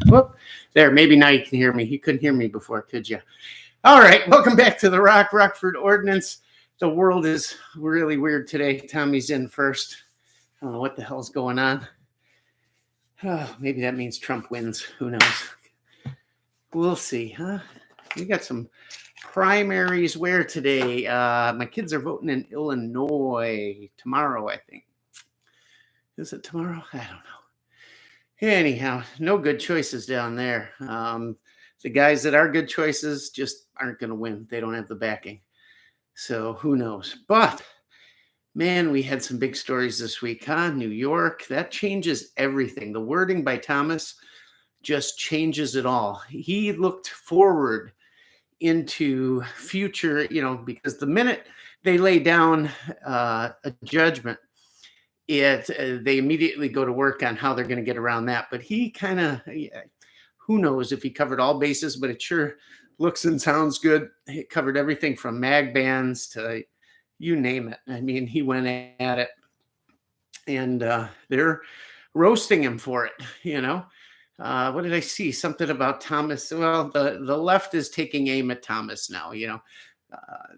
Whoop. There, maybe now you can hear me. You couldn't hear me before, could you? All right, welcome back to the Rockford Ordinance. The world is really weird today. Tommy's in first. I don't know what the hell's going on. Oh, maybe that means Trump wins. Who knows? We'll see, huh? We got some primaries where today? My kids are voting in Illinois tomorrow, I think. Is it tomorrow? I don't know. Anyhow, no good choices down there. The guys that are good choices just aren't going to win. They don't have the backing. So who knows? But, man, we had some big stories this week, huh? New York, that changes everything. The wording by Thomas just changes it all. He looked forward into future, because the minute they lay down a judgment, they immediately go to work on how they're going to get around that. But he kind of, who knows if he covered all bases, but it sure looks and sounds good. He covered everything from mag bans to you name it. I mean, he went at it, and they're roasting him for it, What did I see? Something about Thomas. Well, the left is taking aim at Thomas now,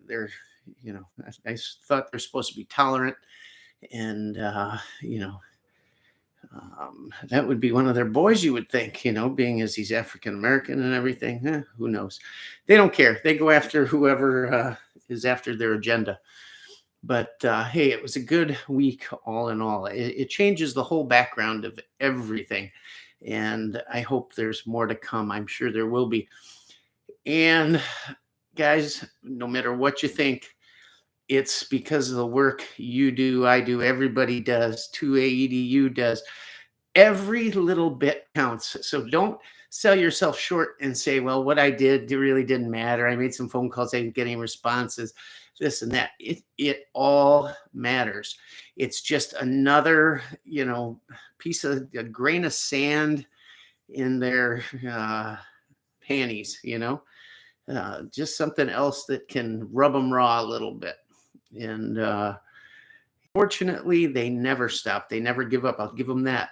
they're, I thought they're supposed to be tolerant. And, that would be one of their boys, you would think, being as he's African-American and everything. Who knows? They don't care. They go after whoever is after their agenda. But, hey, it was a good week all in all. It changes the whole background of everything. And I hope there's more to come. I'm sure there will be. And, guys, no matter what you think, it's because of the work you do, I do, everybody does, 2AEDU does. Every little bit counts. So don't sell yourself short and say, well, what I did really didn't matter. I made some phone calls, I didn't get any responses, this and that. It all matters. It's just another, piece of a grain of sand in their panties, just something else that can rub them raw a little bit. And fortunately, they never stop. They never give up. I'll give them that.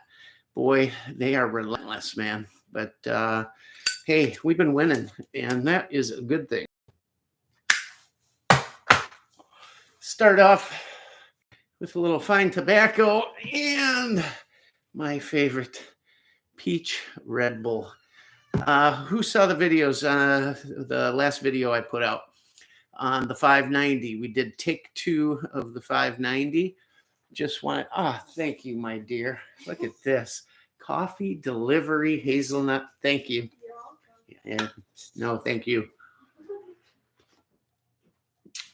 Boy, they are relentless, man. But hey, we've been winning, and that is a good thing. Start off with a little fine tobacco and my favorite peach Red Bull. Who saw the videos? The last video I put out on the 590. We did take 2 of the 590. Just wanted, thank you, my dear. Look at this. Coffee delivery hazelnut. Thank you. You're welcome. Yeah. No, thank you.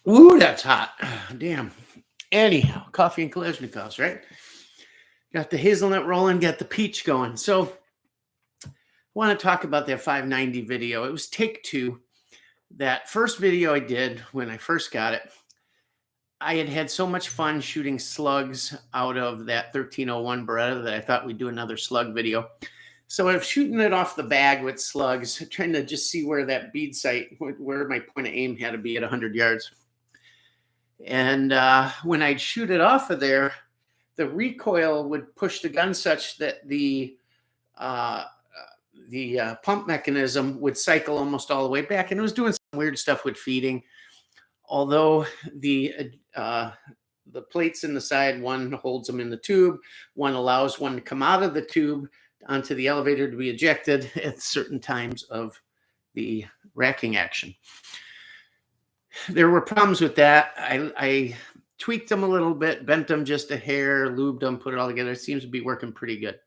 Ooh, that's hot. Damn. Anyhow, coffee and Kalashnikovs, right? Got the hazelnut rolling, got the peach going. So I want to talk about that 590 video. It was take 2. That first video I did when I first got it, I had so much fun shooting slugs out of that 1301 Beretta that I thought we'd do another slug video. So I'm shooting it off the bag with slugs, trying to just see where that bead sight, where my point of aim had to be at 100 yards. And when I'd shoot it off of there, the recoil would push the gun such that the pump mechanism would cycle almost all the way back, and it was doing some weird stuff with feeding. Although the plates in the side, one holds them in the tube, one allows one to come out of the tube onto the elevator to be ejected at certain times of the racking action. There were problems with that. I tweaked them a little bit, bent them just a hair, lubed them, put it all together. It seems to be working pretty good.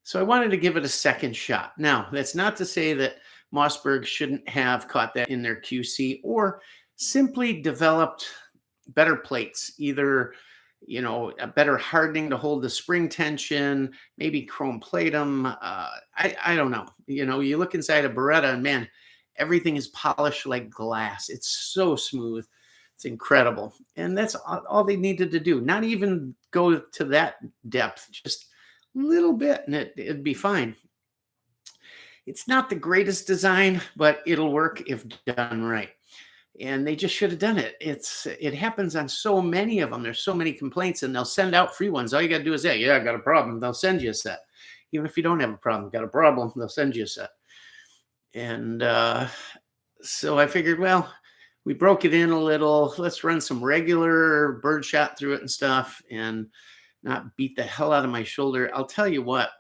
So I wanted to give it a second shot. Now, that's not to say that Mossberg shouldn't have caught that in their QC or simply developed better plates, either, a better hardening to hold the spring tension, maybe chrome plate them. I don't know. You look inside a Beretta and, man, everything is polished like glass. It's so smooth. It's incredible. And that's all they needed to do. Not even go to that depth, just a little bit, and it'd be fine. It's not the greatest design, but it'll work if done right. And they just should have done it. It happens on so many of them. There's so many complaints, and they'll send out free ones. All you got to do is say, yeah, I got a problem. They'll send you a set. Even if you don't have a problem, got a problem, they'll send you a set. And so I figured, well, we broke it in a little. Let's run some regular birdshot through it and stuff and not beat the hell out of my shoulder. I'll tell you what,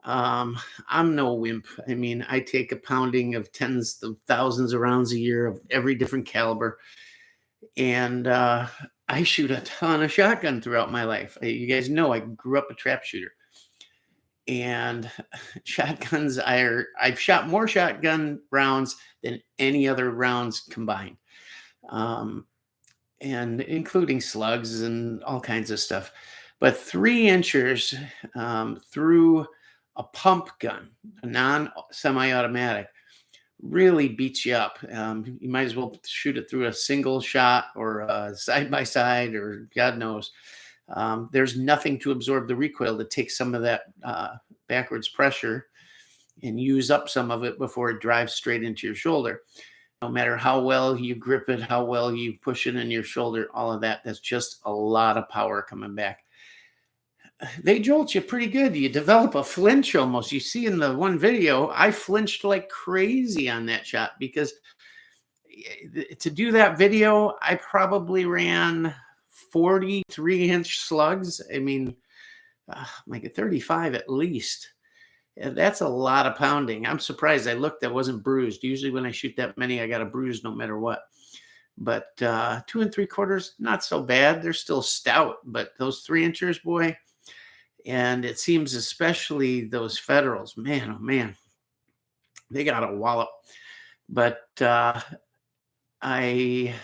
I'm no wimp. I mean, I take a pounding of tens of thousands of rounds a year of every different caliber. And I shoot a ton of shotgun throughout my life. You guys know I grew up a trap shooter. And shotguns I've shot more shotgun rounds than any other rounds combined. And including slugs and all kinds of stuff. But 3-inchers through a pump gun, a non-semi-automatic, really beats you up. You might as well shoot it through a single shot or a side-by-side or God knows. There's nothing to absorb the recoil to take some of that backwards pressure and use up some of it before it drives straight into your shoulder. No matter how well you grip it, how well you push it in your shoulder, all of that, that's just a lot of power coming back. They jolt you pretty good. You develop a flinch almost. You see in the one video, I flinched like crazy on that shot because to do that video, I probably ran 43-inch slugs. I mean, like a 35 at least. That's a lot of pounding. I'm surprised. I looked, I wasn't bruised. Usually when I shoot that many, I got a bruise no matter what. But 2 3/4, not so bad. They're still stout, but those 3-inchers, boy. And it seems especially those Federals, man, oh man, they got a wallop. But I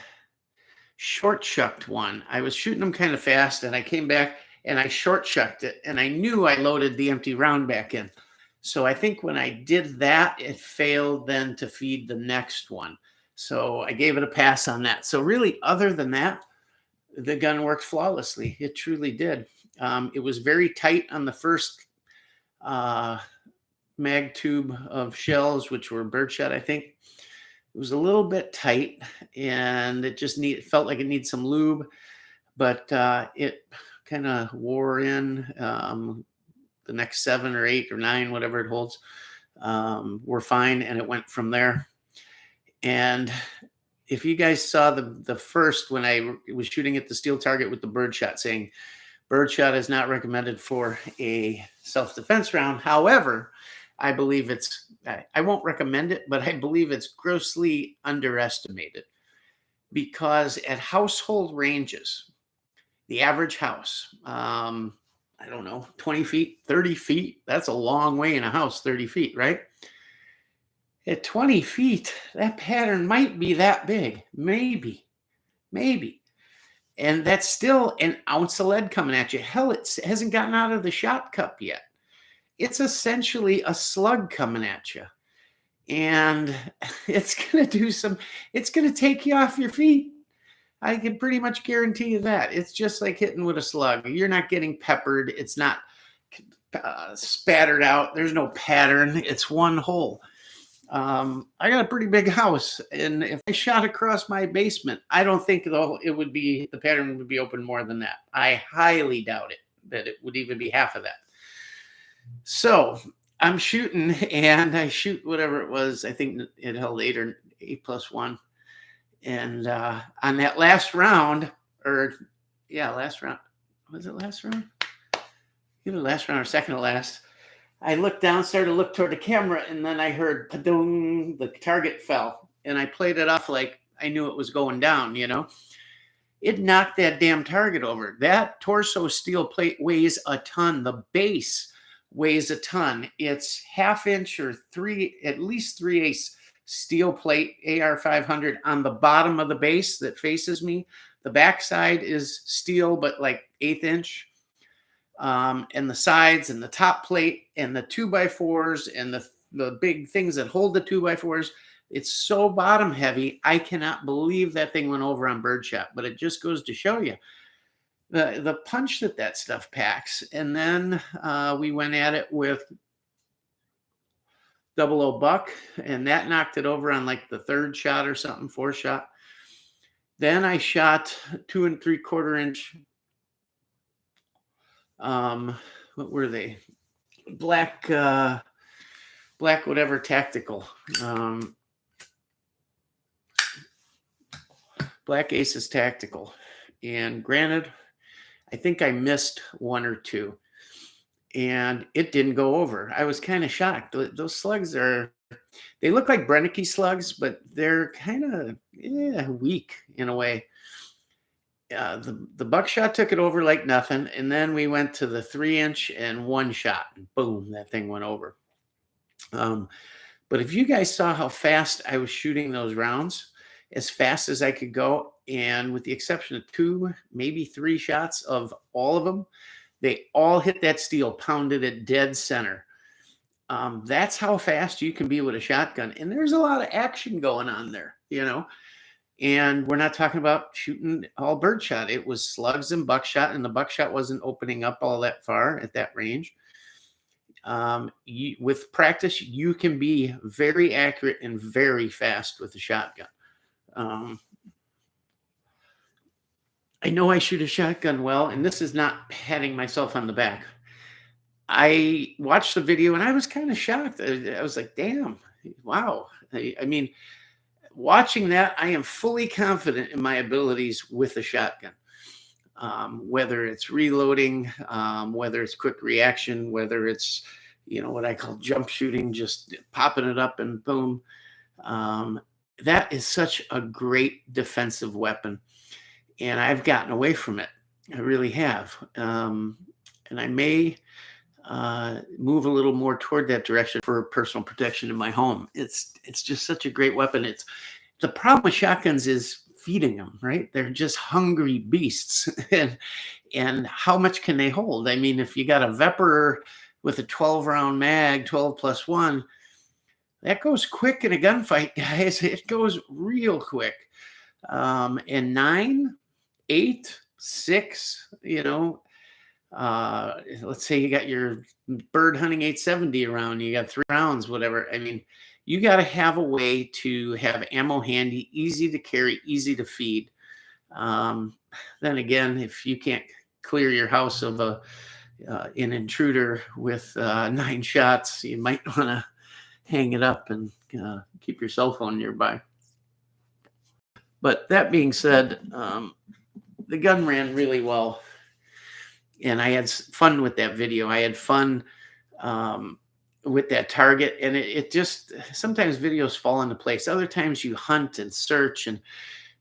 short chucked one. I was shooting them kind of fast, and I came back and I short chucked it, and I knew I loaded the empty round back in. So I think when I did that, it failed then to feed the next one. So I gave it a pass on that. So really, other than that, the gun worked flawlessly. It truly did. It was very tight on the first mag tube of shells, which were birdshot, I think. It was a little bit tight, and it just felt like it needs some lube, but it kind of wore in. The next 7 or 8 or 9, whatever it holds, were fine, and it went from there. And if you guys saw the first, when I was shooting at the steel target with the birdshot, saying birdshot is not recommended for a self-defense round. However, I believe I won't recommend it, but I believe it's grossly underestimated, because at household ranges, the average house, I don't know, 20 feet, 30 feet. That's a long way in a house, 30 feet, right? At 20 feet, that pattern might be that big. Maybe. And that's still an ounce of lead coming at you. Hell, it hasn't gotten out of the shot cup yet. It's essentially a slug coming at you. And it's going to take you off your feet. I can pretty much guarantee you that. It's just like hitting with a slug. You're not getting peppered. It's not spattered out. There's no pattern. It's one hole. I got a pretty big house, and if I shot across my basement, I don't think the pattern would be open more than that. I highly doubt it, that it would even be half of that. So I'm shooting, and I shoot whatever it was. I think it held 8 plus 1. And on that last round, last round. Was it last round? Either last round or second to last. I looked down, started to look toward the camera, and then I heard pa-dung, the target fell. And I played it off like I knew it was going down, you know. It knocked that damn target over. That torso steel plate weighs a ton. The base weighs a ton. It's 1/2 inch or at least 3/8 steel plate AR-500 on the bottom of the base that faces me. The backside is steel, but like 1/8 inch. And the sides and the top plate and the 2x4s and the big things that hold the 2x4s, it's so bottom heavy. I cannot believe that thing went over on birdshot, but it just goes to show you the punch that stuff packs. And then we went at it with 00 buck, and that knocked it over on like the 3rd shot or something, 4th shot. Then I shot 2 3/4 inch. What were they? black whatever tactical. Black Aces tactical. And granted, I think I missed one or two, and it didn't go over. I was kind of shocked. Those slugs they look like Brenneke slugs, but they're kind of weak in a way. The buckshot took it over like nothing, and then we went to the 3-inch and one shot, and boom, that thing went over. But if you guys saw how fast I was shooting those rounds, as fast as I could go, and with the exception of 2, maybe 3 shots of all of them, they all hit that steel, pounded it dead center. That's how fast you can be with a shotgun. And there's a lot of action going on there, you know. And we're not talking about shooting all birdshot. It was slugs and buckshot, and the buckshot wasn't opening up all that far at that range. With practice, you can be very accurate and very fast with a shotgun. I know I shoot a shotgun well, and this is not patting myself on the back. I watched the video and I was kind of shocked. I was like, damn, wow. I mean, watching that, I am fully confident in my abilities with a shotgun. Whether it's reloading, whether it's quick reaction, whether it's, you know, what I call jump shooting, just popping it up and boom. That is such a great defensive weapon. And I've gotten away from it. I really have. And I may move a little more toward that direction for personal protection in my home. It's just such a great weapon. It's the problem with shotguns is feeding them, right? They're just hungry beasts. and how much can they hold? I mean, if you got a Vepr with a 12-round mag, 12+1, that goes quick in a gunfight, guys. It goes real quick. And 9, 8, 6, you know, let's say you got your bird hunting 870 around, you got 3 rounds, whatever. I mean, you got to have a way to have ammo handy, easy to carry, easy to feed. Then again, if you can't clear your house of an intruder with 9 shots, you might want to hang it up and keep your cell phone nearby. But that being said, the gun ran really well. And I had fun with that video. I had fun with that target. And it just, sometimes videos fall into place. Other times you hunt and search and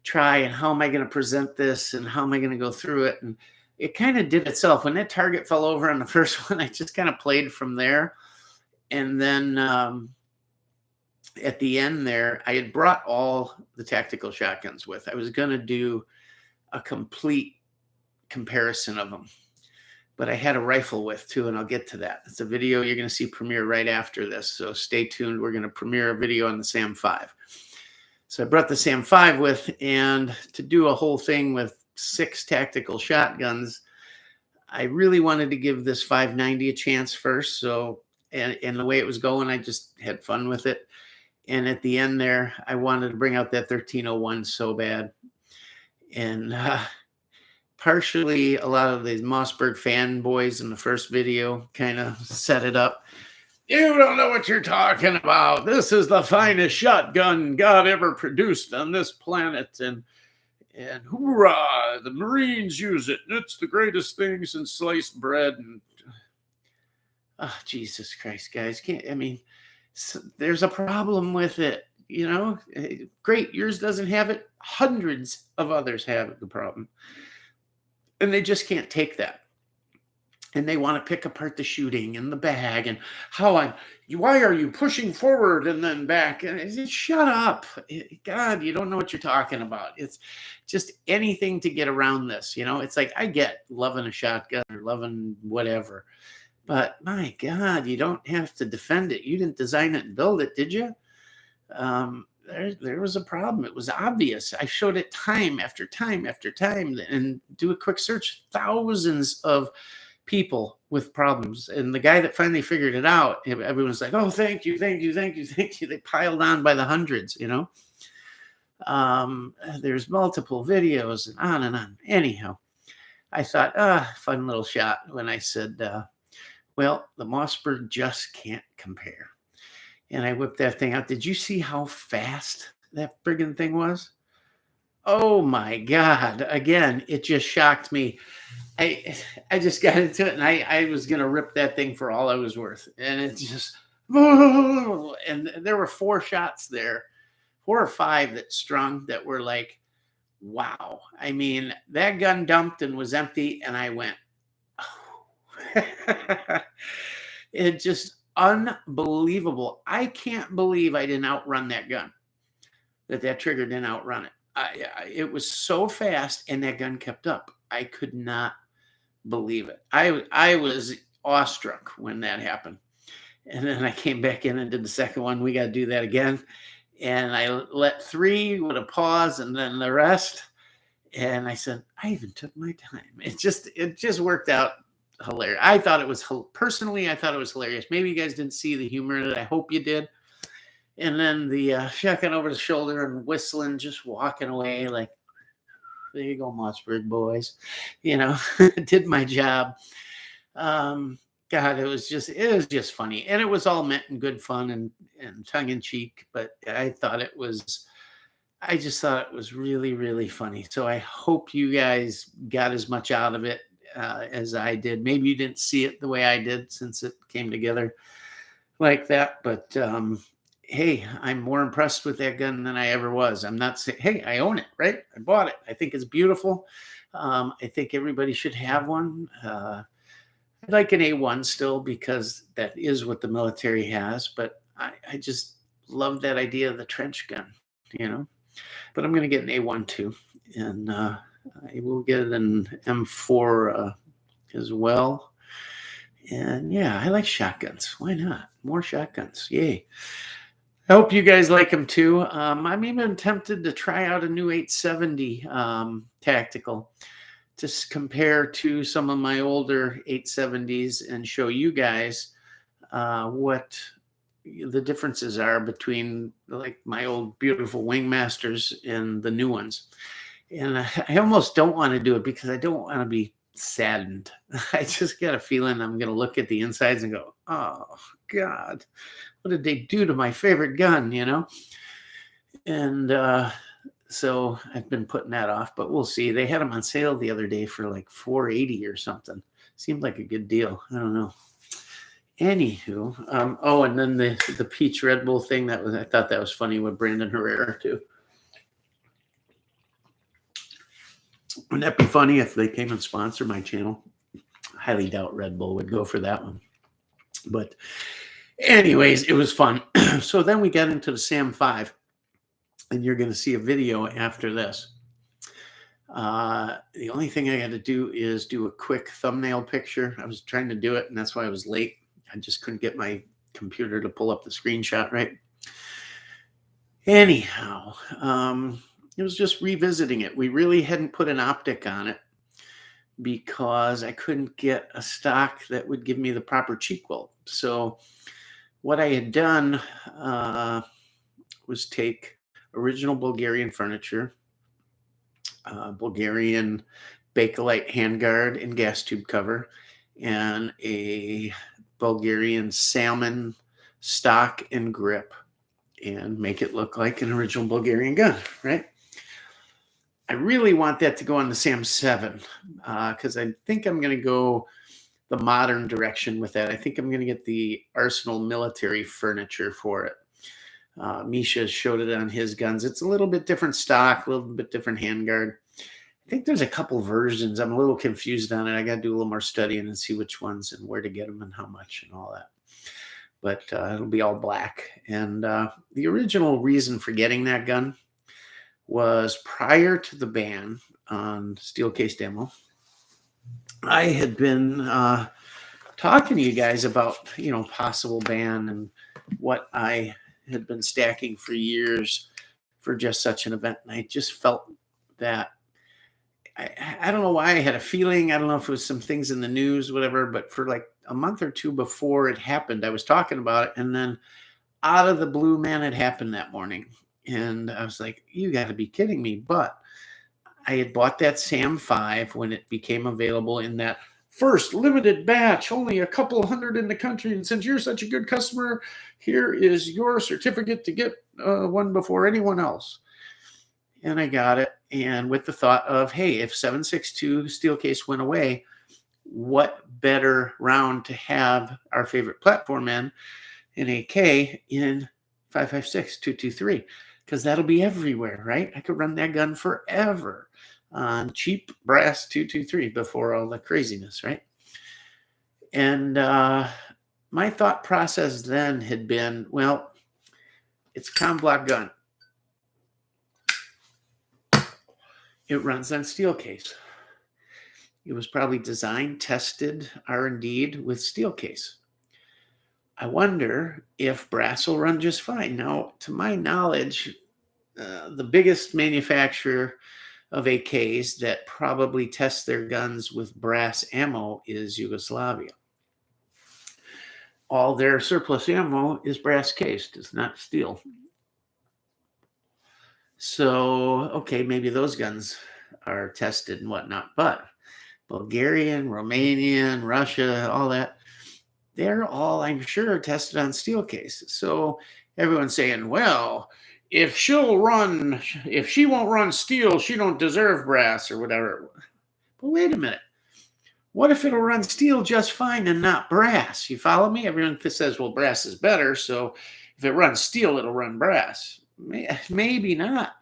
try, and how am I going to present this? And how am I going to go through it? And it kind of did itself. When that target fell over on the first one, I just kind of played from there. And then at the end there, I had brought all the tactical shotguns with. I was going to do a complete comparison of them. But I had a rifle with too, and I'll get to that. It's a video you're going to see premiere right after this, so stay tuned. We're going to premiere a video on the SAM 5. So I brought the SAM 5 with, and to do a whole thing with 6 tactical shotguns, I really wanted to give this 590 a chance first. So, and the way it was going, I just had fun with it. And at the end there, I wanted to bring out that 1301 so bad. And partially, a lot of these Mossberg fanboys in the first video kind of set it up. You don't know what you're talking about. This is the finest shotgun God ever produced on this planet. And hoorah, the Marines use it. It's the greatest thing since sliced bread. And Jesus Christ, guys. There's a problem with it. You know, great. Yours doesn't have it. Hundreds of others have the problem. And they just can't take that. And they want to pick apart the shooting and the bag and why are you pushing forward and then back? And I said, shut up. God, you don't know what you're talking about. It's just anything to get around this. You know, it's like, I get loving a shotgun or loving whatever. But my God, you don't have to defend it. You didn't design it and build it, did you? There was a problem. It was obvious. I showed it time after time after time, and do a quick search. Thousands of people with problems. And the guy that finally figured it out, everyone's like, oh, thank you, thank you, thank you, thank you. They piled on by the hundreds, you know. There's multiple videos and on and on. Anyhow, I thought, fun little shot when I said, Well, the Mossberg just can't compare. And I whipped that thing out. Did you see how fast that friggin' thing was? Oh my God. Again, it just shocked me. I I just got into it and I was gonna rip that thing for all I was worth. And it just and there were 4 shots there, 4 or 5 that strung that were like, wow. I mean, that gun dumped and was empty, and I went, oh. It just unbelievable. I can't believe I didn't outrun that gun, that trigger didn't outrun it. It was so fast, and that gun kept up. I could not believe it. I was awestruck when that happened. And then I came back in and did the second one. We got to do that again. And I let 3 with a pause and then the rest. And I said, I even took my time. It just worked out hilarious. I thought it was personally, I thought it was hilarious. Maybe you guys didn't see the humor in it. I hope you did. And then the shotgun over the shoulder and whistling, just walking away like, there you go, Mossberg boys. You know, did my job. God, it was just funny. And it was all meant in good fun and tongue in cheek. But I just thought it was really, really funny. So I hope you guys got as much out of it as I did. Maybe you didn't see it the way I did since it came together like that. But hey, I'm more impressed with that gun than I ever was. I'm not saying, hey, I own it, right? I bought it. I think it's beautiful. I think everybody should have one. I'd like an A1 still because that is what the military has. But I just love that idea of the trench gun, you know. But I'm going to get an A1 too. And I will get an M4 as well. And yeah, I like shotguns. Why not? More shotguns. Yay. I hope you guys like them too. I'm even tempted to try out a new 870 tactical to compare to some of my older 870s and show you guys what the differences are between like my old beautiful Wingmasters and the new ones. And I almost don't want to do it because I don't want to be saddened. I just got a feeling I'm going to look at the insides and go, oh God, what did they do to my favorite gun, you know? And so I've been putting that off, but we'll see. They had them on sale the other day for like $480 or something. Seemed like a good deal. I don't know. Anywho, oh, and then the peach Red Bull thing, I thought that was funny with Brandon Herrera too. Wouldn't that be funny if they came and sponsored my channel? Highly doubt Red Bull would go for that one. But anyways, it was fun. So then we got into the SAM 5, and you're going to see a video after this. The only thing I got to do is do a quick thumbnail picture. I was trying to do it, and that's why I was late. I just couldn't get my computer to pull up the screenshot right. Anyhow, it was just revisiting it. We really hadn't put an optic on it because I couldn't get a stock that would give me the proper cheek weld. So what I had done was take original Bulgarian furniture, Bulgarian Bakelite handguard and gas tube cover, and a Bulgarian salmon stock and grip, and make it look like an original Bulgarian gun, right? I really want that to go on the SAM 7 because I think I'm going to go the modern direction with that. I think I'm going to get the Arsenal military furniture for it. Misha showed it on his guns. It's a little bit different stock, a little bit different handguard. I think there's a couple versions. I'm a little confused on it. I got to do a little more studying and see which ones and where to get them and how much and all that. But it'll be all black. And the original reason for getting that gun was prior to the ban on steel cased ammo. I had been talking to you guys about, possible ban and what I had been stacking for years for just such an event. And I just felt that I don't know why I had a feeling. I don't know if it was some things in the news, whatever, but for like a month or two before it happened, I was talking about it. And then out of the blue, man, it happened that morning. And I was like, you got to be kidding me. But I had bought that SAM 5 when it became available in that first limited batch, only a couple hundred in the country. And since you're such a good customer, here is your certificate to get one before anyone else. And I got it. And with the thought of, hey, if 762 steel case went away, what better round to have our favorite platform in AK in 5.56 .223, because that'll be everywhere, right? I could run that gun forever on cheap brass 223 before all the craziness, right? And my thought process then had been, well, it's a comm block gun. It runs on steel case. It was probably designed, tested, R&D'd with steel case. I wonder if brass will run just fine. Now, to my knowledge, the biggest manufacturer of AKs that probably tests their guns with brass ammo is Yugoslavia. All their surplus ammo is brass cased, it's not steel. So, okay, maybe those guns are tested and whatnot, but Bulgarian, Romanian, Russia, all that, they're all, I'm sure, tested on steel case. So everyone's saying, well, if she won't run steel, she don't deserve brass or whatever. But wait a minute. What if it'll run steel just fine and not brass? You follow me? Everyone says, well, brass is better, so if it runs steel, it'll run brass. Maybe not.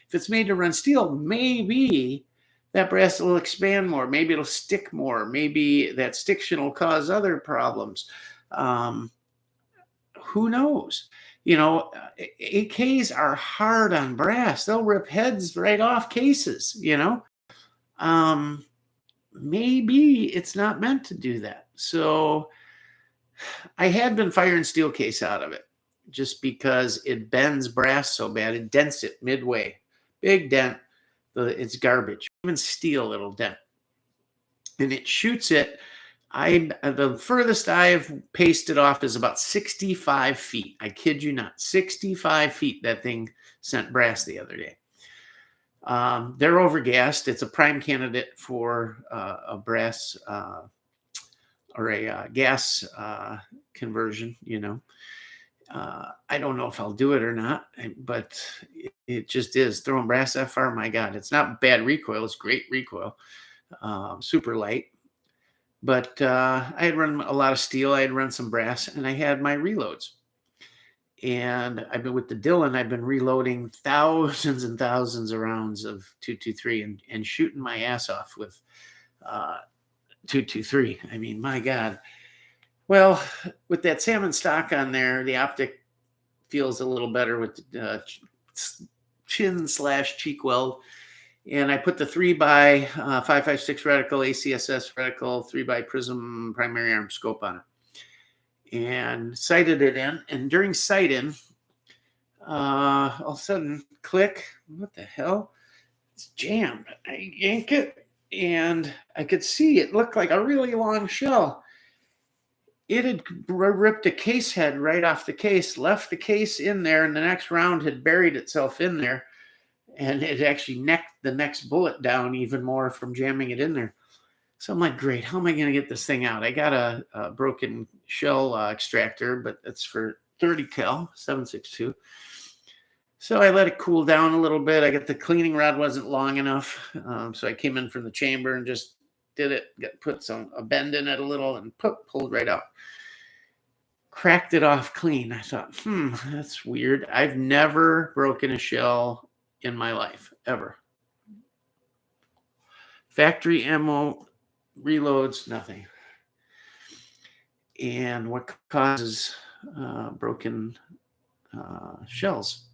If it's made to run steel, maybe that brass will expand more. Maybe it'll stick more. Maybe that stiction will cause other problems. Who knows? You know, AKs are hard on brass. They'll rip heads right off cases, you know. Maybe it's not meant to do that. So I had been firing steel case out of it just because it bends brass so bad. It dents it midway. Big dent. It's garbage. Even steel, it'll dent. And it shoots it. The furthest I've pasted off is about 65 feet. I kid you not. 65 feet that thing sent brass the other day. They're overgassed. It's a prime candidate for a brass or a gas conversion, you know. I don't know if I'll do it or not, but it just is. Throwing brass that far, my God. It's not bad recoil. It's great recoil. Super light. But I had run a lot of steel. I had run some brass, and I had my reloads. And I've been with the Dillon. I've been reloading thousands and thousands of rounds of 223 and shooting my ass off with 223. I mean, my God. Well, with that salmon stock on there, the optic feels a little better with the chin/cheek weld. And I put the 3x 5.56 reticle, ACSS reticle, 3x prism primary arm scope on it, and sighted it in. And during sight-in, all of a sudden, click, what the hell? It's jammed. I yank it, and I could see it looked like a really long shell. It had ripped a case head right off the case, left the case in there, and the next round had buried itself in there. And it actually necked the next bullet down even more from jamming it in there. So I'm like, great, how am I going to get this thing out? I got a broken shell extractor, but it's for 30 cal, 7.62. So I let it cool down a little bit. I got the cleaning rod wasn't long enough. So I came in from the chamber and just did it, put a bend in it a little and pulled right out. Cracked it off clean. I thought, that's weird. I've never broken a shell in my life, ever. Factory ammo, reloads, nothing. And what causes broken shells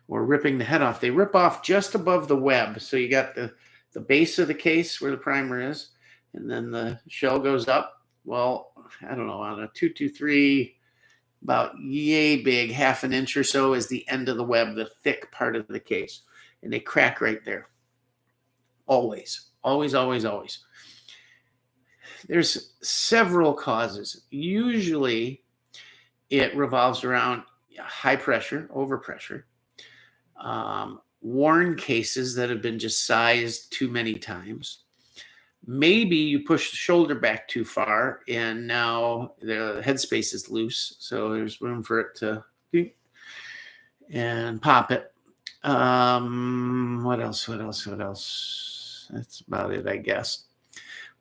or ripping the head off? They rip off just above the web. So you got the base of the case where the primer is, and then the shell goes up. Well, I don't know, on a 223, about yay big, half an inch or so is the end of the web, the thick part of the case. And they crack right there. Always, always, always, always. There's several causes. Usually it revolves around high pressure, overpressure, worn cases that have been just sized too many times, maybe you push the shoulder back too far, and now the headspace is loose, so there's room for it to and pop it. What else? That's about it, I guess.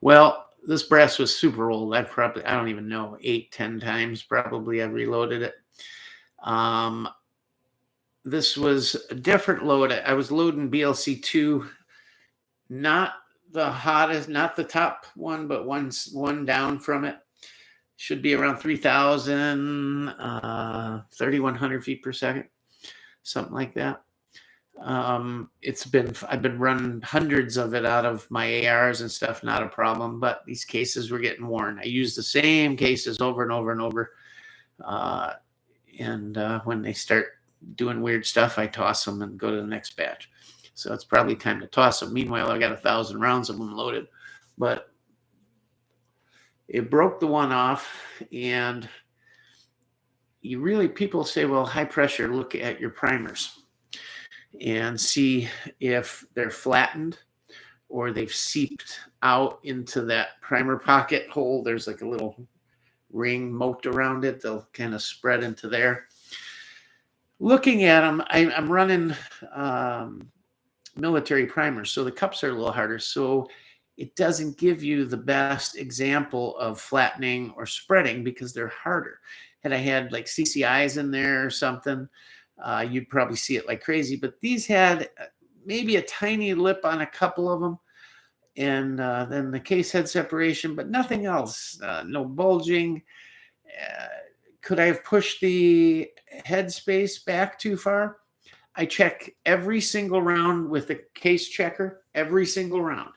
Well, this brass was super old. I don't even know, 8-10 times probably I've reloaded it. This was a different load. I was loading BLC2, not the hottest, not the top one, but one down from it. Should be around 3,000, 3,100 feet per second, something like that. I've been running hundreds of it out of my ARs and stuff, not a problem, but these cases were getting worn. I use the same cases over and over and over. When they start doing weird stuff, I toss them and go to the next batch. So it's probably time to toss them. Meanwhile, I got 1,000 rounds of them loaded, but it broke the one off. And people say, well, high pressure, look at your primers and see if they're flattened or they've seeped out into that primer pocket hole. There's like a little ring moat around it. They'll kind of spread into there. Looking at them, I'm running military primers, so the cups are a little harder. So it doesn't give you the best example of flattening or spreading because they're harder. Had I had like CCIs in there or something, you'd probably see it like crazy. But these had maybe a tiny lip on a couple of them. And then the case had separation, but nothing else. No bulging. Could I have pushed the headspace back too far? I check every single round with the case checker, every single round.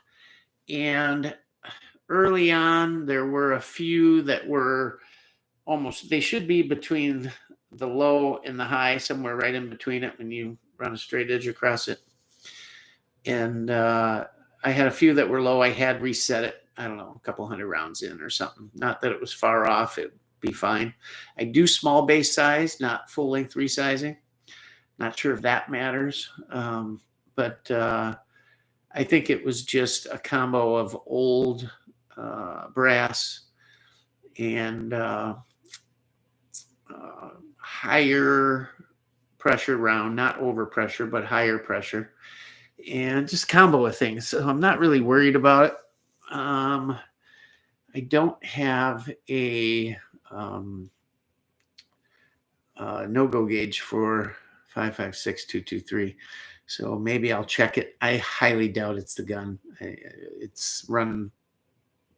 And early on, there were a few that were they should be between the low and the high, somewhere right in between it when you run a straight edge across it. And I had a few that were low. I had reset it, I don't know, a couple hundred rounds in or something. Not that it was far off. It'd be fine. I do small base size, not full length resizing. Not sure if that matters. But I think it was just a combo of old brass and higher pressure round, not over pressure, but higher pressure, and just combo of things. So I'm not really worried about it. I don't have a no-go gauge for 5.56 so maybe I'll check it. I highly doubt it's the gun. It's run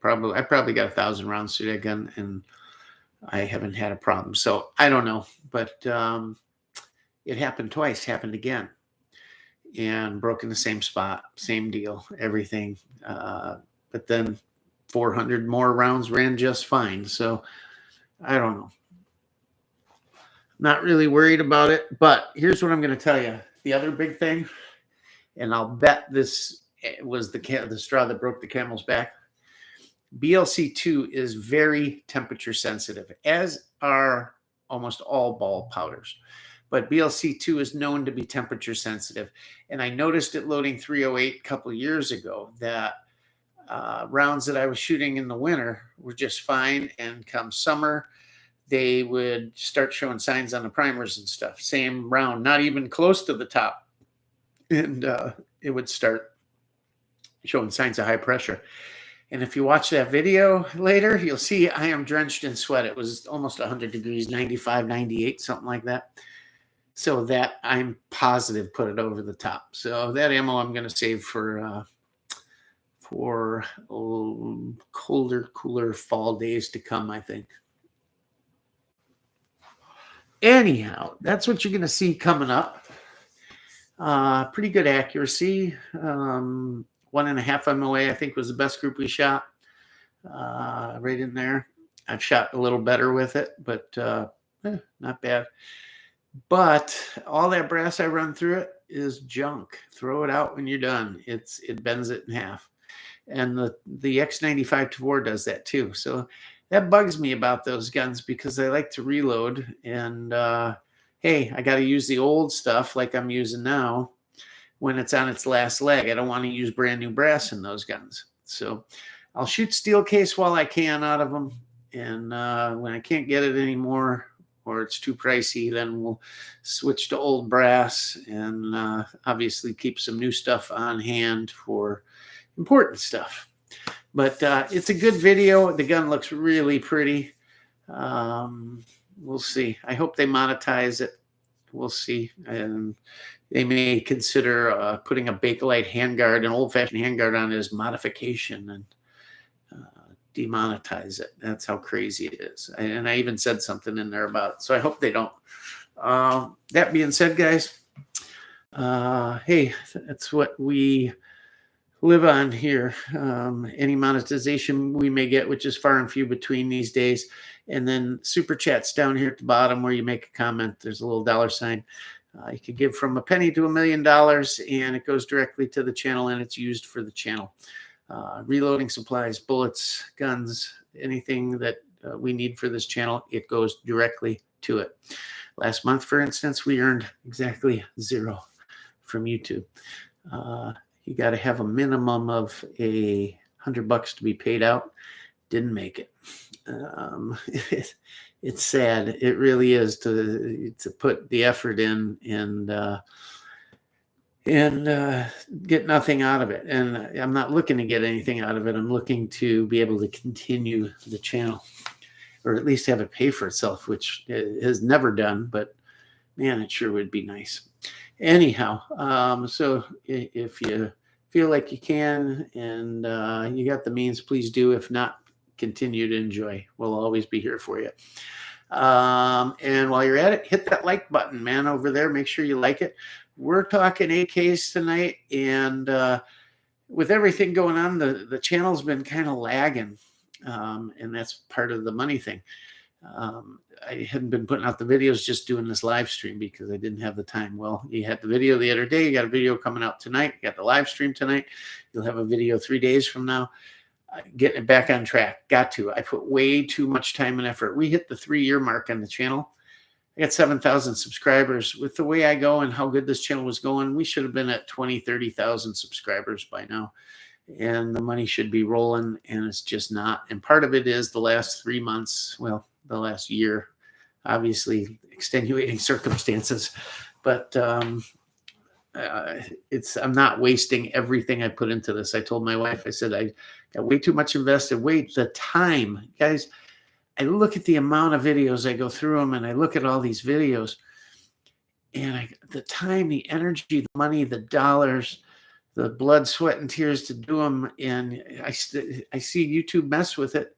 I probably got 1,000 rounds through that gun, and I haven't had a problem. So I don't know, but it happened twice, happened again, and broke in the same spot, same deal, everything. But then 400 more rounds ran just fine. So I don't know. Not really worried about it, but here's what I'm going to tell you. The other big thing, and I'll bet this was the straw that broke the camel's back. BLC2 is very temperature sensitive, as are almost all ball powders. But BLC2 is known to be temperature sensitive. And I noticed it loading 308 a couple of years ago that rounds that I was shooting in the winter were just fine. And come summer, they would start showing signs on the primers and stuff. Same round, not even close to the top. And it would start showing signs of high pressure. And if you watch that video later, you'll see I am drenched in sweat. It was almost 100 degrees, 95, 98, something like that. So that I'm positive put it over the top. So that ammo I'm going to save for colder, cooler fall days to come, I think. Anyhow, that's what you're going to see coming up. Pretty good accuracy. 1.5 MOA, I think, was the best group we shot. Right in there. I've shot a little better with it, but not bad. But all that brass I run through it is junk. Throw it out when you're done. It bends it in half. And the X95 Tavor does that too. So that bugs me about those guns because I like to reload. And hey, I got to use the old stuff like I'm using now when it's on its last leg. I don't want to use brand new brass in those guns. So I'll shoot steel case while I can out of them. And when I can't get it anymore or it's too pricey, then we'll switch to old brass and obviously keep some new stuff on hand for important stuff. But it's a good video. The gun looks really pretty. We'll see. I hope they monetize it. We'll see. And they may consider putting a Bakelite handguard, an old-fashioned handguard on it as modification and demonetize it. That's how crazy it is. And I even said something in there about it. So I hope they don't. That being said, guys, hey, that's what we live on here. Any monetization we may get, which is far and few between these days. And then super chats down here at the bottom where you make a comment. There's a little $sign. You can give from a penny to $1 million, and it goes directly to the channel, and it's used for the channel. Reloading supplies, bullets, guns, anything that we need for this channel, it goes directly to it. Last month, for instance, we earned exactly 0 from YouTube. You got to have a minimum of $100 to be paid out. Didn't make it. It's sad. It really is to put the effort in and get nothing out of it. And I'm not looking to get anything out of it. I'm looking to be able to continue the channel, or at least have it pay for itself, which it has never done. But man, it sure would be nice. Anyhow, so if you feel like you can and you got the means, please do. If not, continue to enjoy. We'll always be here for you. And while you're at it, hit that like button, man, over there. Make sure you like it. We're talking AKs tonight, and with everything going on, the channel's been kind of lagging, and that's part of the money thing. I hadn't been putting out the videos, just doing this live stream because I didn't have the time. Well, you had the video the other day. You got a video coming out tonight. You got the live stream tonight. You'll have a video 3 days from now. Getting it back on track. Got to. I put way too much time and effort. We hit the 3-year mark on the channel. I got 7,000 subscribers. With the way I go and how good this channel was going, we should have been at 20, 30,000 subscribers by now. And the money should be rolling, and it's just not. And part of it is the last 3 months, well, the last year, obviously extenuating circumstances. But I'm not wasting everything I put into this. I told my wife, I said, I got way too much invested. Wait, the time, guys. I look at the amount of videos, I go through them, and I look at all these videos, and the time, the energy, the money, the dollars, the blood, sweat, and tears to do them, and I see YouTube mess with it.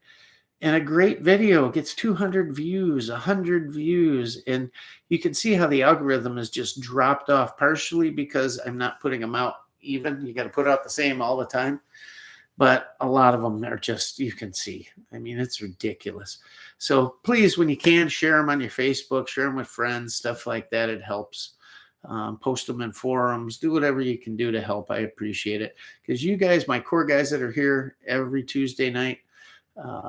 And a great video gets 200 views, 100 views, and you can see how the algorithm has just dropped off, partially because I'm not putting them out even. You got to put out the same all the time. But a lot of them are just, you can see. I mean, it's ridiculous. So please, when you can, share them on your Facebook, share them with friends, stuff like that. It helps. Post them in forums. Do whatever you can do to help. I appreciate it. Because you guys, my core guys that are here every Tuesday night,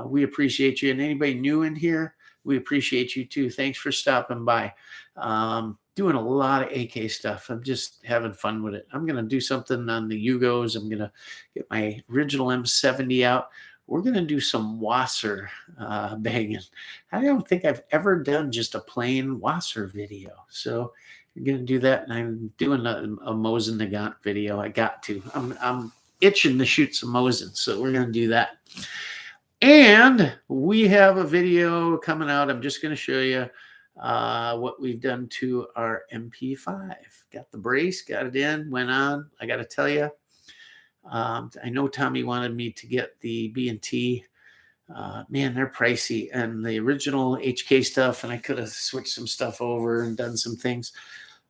we appreciate you. And anybody new in here, we appreciate you too. Thanks for stopping by. Doing a lot of AK stuff. I'm just having fun with it. I'm going to do something on the Yugos. I'm going to get my original M70 out. We're going to do some Wasser banging. I don't think I've ever done just a plain Wasser video. So you're going to do that. And I'm doing a Mosin Nagant video. I got to. I'm itching to shoot some Mosin. So we're going to do that. And we have a video coming out. I'm just going to show you what we've done to our MP5. Got the brace, got it in, went on. I got to tell you, I know Tommy wanted me to get the B&T. Man, they're pricey. And the original HK stuff, and I could have switched some stuff over and done some things.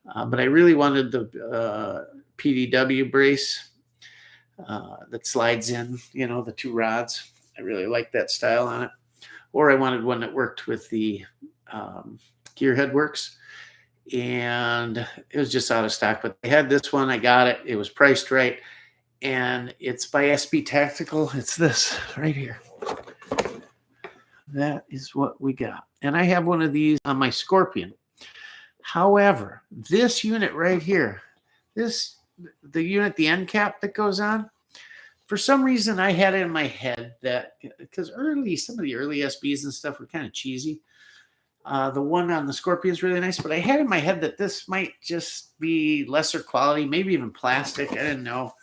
But I really wanted the PDW brace that slides in, you know, the 2 rods. I really like that style on it. Or I wanted one that worked with the Gearhead Works, and it was just out of stock. But they had this one. I got it. It was priced right, and it's by SB Tactical. It's this right here. That is what we got. And I have one of these on my Scorpion. However, this unit right here, the unit, the end cap that goes on, for some reason, I had it in my head that because some of the early SBs and stuff were kind of cheesy. The one on the Scorpion is really nice, but I had in my head that this might just be lesser quality, maybe even plastic. I didn't know.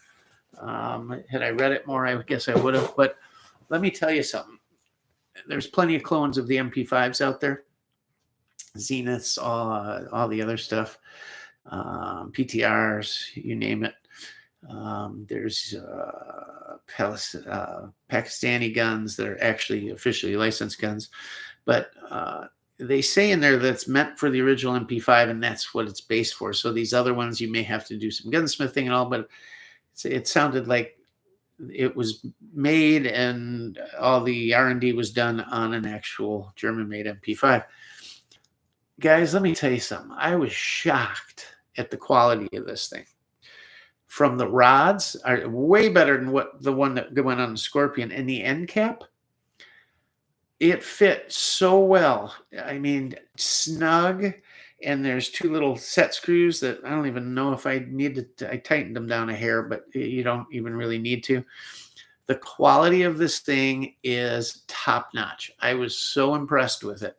Had I read it more, I guess I would have. But let me tell you something. There's plenty of clones of the MP5s out there. Zeniths, all the other stuff, PTRs, you name it. There's Pakistani guns that are actually officially licensed guns, but they say in there that it's meant for the original MP5, and that's what it's based for. So these other ones, you may have to do some gunsmithing and all, but it sounded like it was made and all the R&D was done on an actual German-made MP5. Guys, let me tell you something. I was shocked at the quality of this thing. From the rods are way better than what the one that went on the Scorpion, and the end cap, it fit so well. I mean, snug, and there's two little set screws that I don't even know if I needed to. I tightened them down a hair, but you don't even really need to. The quality of this thing is top notch. I was so impressed with it.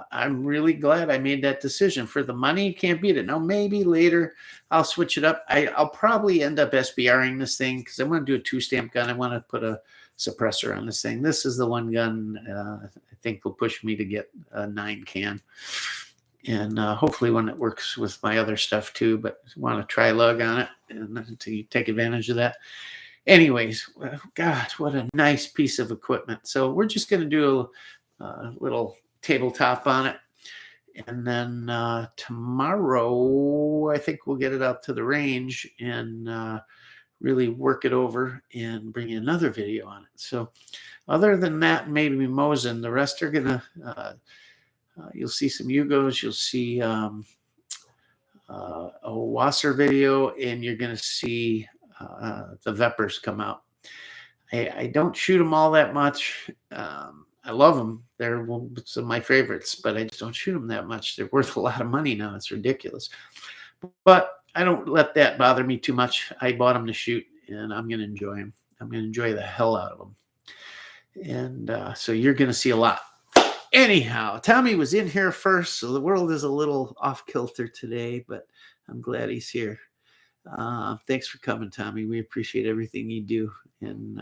I'm really glad I made that decision. For the money, you can't beat it. Now, maybe later I'll switch it up. I'll probably end up SBRing this thing because I want to do a 2-stamp gun. I want to put a suppressor on this thing. This is the one gun I think will push me to get a 9 can. And hopefully one that works with my other stuff too, but I want to try lug on it and to take advantage of that. Anyways, God, what a nice piece of equipment. So we're just going to do a little tabletop on it, and then tomorrow I think we'll get it out to the range and really work it over and bring you another video on it. So other than that, maybe Mosin, the rest are gonna you'll see some Yugos, you'll see a Wasser video, and you're gonna see the Vepers come out. I don't shoot them all that much. I love them. They're some of my favorites, but I just don't shoot them that much. They're worth a lot of money now. It's ridiculous. But I don't let that bother me too much. I bought them to shoot, and I'm going to enjoy them. I'm going to enjoy the hell out of them. And so you're going to see a lot. Anyhow, Tommy was in here first, so the world is a little off kilter today, but I'm glad he's here. Thanks for coming, Tommy. We appreciate everything you do and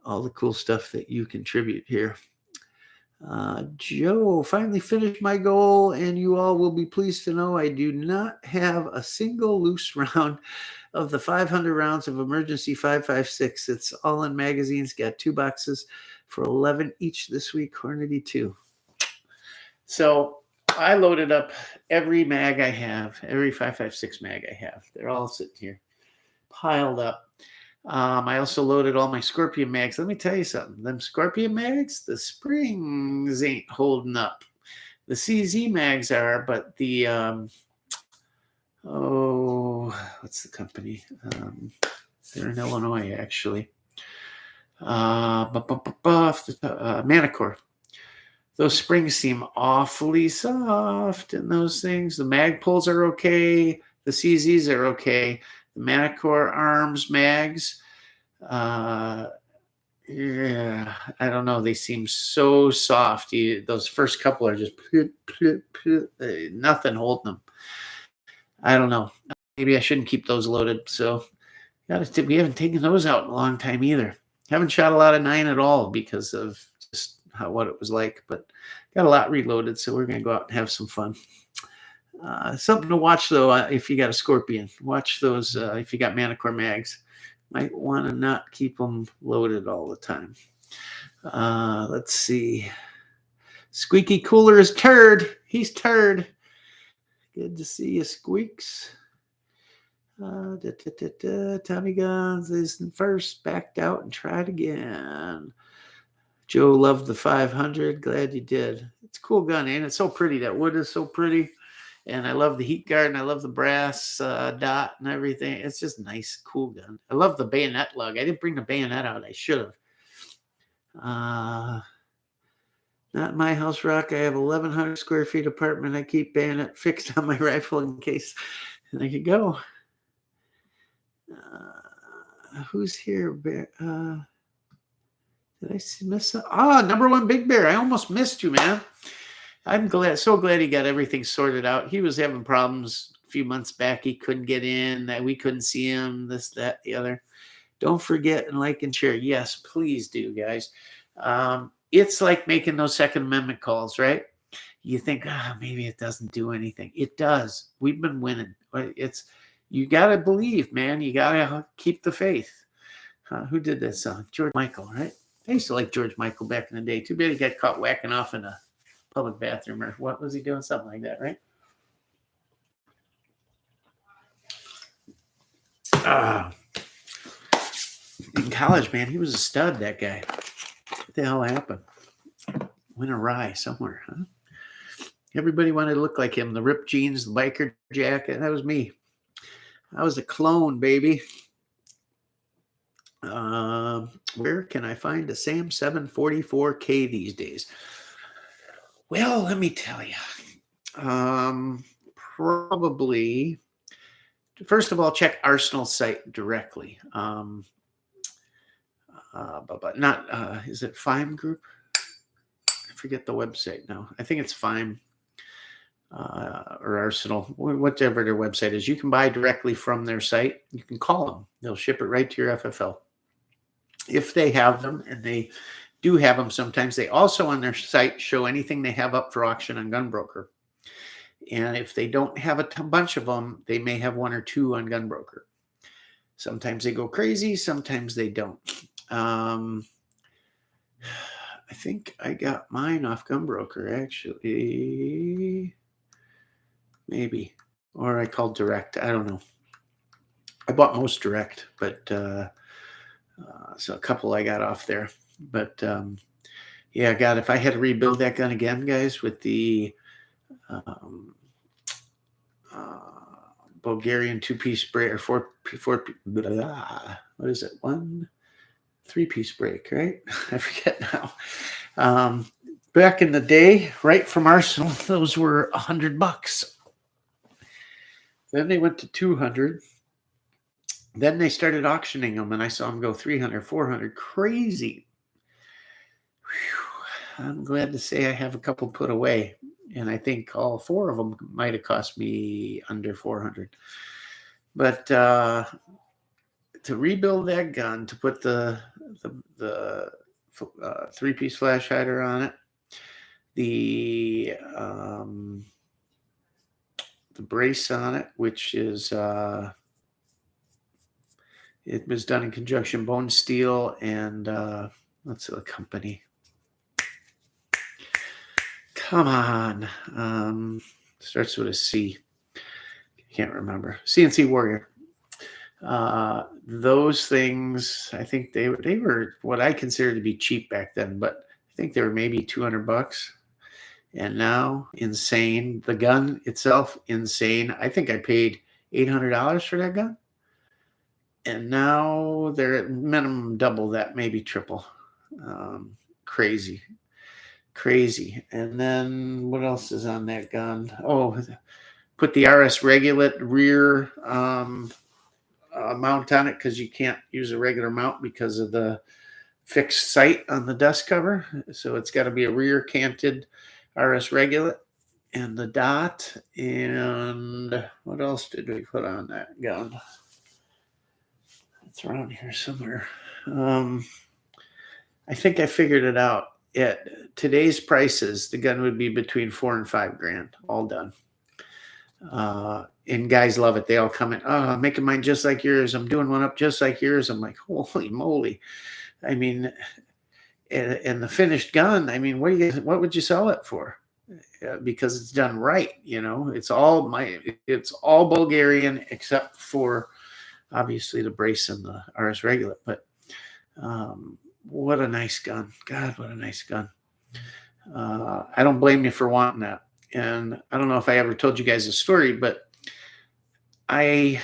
all the cool stuff that you contribute here. Joe, finally finished my goal, and you all will be pleased to know I do not have a single loose round of the 500 rounds of emergency 5.56. It's all in magazines. Got 2 boxes for 11 each this week. Hornady 2. So I loaded up every mag I have, every 5.56 mag I have. They're all sitting here piled up. I also loaded all my Scorpion mags. Let me tell you something. Them Scorpion mags, the springs ain't holding up. The CZ mags are, but the, what's the company? They're in Illinois, actually. Manticore. Those springs seem awfully soft in those things. The mag pulls are okay. The CZs are okay. The Manticore arms mags, yeah, I don't know. They seem so soft. Those first couple are just nothing holding them. I don't know. Maybe I shouldn't keep those loaded. So we haven't taken those out in a long time either. Haven't shot a lot of 9 at all because of just what it was like. But got a lot reloaded, so we're gonna go out and have some fun. Something to watch, though, if you got a Scorpion. Watch those if you got Manticore mags. Might want to not keep them loaded all the time. Let's see. Squeaky Cooler is turd. He's turd. Good to see you, Squeaks. Tommy Guns is first, backed out and tried again. Joe loved the 500. Glad you did. It's a cool gun, ain't it? It's so pretty. That wood is so pretty. And I love the heat guard, and I love the brass dot and everything. It's just nice, cool gun. I love the bayonet lug. I didn't bring the bayonet out. I should have. Not in my house, Rock. I have 1,100 square feet apartment. I keep bayonet fixed on my rifle in case. There you go. Who's here? Did I miss? Number one Big Bear. I almost missed you, man. I'm so glad he got everything sorted out. He was having problems a few months back. He couldn't get in. That we couldn't see him. This, that, the other. Don't forget and like and share. Yes, please do, guys. It's like making those Second Amendment calls, right? You think, maybe it doesn't do anything. It does. We've been winning. You got to believe, man. You got to keep the faith. Who did that song? George Michael, right? I used to like George Michael back in the day. Too bad he got caught whacking off in a public bathroom, or what was he doing? Something like that, right? In college, man, he was a stud, that guy. What the hell happened? Went awry somewhere, huh? Everybody wanted to look like him. The ripped jeans, the biker jacket. That was me. I was a clone, baby. Where can I find a Sam 744K these days? Well, let me tell you. Probably, first of all, check Arsenal's site directly. But not, is it FIREARM Group? I forget the website now. I think it's FIREARM. Or Arsenal, whatever their website is. You can buy directly from their site. You can call them. They'll ship it right to your FFL. If they have them, and they do have them sometimes, they also on their site show anything they have up for auction on Gunbroker. And if they don't have a bunch of them, they may have one or two on Gunbroker. Sometimes they go crazy, sometimes they don't. I think I got mine off Gunbroker, actually. Maybe. Or I called direct. I don't know. I bought most direct, but so a couple I got off there. But yeah, God, if I had to rebuild that gun again, guys, with the Bulgarian 2-piece brake, or four, what is it? 3-piece brake, right? I forget now. Back in the day, right from Arsenal, those were $100. Then they went to 200. Then they started auctioning them, and I saw them go 300, 400. Crazy. Whew. I'm glad to say I have a couple put away, and I think all 4 of them might have cost me under 400. But to rebuild that gun, to put the 3-piece flash hider on it, the brace on it, which is it was done in conjunction Bone Steel and what's the company? Come on, starts with a C. Can't remember. CNC Warrior. Those things, I think they were what I considered to be cheap back then, but I think they were maybe $200. And now, insane. The gun itself, insane. I think I paid $800 for that gun. And now they're at minimum double that, maybe triple. Crazy. And then what else is on that gun? Oh, put the RS Regulate rear mount on it, because you can't use a regular mount because of the fixed sight on the dust cover. So it's got to be a rear canted RS Regulate, and the dot. And what else did we put on that gun? It's around here somewhere. I think I figured it out. At today's prices, the gun would be between $4,000 and $5,000, all done. And guys love it. They all come in, I'm making mine just like yours. I'm doing one up just like yours. I'm like, holy moly. I mean, and the finished gun, I mean, what would you sell it for? Because it's done right, it's all Bulgarian, except for obviously the brace and the RS Regulate. But what a nice gun. God, what a nice gun. I don't blame you for wanting that. And I don't know if I ever told you guys a story, but all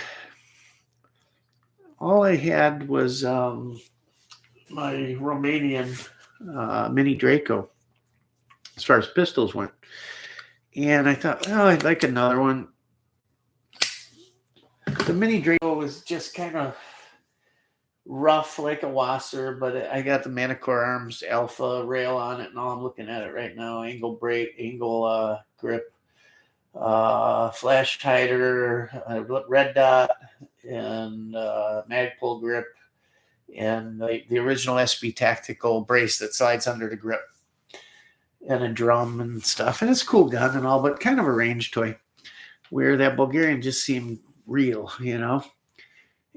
I had was my Romanian Mini Draco, as far as pistols went. And I thought, I'd like another one. The Mini Draco was just kind of rough like a Wasser, but I got the Manticore Arms Alpha rail on it, and all I'm looking at it right now. Angle brake, angle grip, flash hider, red dot, and Magpul grip, and the original SB Tactical brace that slides under the grip, and a drum and stuff. And it's a cool gun and all, but kind of a range toy, where that Bulgarian just seemed real, you know.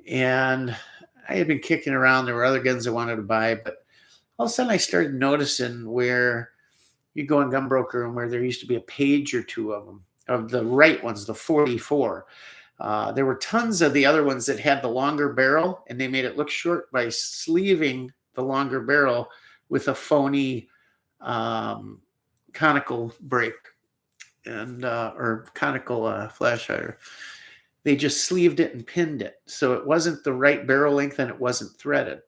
And I had been kicking around. There were other guns I wanted to buy, but all of a sudden I started noticing where you go in Gunbroker and where there used to be a page or two of them, of the right ones, the 44. There were tons of the other ones that had the longer barrel, and they made it look short by sleeving the longer barrel with a phony conical brake and or conical flash hider. They just sleeved it and pinned it, so it wasn't the right barrel length and it wasn't threaded.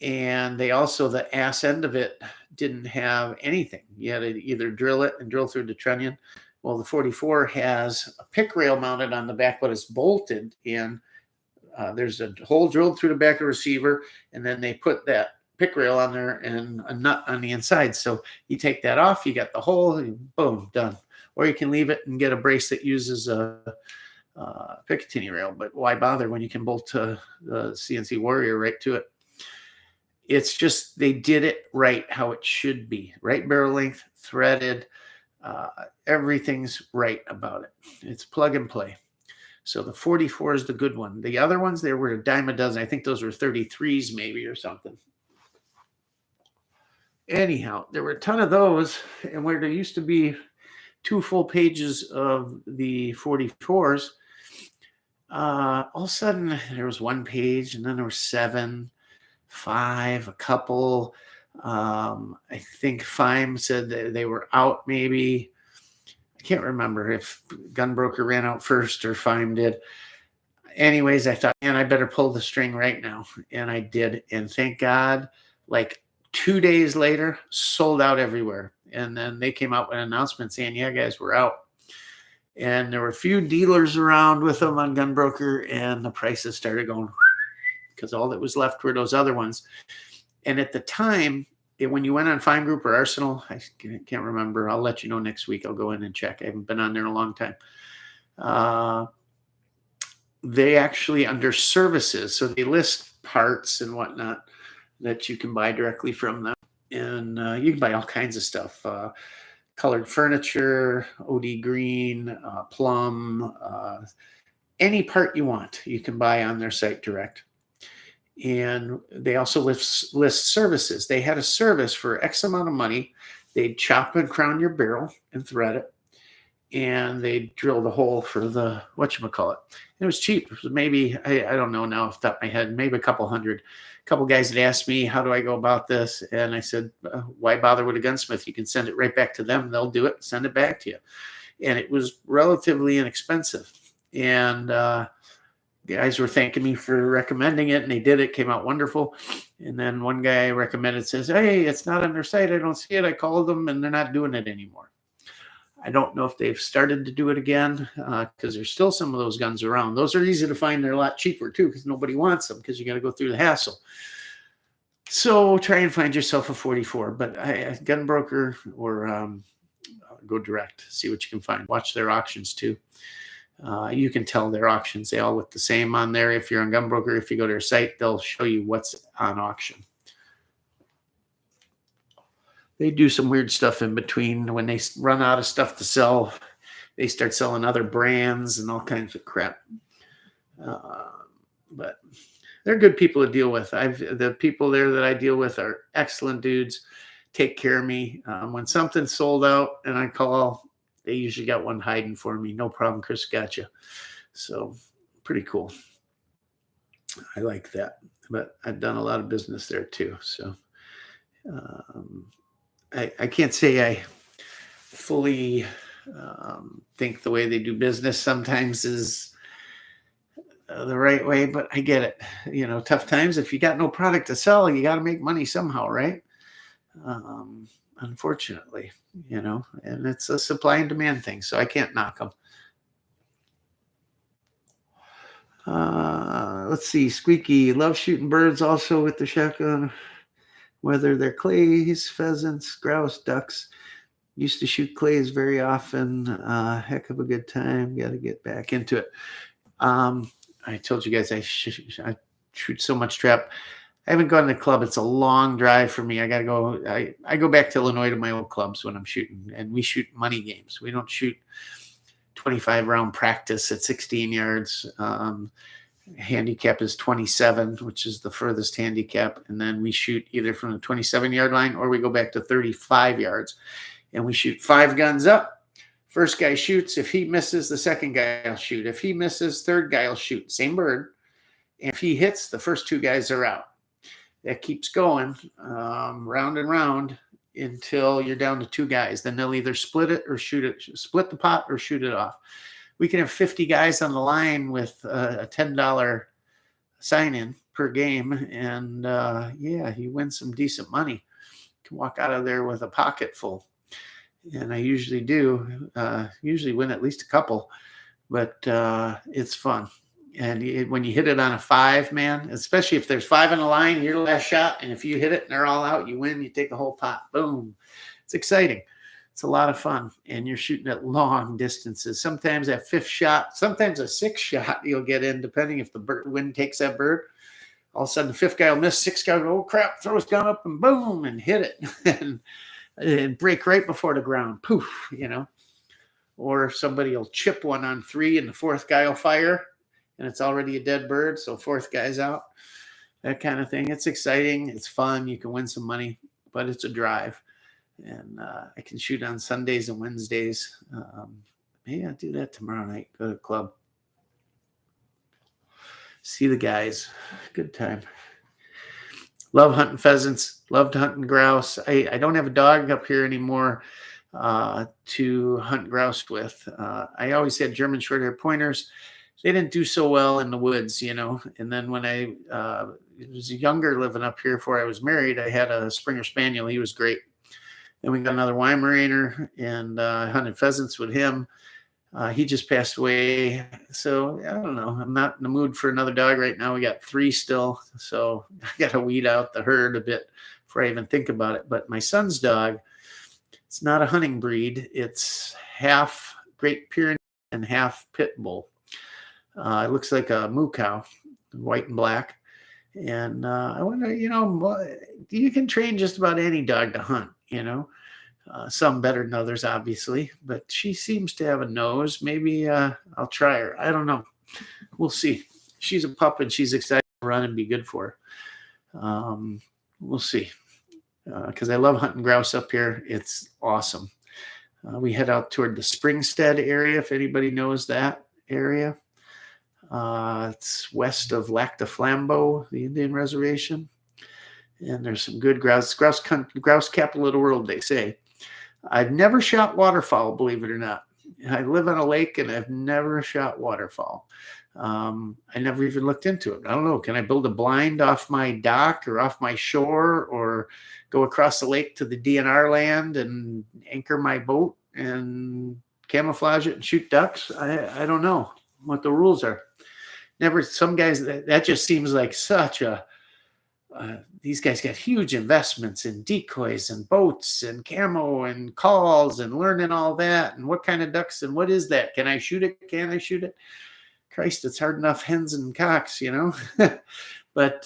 And they also, the ass end of it didn't have anything. You had to either drill it and drill through the trunnion. Well, the 44 has a pick rail mounted on the back, but it's bolted in. There's a hole drilled through the back of the receiver, and then they put that pick rail on there and a nut on the inside. So you take that off, you got the hole, and boom, done. Or you can leave it and get a brace that uses a Picatinny rail, but why bother when you can bolt the CNC Warrior right to it? It's just they did it right how it should be. Right barrel length, threaded, everything's right about it. It's plug and play. So the 44 is the good one. The other ones, there were a dime a dozen. I think those were 33s maybe or something. Anyhow, there were a ton of those, and where there used to be 2 full pages of the 44s, all of a sudden there was 1 page, and then there were 7, 5, a couple. I think FIREARM said that they were out maybe. I can't remember if Gunbroker ran out first or FIREARM did. Anyways, I thought, man, I better pull the string right now. And I did. And thank God, like 2 days later, sold out everywhere. And then they came out with an announcement saying, yeah, guys, we're out. And there were a few dealers around with them on Gunbroker, and the prices started going because all that was left were those other ones. And at the time, when you went on Fine Group or Arsenal, I can't remember. I'll let you know next week. I'll go in and check. I haven't been on there in a long time. They actually, under services, so they list parts and whatnot that you can buy directly from them. And you can buy all kinds of stuff. Colored furniture, OD green, plum, any part you want, you can buy on their site direct. And they also list services. They had a service for X amount of money. They'd chop and crown your barrel and thread it. And they'd drill the hole for the whatchamacallit. It was cheap. It was maybe, I don't know now off the top of my head, maybe a couple hundred. A couple guys had asked me, how do I go about this? And I said, why bother with a gunsmith? You can send it right back to them. They'll do it, send it back to you. And it was relatively inexpensive. And guys were thanking me for recommending it, and they did it. Came out wonderful. And then one guy recommended, says, hey, it's not on their site. I don't see it. I called them, and they're not doing it anymore. I don't know if they've started to do it again because there's still some of those guns around. Those are easy to find. They're a lot cheaper, too, because nobody wants them because you got to go through the hassle. So try and find yourself a 44. But Gunbroker or go direct. See what you can find. Watch their auctions, too. You can tell their auctions. They all look the same on there. If you're on Gunbroker, if you go to their site, they'll show you what's on auction. They do some weird stuff in between. When they run out of stuff to sell, they start selling other brands and all kinds of crap. But they're good people to deal with. The people there that I deal with are excellent dudes. Take care of me. When something's sold out and I call, they usually got one hiding for me. No problem, Chris, got you. So pretty cool. I like that. But I've done a lot of business there too. So I can't say I fully think the way they do business sometimes is the right way, but I get it. You know, tough times. If you got no product to sell, you got to make money somehow, right? Unfortunately, you know, and it's a supply and demand thing, so I can't knock them. Let's see. Squeaky, love shooting birds also with the shotgun, whether they're clays, pheasants, grouse, ducks. Used to shoot clays very often. Heck of a good time. Got to get back into it. I told you guys I shoot so much trap. I haven't gone to the club. It's a long drive for me. I got to go. I go back to Illinois to my old clubs when I'm shooting, and we shoot money games. We don't shoot 25 round practice at 16 yards. Handicap is 27, which is the furthest handicap. And then we shoot either from the 27-yard line or we go back to 35 yards. And we shoot 5 guns up. First guy shoots. If he misses, the second guy will shoot. If he misses, third guy will shoot. Same bird. And if he hits, the first 2 guys are out. That keeps going round and round until you're down to 2 guys. Then they'll either split it or shoot it, split the pot or shoot it off. We can have 50 guys on the line with a $10 sign-in per game. And yeah, you win some decent money. You can walk out of there with a pocket full. And I usually do, usually win at least a couple, but it's fun. And when you hit it on a 5, man, especially if there's 5 on the line, you're the last shot. And if you hit it and they're all out, you win, you take the whole pot. Boom. It's exciting. It's a lot of fun. And you're shooting at long distances. Sometimes that 5th shot, sometimes a 6th shot you'll get in, depending if the wind takes that bird. All of a sudden, the 5th guy will miss, 6th guy will go, oh, crap, throw his gun up and boom, and hit it. and break right before the ground. Poof, you know. Or somebody will chip one on 3 and the 4th guy will fire. And it's already a dead bird, so 4th guy's out. That kind of thing. It's exciting. It's fun. You can win some money, but it's a drive. And I can shoot on Sundays and Wednesdays. Maybe I'll do that tomorrow night. Go to the club. See the guys. Good time. Love hunting pheasants. Loved hunting grouse. I don't have a dog up here anymore to hunt grouse with. I always had German short-haired pointers. They didn't do so well in the woods, you know. And then when I was younger living up here before I was married, I had a Springer Spaniel. He was great. Then we got another Weimaraner and hunted pheasants with him. He just passed away. So I don't know. I'm not in the mood for another dog right now. We got 3 still. So I got to weed out the herd a bit before I even think about it. But my son's dog, it's not a hunting breed. It's half Great Pyrenees and half Pit Bull. It looks like a moo cow, white and black. And I wonder, you know, you can train just about any dog to hunt, you know. Some better than others, obviously. But she seems to have a nose. Maybe I'll try her. I don't know. We'll see. She's a pup and she's excited to run and be good for her. We'll see. Because I love hunting grouse up here. It's awesome. We head out toward the Springstead area, if anybody knows that area. It's west of Lac de Flambeau, the Indian reservation. And there's some good grouse capital of the world, they say. I've never shot waterfowl, believe it or not. I live on a lake and I've never shot waterfowl. I never even looked into it. I don't know. Can I build a blind off my dock or off my shore or go across the lake to the DNR land and anchor my boat and camouflage it and shoot ducks? I don't know what the rules are. Some guys, that just seems like such a, these guys got huge investments in decoys and boats and camo and calls and learning all that. And what kind of ducks and what is that? Can I shoot it? Can I shoot it? Christ, it's hard enough hens and cocks, you know. But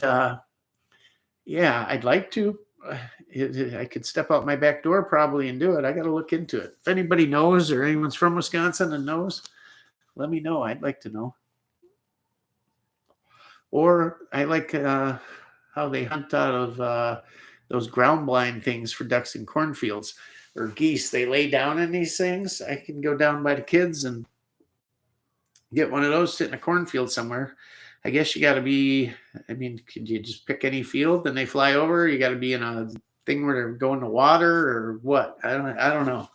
yeah, I'd like to. I could step out my back door probably and do it. I got to look into it. If anybody knows or anyone's from Wisconsin and knows, let me know. I'd like to know. Or I like how they hunt out of those ground blind things for ducks in cornfields or geese. They lay down in these things. I can go down by the kids and get one of those, sit in a cornfield somewhere. I guess you got to be, I mean, could you just pick any field and they fly over? You got to be in a thing where they're going to water or what? I don't know.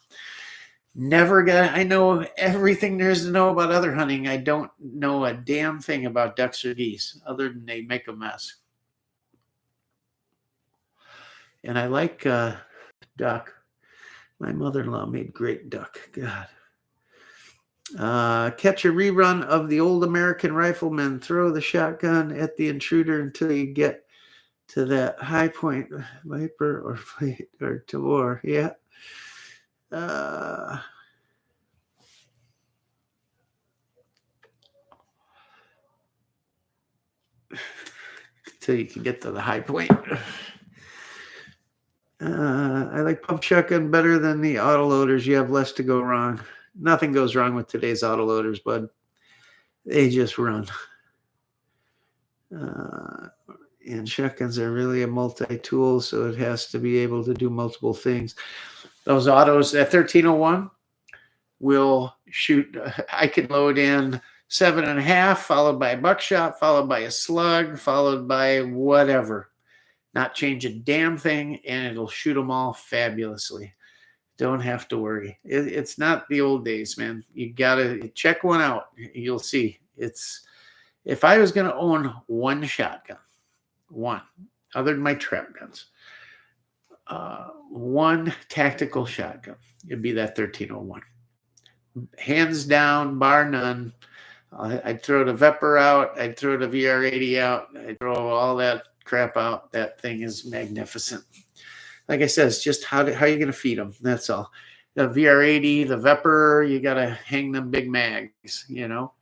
I know everything there is to know about other hunting. I don't know a damn thing about ducks or geese other than they make a mess. And I like duck. My mother-in-law made great duck. God. Catch a rerun of The Old American Rifleman. Throw the shotgun at the intruder until you get to that high point. Viper or Fleet or Tavor. Yeah. Until you can get to the high point. I like pump shotgun better than the autoloaders. You have less to go wrong. Nothing goes wrong with today's autoloaders, bud. They just run. And shotguns are really a multi-tool, so it has to be able to do multiple things. Those autos, that 1301 will shoot. I can load in 7.5, followed by a buckshot, followed by a slug, followed by whatever. Not change a damn thing, and it'll shoot them all fabulously. Don't have to worry. It's not the old days, man. You gotta check one out. You'll see. If I was gonna own one shotgun, one, other than my trap guns, one tactical shotgun, it'd be that 1301. Hands down, bar none. I'd throw the Vepr out. I'd throw the VR80 out. I'd throw all that crap out. That thing is magnificent. Like I said, it's just how are you going to feed them? That's all. The VR80, the Vepr, you got to hang them big mags, you know.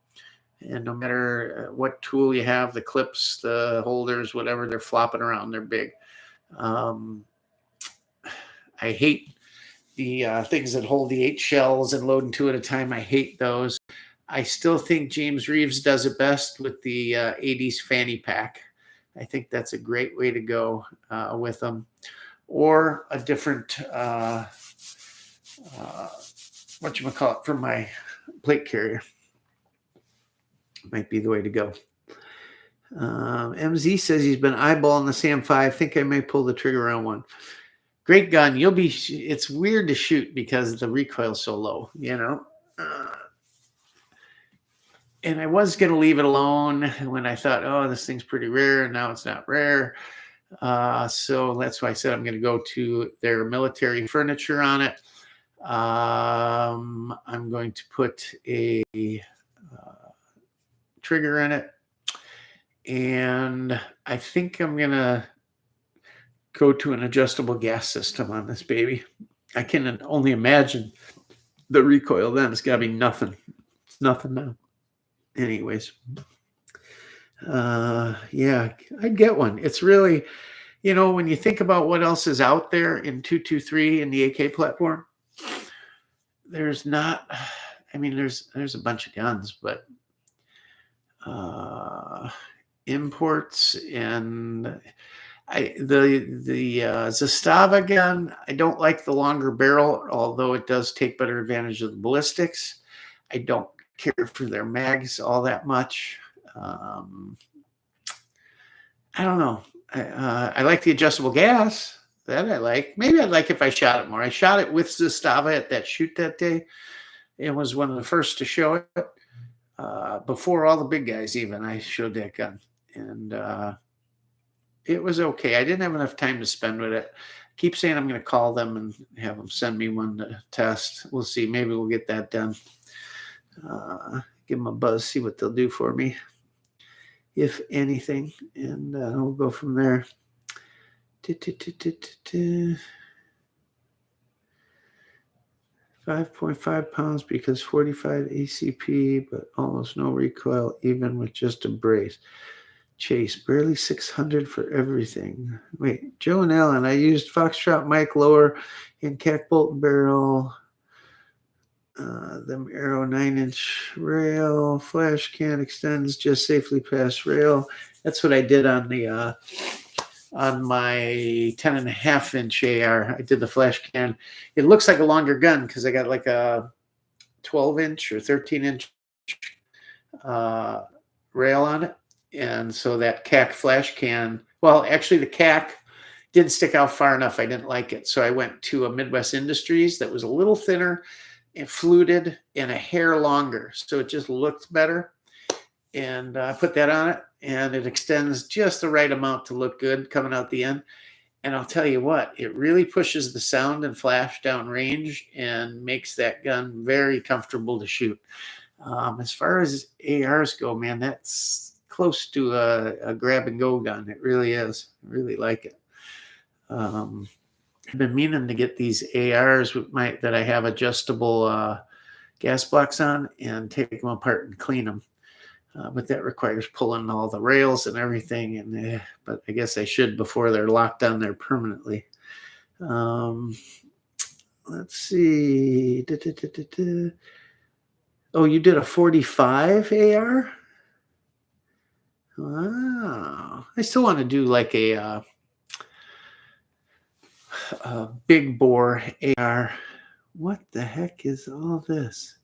And no matter what tool you have, the clips, the holders, whatever, they're flopping around. They're big. I hate the things that hold the 8 shells and loading 2 at a time. I hate those. I still think James Reeves does it best with the 80s fanny pack. I think that's a great way to go with them. Or a different, whatchamacallit, from my plate carrier. Might be the way to go. MZ says he's been eyeballing the SAM-5. Think I may pull the trigger on one. Great gun. It's weird to shoot because the recoil's so low, you know. And I was going to leave it alone when I thought, oh, this thing's pretty rare, and now it's not rare. So that's why I said I'm going to go to their military furniture on it. I'm going to put a trigger in it. And I think I'm going to go to an adjustable gas system on this baby. I can only imagine the recoil then. It's got to be nothing. It's nothing now. Anyways. Yeah, I'd get one. It's really, you know, when you think about what else is out there in 223 in the AK platform, there's not, I mean, there's a bunch of guns, but imports and the Zastava gun, I don't like the longer barrel, although it does take better advantage of the ballistics. I don't care for their mags all that much. I don't know. I like the adjustable gas. That I like. Maybe I'd like if I shot it more. I shot it with Zastava at that shoot that day. It was one of the first to show it. Before all the big guys even, I showed that gun. And it was okay. I didn't have enough time to spend with it. I keep saying I'm going to call them and have them send me one to test. We'll see. Maybe we'll get that done. Give them a buzz, see what they'll do for me, if anything, and we'll go from there. 5.5 pounds because 45 ACP, but almost no recoil, even with just a brace. Chase, barely 600 for everything. Wait, Joe and Alan, I used Foxtrot mic lower in CAC bolt and barrel. Them Arrow 9-inch rail, flash can extends just safely past rail. That's what I did on the on my 10.5-inch AR. I did the flash can. It looks like a longer gun because I got like a 12-inch or 13-inch rail on it. And so that CAC flash can, well, actually the CAC didn't stick out far enough. I didn't like it. So I went to a Midwest Industries that was a little thinner and fluted and a hair longer. So it just looked better. And I put that on it, and it extends just the right amount to look good coming out the end. And I'll tell you what, it really pushes the sound and flash down range and makes that gun very comfortable to shoot. As far as ARs go, man, that's close to a grab and go gun. It really is. I really like it. I've been meaning to get these ARs with that I have adjustable gas blocks on and take them apart and clean them. But that requires pulling all the rails and everything. And but I guess I should before they're locked down there permanently. Let's see. Oh, you did a 45 AR? Wow. I still want to do like a big bore AR. What the heck is all this?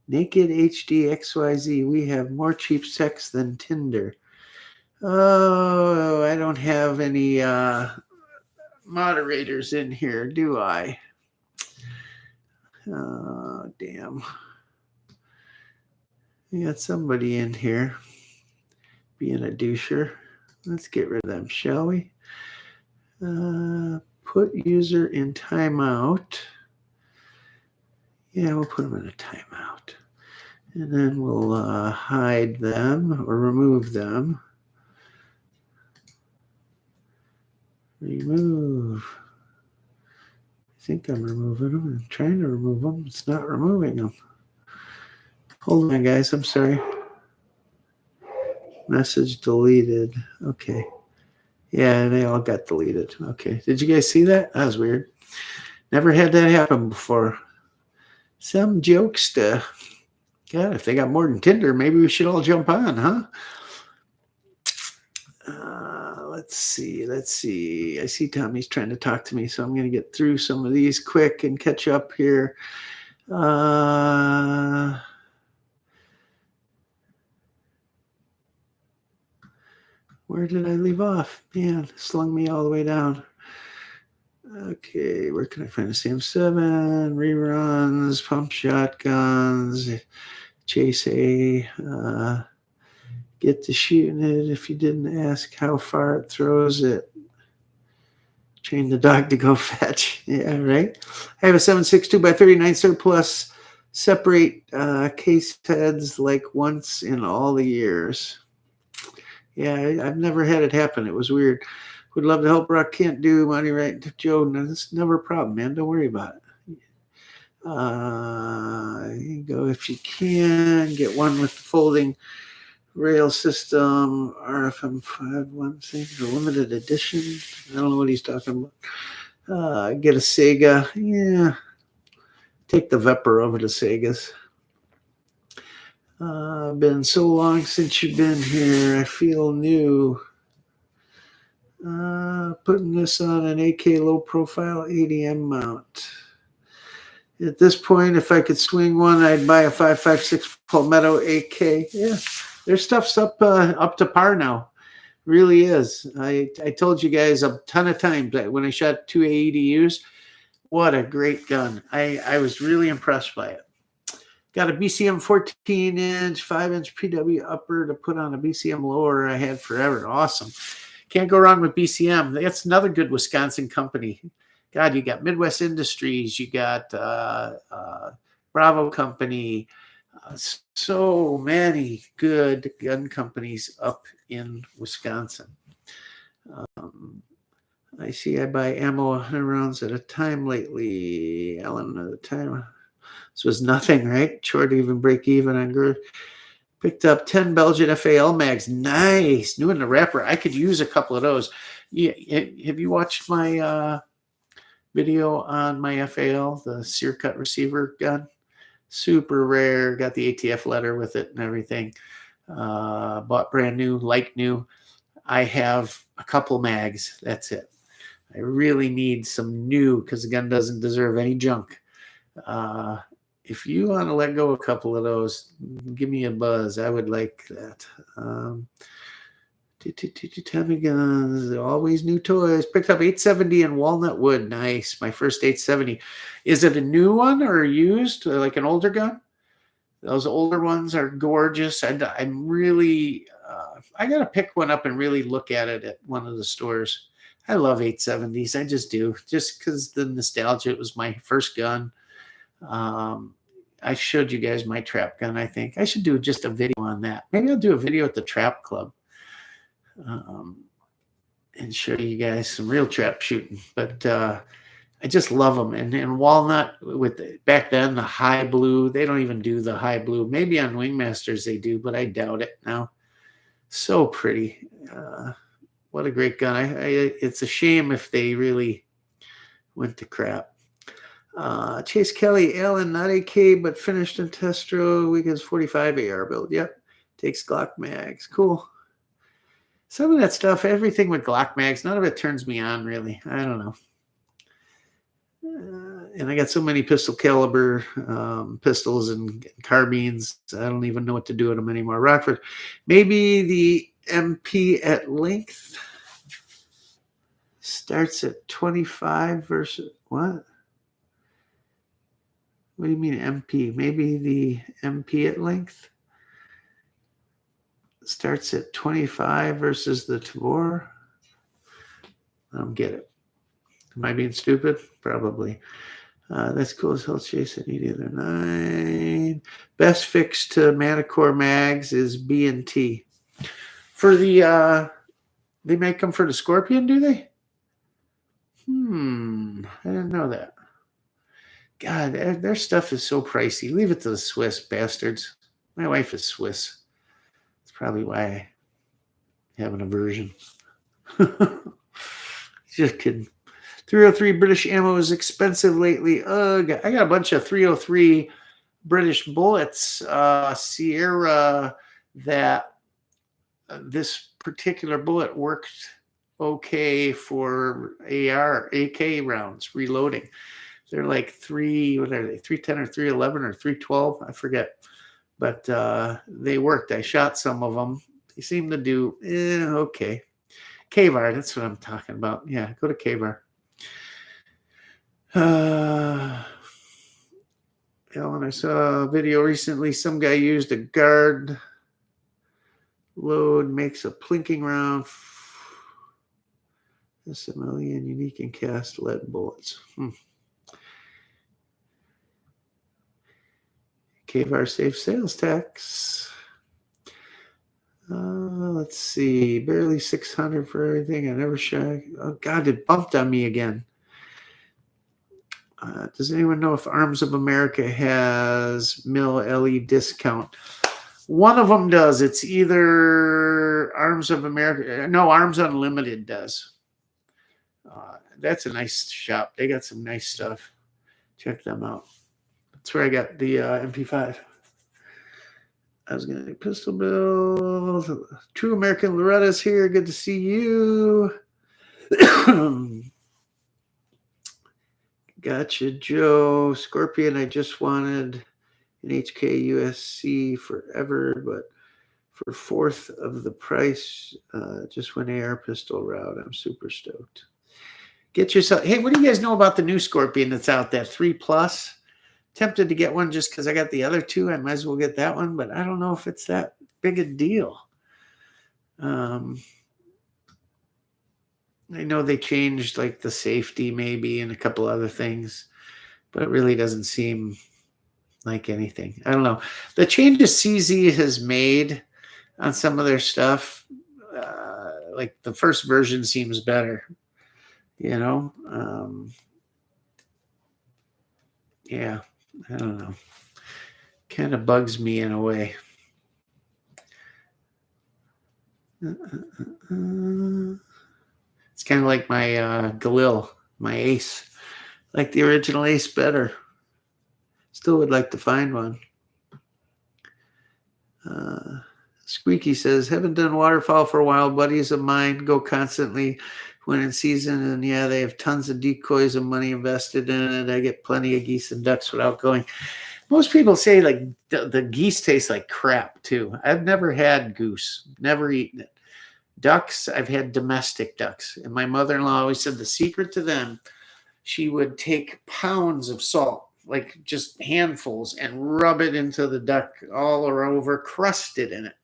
Naked HD XYZ. We have more cheap sex than Tinder. Oh, I don't have any moderators in here, do I? Oh, damn. We got somebody in here being a doucher. Let's get rid of them, shall we? Put user in timeout. Yeah, we'll put them in a timeout. And then we'll hide them or remove them. Remove. I think I'm removing them. I'm trying to remove them. It's not removing them. Hold on, guys. I'm sorry. Message deleted. Okay. Yeah, they all got deleted. Okay. Did you guys see that? That was weird. Never had that happen before. Some jokester. God, if they got more than Tinder, maybe we should all jump on, huh? Let's see. I see Tommy's trying to talk to me, so I'm going to get through some of these quick and catch up here. Where did I leave off? Man, slung me all the way down. Okay, where can I find a CM7? Reruns, pump shotguns, chase A. Get to shooting it if you didn't ask how far it throws it. Train the dog to go fetch. Yeah, right. I have a 7.62 by 39 surplus. Separate case heads like once in all the years. Yeah, I've never had it happen. It was weird. Would love to help Rock. Can't do money right. Joe, no, that's never a problem, man. Don't worry about it. You go if you can. Get one with the folding rail system. RFM5 one thing. A limited edition. I don't know what he's talking about. Get a Sega. Yeah. Take the Vepr over to Segas. Been so long since you've been here. I feel new. Putting this on an AK low profile ADM mount. At this point, if I could swing one, I'd buy a 5.56 Palmetto AK. Yeah, their stuff's up to par now. Really is. I told you guys a ton of times that when I shot 2 AEDUs, what a great gun. I was really impressed by it. Got a BCM 14-inch, 5-inch PW upper to put on a BCM lower I had forever. Awesome. Can't go wrong with BCM. That's another good Wisconsin company. God, you got Midwest Industries. You got Bravo Company. So many good gun companies up in Wisconsin. I see I buy ammo 100 rounds at a time lately. Ellen, at a time. This was nothing, right? Short even break even on Groove. Picked up 10 Belgian FAL mags. Nice. New in the wrapper. I could use a couple of those. Yeah, have you watched my video on my FAL, the sear cut receiver gun? Super rare. Got the ATF letter with it and everything. Bought brand new, like new. I have a couple mags. That's it. I really need some new because the gun doesn't deserve any junk. If you want to let go a couple of those, give me a buzz. I would like that. Tommy guns, always new toys. Picked up 870 in walnut wood. Nice. My first 870. Is it a new one or used, like an older gun? Those older ones are gorgeous. I'm really, I got to pick one up and really look at it at one of the stores. I love 870s. I just do, just because the nostalgia. It was my first gun. I showed you guys my trap gun. I think I should do just a video on that. Maybe I'll do a video at the trap club and show you guys some real trap shooting. But I just love them. And walnut with back then, the high blue, they don't even do the high blue. Maybe on Wingmasters they do, but I doubt it now. So pretty. What a great gun. It's a shame if they really went to crap. Chase Kelly, Allen, not AK, but finished in Testro. Weekends 45 AR build. Yep. Takes Glock mags. Cool. Some of that stuff, everything with Glock mags, none of it turns me on, really. I don't know. And I got so many pistol caliber pistols and carbines. I don't even know what to do with them anymore. Rockford, maybe the MP at length starts at 25 versus what? What do you mean MP? Maybe the MP at length starts at 25 versus the Tabor? I don't get it. Am I being stupid? Probably. That's cool as hell, Chase. I need either 9. Best fix to Manicore mags is B and T. For the, they make them for the Scorpion, do they? I didn't know that. God, their stuff is so pricey. Leave it to the Swiss bastards. My wife is Swiss. That's probably why I have an aversion. Just kidding. 303 British ammo is expensive lately. I got a bunch of 303 British bullets. Sierra, that this particular bullet worked okay for AK rounds, reloading. They're like 310 or 311 or 312. I forget. But they worked. I shot some of them. They seem to do okay. K-Bar, that's what I'm talking about. Yeah, go to K-Bar. Alan, I saw a video recently. Some guy used a guard load, makes a plinking round. That's a million unique and cast lead bullets. K-Bar safe sales tax. Let's see. Barely 600 for everything. I never shot. Oh, God, it bumped on me again. Does anyone know if Arms of America has mil LE discount? One of them does. It's either Arms of America. No, Arms Unlimited does. That's a nice shop. They got some nice stuff. Check them out. That's where I got the MP5. I was going to do pistol build. True American Loretta's here. Good to see you. Gotcha, Joe. Scorpion, I just wanted an HK USC forever, but for 1/4 of the price, just went AR pistol route. I'm super stoked. Get yourself. Hey, what do you guys know about the new Scorpion that's out there? 3+. Tempted to get one just because I got the other 2. I might as well get that one, but I don't know if it's that big a deal. I know they changed like the safety maybe and a couple other things, but it really doesn't seem like anything. I don't know. The changes CZ has made on some of their stuff, like the first version seems better, you know? Yeah, I don't know. Kind of bugs me in a way. It's kind of like my Galil, my Ace. I like the original Ace better. Still would like to find one. Squeaky says, haven't done waterfowl for a while. Buddies of mine go constantly when in season, and yeah, they have tons of decoys and money invested in it. I get plenty of geese and ducks without going. Most people say like the geese taste like crap too. I've never had goose, never eaten it. Ducks, I've had domestic ducks. And my mother-in-law always said the secret to them, she would take pounds of salt, like just handfuls, and rub it into the duck all over, crusted in it.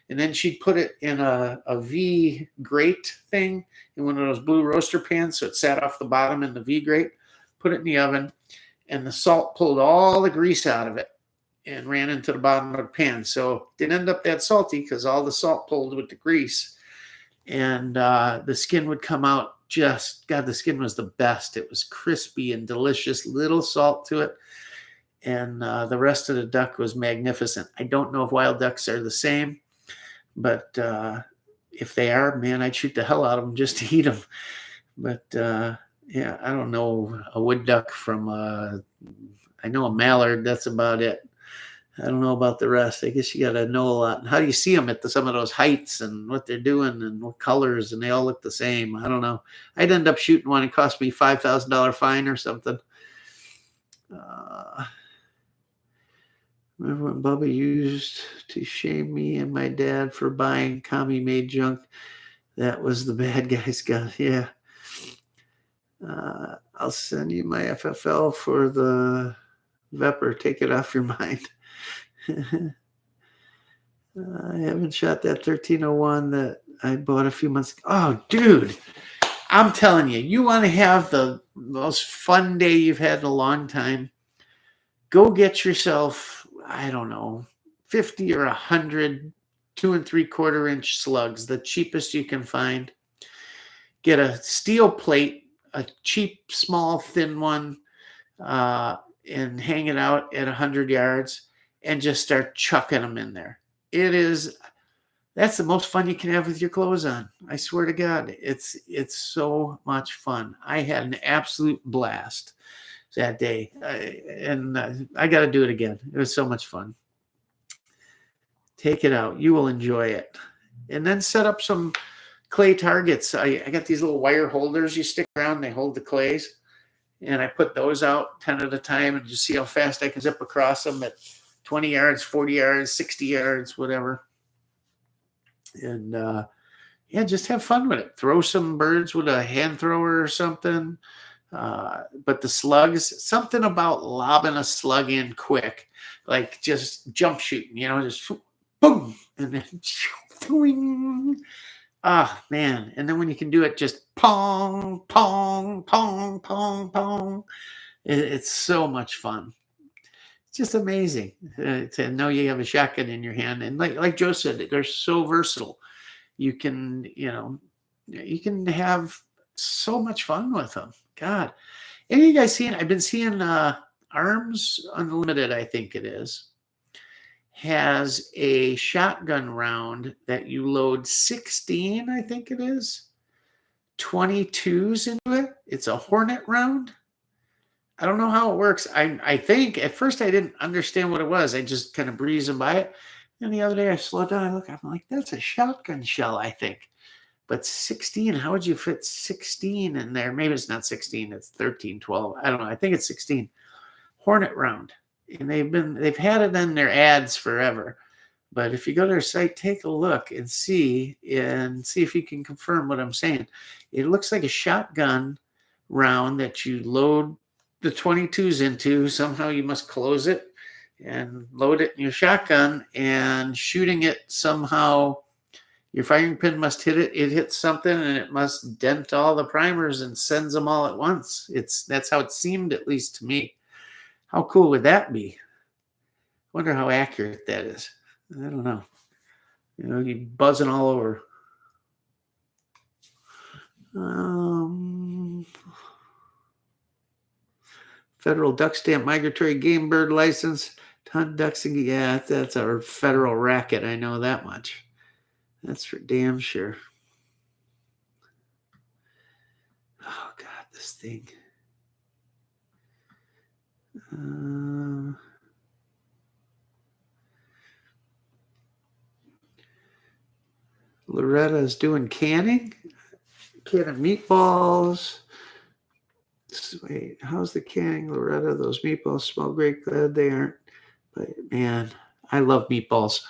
And then she'd put it in a V grate thing in one of those blue roaster pans, so it sat off the bottom in the V grate, put it in the oven, and the salt pulled all the grease out of it and ran into the bottom of the pan. So it didn't end up that salty because all the salt pulled with the grease. And the skin would come out the skin was the best. It was crispy and delicious, little salt to it. And the rest of the duck was magnificent. I don't know if wild ducks are the same, but if they are, man, I'd shoot the hell out of them just to eat them. But yeah, I don't know a wood duck from, I know a mallard, that's about it. I don't know about the rest. I guess you got to know a lot. And how do you see them at some of those heights and what they're doing and what colors, and they all look the same. I don't know. I'd end up shooting one. It cost me $5,000 fine or something. Remember when Bubba used to shame me and my dad for buying commie-made junk? That was the bad guy's gun. Yeah. I'll send you my FFL for the Vepper. Take it off your mind. I haven't shot that 1301 that I bought a few months ago. Oh, dude, I'm telling you, you want to have the most fun day you've had in a long time, go get yourself, I don't know, 50 or 100 2 3/4 inch slugs, the cheapest you can find. Get a steel plate, a cheap, small, thin one, and hang it out at 100 yards. And just start chucking them in there. That's the most fun you can have with your clothes on. I swear to God, it's so much fun. I had an absolute blast that day, and I got to do it again. It was so much fun. Take it out. You will enjoy it. And then set up some clay targets. I got these little wire holders you stick around. They hold the clays. And I put those out 10 at a time and just see how fast I can zip across them at 20 yards, 40 yards, 60 yards, whatever. And yeah, just have fun with it. Throw some birds with a hand thrower or something. But the slugs, something about lobbing a slug in quick, like just jump shooting, just boom, and then ah, man. And then when you can do it, just pong, pong, pong, pong, pong. It's so much fun. Just amazing to know you have a shotgun in your hand. And like Joe said, they're so versatile. You can, you can have so much fun with them. God. Any of you guys seen, I've been seeing Arms Unlimited, I think it is, has a shotgun round that you load 16, I think it is, 22s into it. It's a Hornet round. I don't know how it works. I think at first I didn't understand what it was. I just kind of breezing by it. And the other day I slowed down. I look, I'm like, that's a shotgun shell, I think. But 16, how would you fit 16 in there? Maybe it's not 16. It's 13, 12. I don't know. I think it's 16. Hornet round. And they've had it in their ads forever. But if you go to their site, take a look and see if you can confirm what I'm saying. It looks like a shotgun round that you load the 22s into. Somehow you must close it and load it in your shotgun, and shooting it somehow your firing pin must hit it. It hits something and it must dent all the primers and sends them all at once. That's how it seemed, at least to me. How cool would that be? Wonder how accurate that is. I don't know. You're buzzing all over. Federal duck stamp migratory game bird license. Hunt ducks and yeah, that's our federal racket. I know that much. That's for damn sure. Oh God, this thing. Loretta is doing canning meatballs. Wait, how's the canning, Loretta? Those meatballs smell great. Glad they aren't. But man, I love meatballs.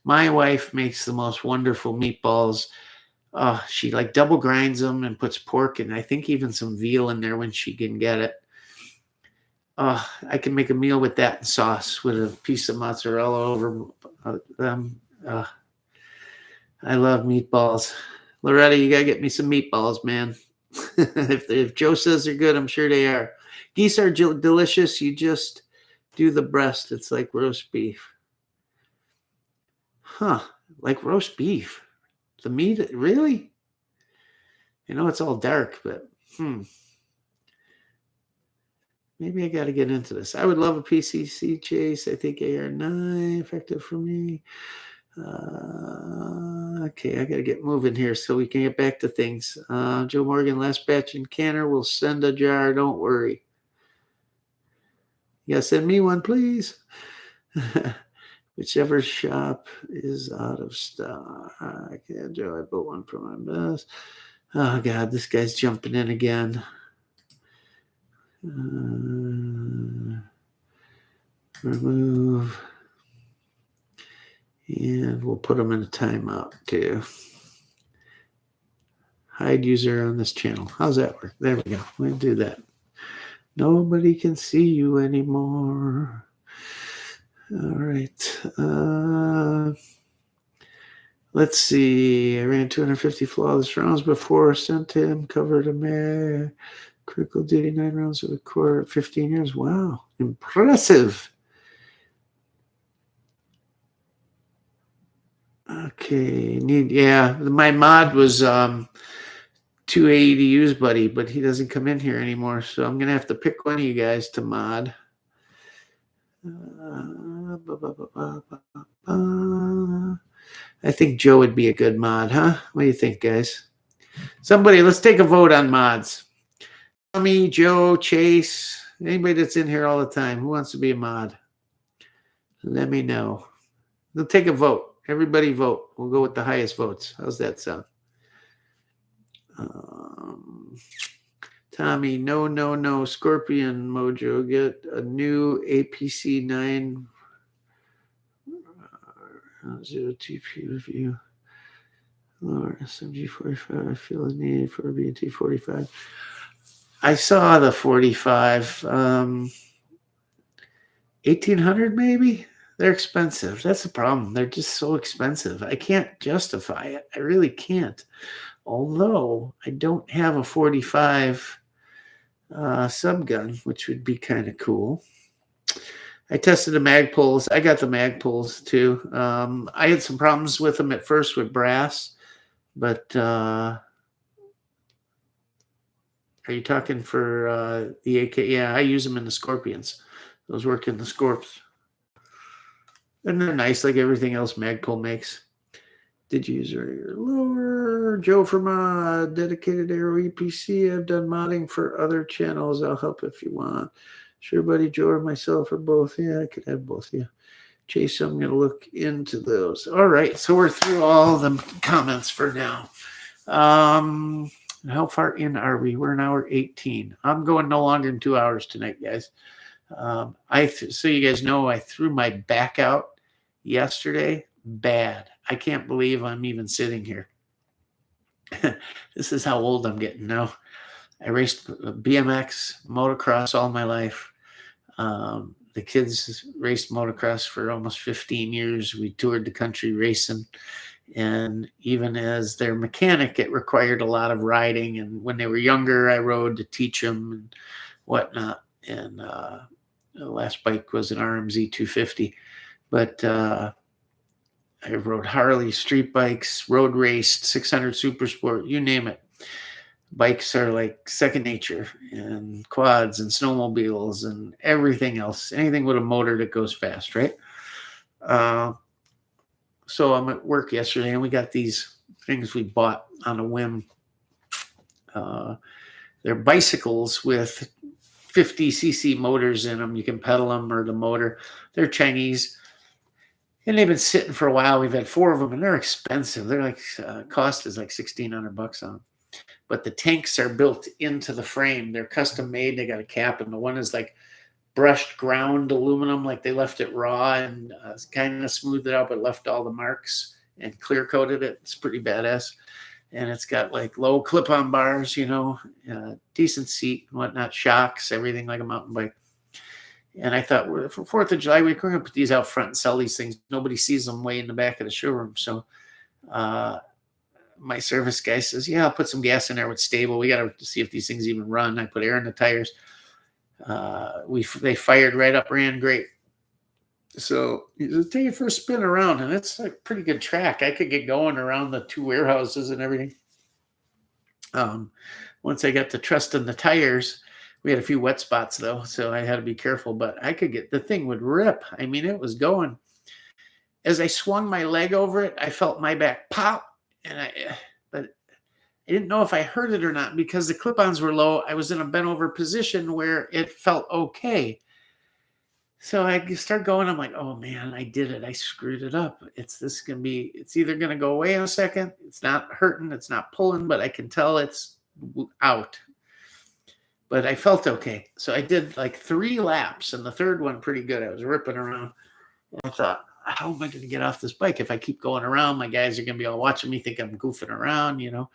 My wife makes the most wonderful meatballs. She like double grinds them and puts pork and I think even some veal in there when she can get it. I can make a meal with that and sauce with a piece of mozzarella over them. I love meatballs. Loretta, you got to get me some meatballs, man. If Joe says they're good, I'm sure they are. Geese are delicious. You just do the breast. It's like roast beef. Huh. Like roast beef. The meat, really? I know it's all dark, but maybe I got to get into this. I would love a PCC chase. I think AR9 effective for me. Okay, I got to get moving here so we can get back to things. Joe Morgan, last batch in canner. We'll send a jar. Don't worry. Yeah, send me one, please. Whichever shop is out of stock. Okay, Joe, I bought one for my best. Oh, God, this guy's jumping in again. Remove. And we'll put them in a timeout, too. Hide user on this channel. How's that work? There we go. We'll do that. Nobody can see you anymore. All right. Let's see. I ran 250 flawless rounds before. Sent him. Covered a mare. Critical duty 9 rounds with a core 15 years. Wow. Impressive. Okay. My mod was 280 to use, buddy, but he doesn't come in here anymore. So I'm going to have to pick one of you guys to mod. I think Joe would be a good mod, huh? What do you think, guys? Somebody, let's take a vote on mods. Tommy, Joe, Chase, anybody that's in here all the time. Who wants to be a mod? Let me know. We'll take a vote. Everybody vote. We'll go with the highest votes. How's that sound? Tommy, no. Scorpion Mojo, get a new APC 9 0 TP review. Lower SMG 45. I feel a need for a BT 45. I saw the 45. 1800 maybe? They're expensive. That's the problem. They're just so expensive. I can't justify it. I really can't. Although I don't have a 45 subgun, which would be kind of cool. I tested the mag pulls. I got the mag pulls too. I had some problems with them at first with brass, but are you talking for the AK? Yeah, I use them in the Scorpions. Those work in the Scorps. And they're nice like everything else Magpul makes. Did you use your lower? Joe from Dedicated Aero EPC. I've done modding for other channels. I'll help if you want. Sure, buddy. Joe or myself or both. Yeah, I could have both. Yeah. Chase, I'm going to look into those. All right. So we're through all the comments for now. How far in are we? We're an hour 18. I'm going no longer than 2 hours tonight, guys. So you guys know I threw my back out yesterday. Bad. I can't believe I'm even sitting here. This is how old I'm getting now. I raced BMX, motocross all my life. The kids raced motocross for almost 15 years. We toured the country racing. And even as their mechanic, it required a lot of riding. And when they were younger, I rode to teach them and whatnot. And the last bike was an RMZ 250. But I rode Harley, street bikes, road raced, 600 Super Sport, you name it. Bikes are like second nature, and quads and snowmobiles and everything else. Anything with a motor that goes fast, right? So I'm at work yesterday, and we got these things we bought on a whim. They're bicycles with 50cc motors in them. You can pedal them or the motor. They're Chinese. And they've been sitting for a while. We've had 4 of them, and they're expensive. They're like cost is like $1,600 on them. But the tanks are built into the frame. They're custom made. They got a cap, and the one is like brushed ground aluminum, like they left it raw and kind of smoothed it out, but left all the marks and clear coated it. It's pretty badass. And it's got like low clip-on bars, decent seat and whatnot, shocks, everything like a mountain bike. And I thought, for 4th of July week, we're going to put these out front and sell these things. Nobody sees them way in the back of the showroom. So My service guy says, yeah, I'll put some gas in there with stable. We got to see if these things even run. I put air in the tires. They fired right up, ran great. So he said, take it for a spin around, and it's a pretty good track. I could get going around the 2 warehouses and everything. Once I got to trusting the tires, we had a few wet spots though, so I had to be careful, but I could get, the thing would rip. I mean, it was going. As I swung my leg over it, I felt my back pop, but I didn't know if I heard it or not because the clip-ons were low. I was in a bent over position where it felt okay. So I start going, I'm like, oh man, I did it. I screwed it up. It's either going to go away in a second. It's not hurting. It's not pulling, but I can tell it's out. But I felt okay. So I did like 3 laps, and the third one pretty good. I was ripping around. And I thought, how am I going to get off this bike? If I keep going around, my guys are going to be all watching me, think I'm goofing around, you know.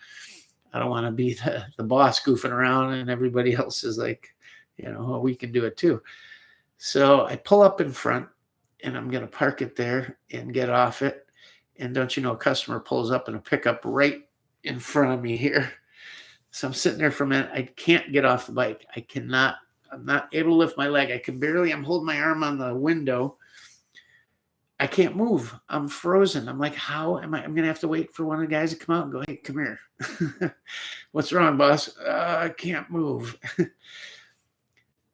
I don't want to be the boss goofing around and everybody else is like, you know, well, we can do it too. So I pull up in front and I'm going to park it there and get off it. And don't you know, a customer pulls up in a pickup right in front of me here. So I'm sitting there for a minute. I can't get off the bike. I'm not able to lift my leg. I'm holding my arm on the window. I can't move. I'm frozen. I'm like, how am I'm going to have to wait for one of the guys to come out and go, hey, come here. What's wrong, boss? I can't move.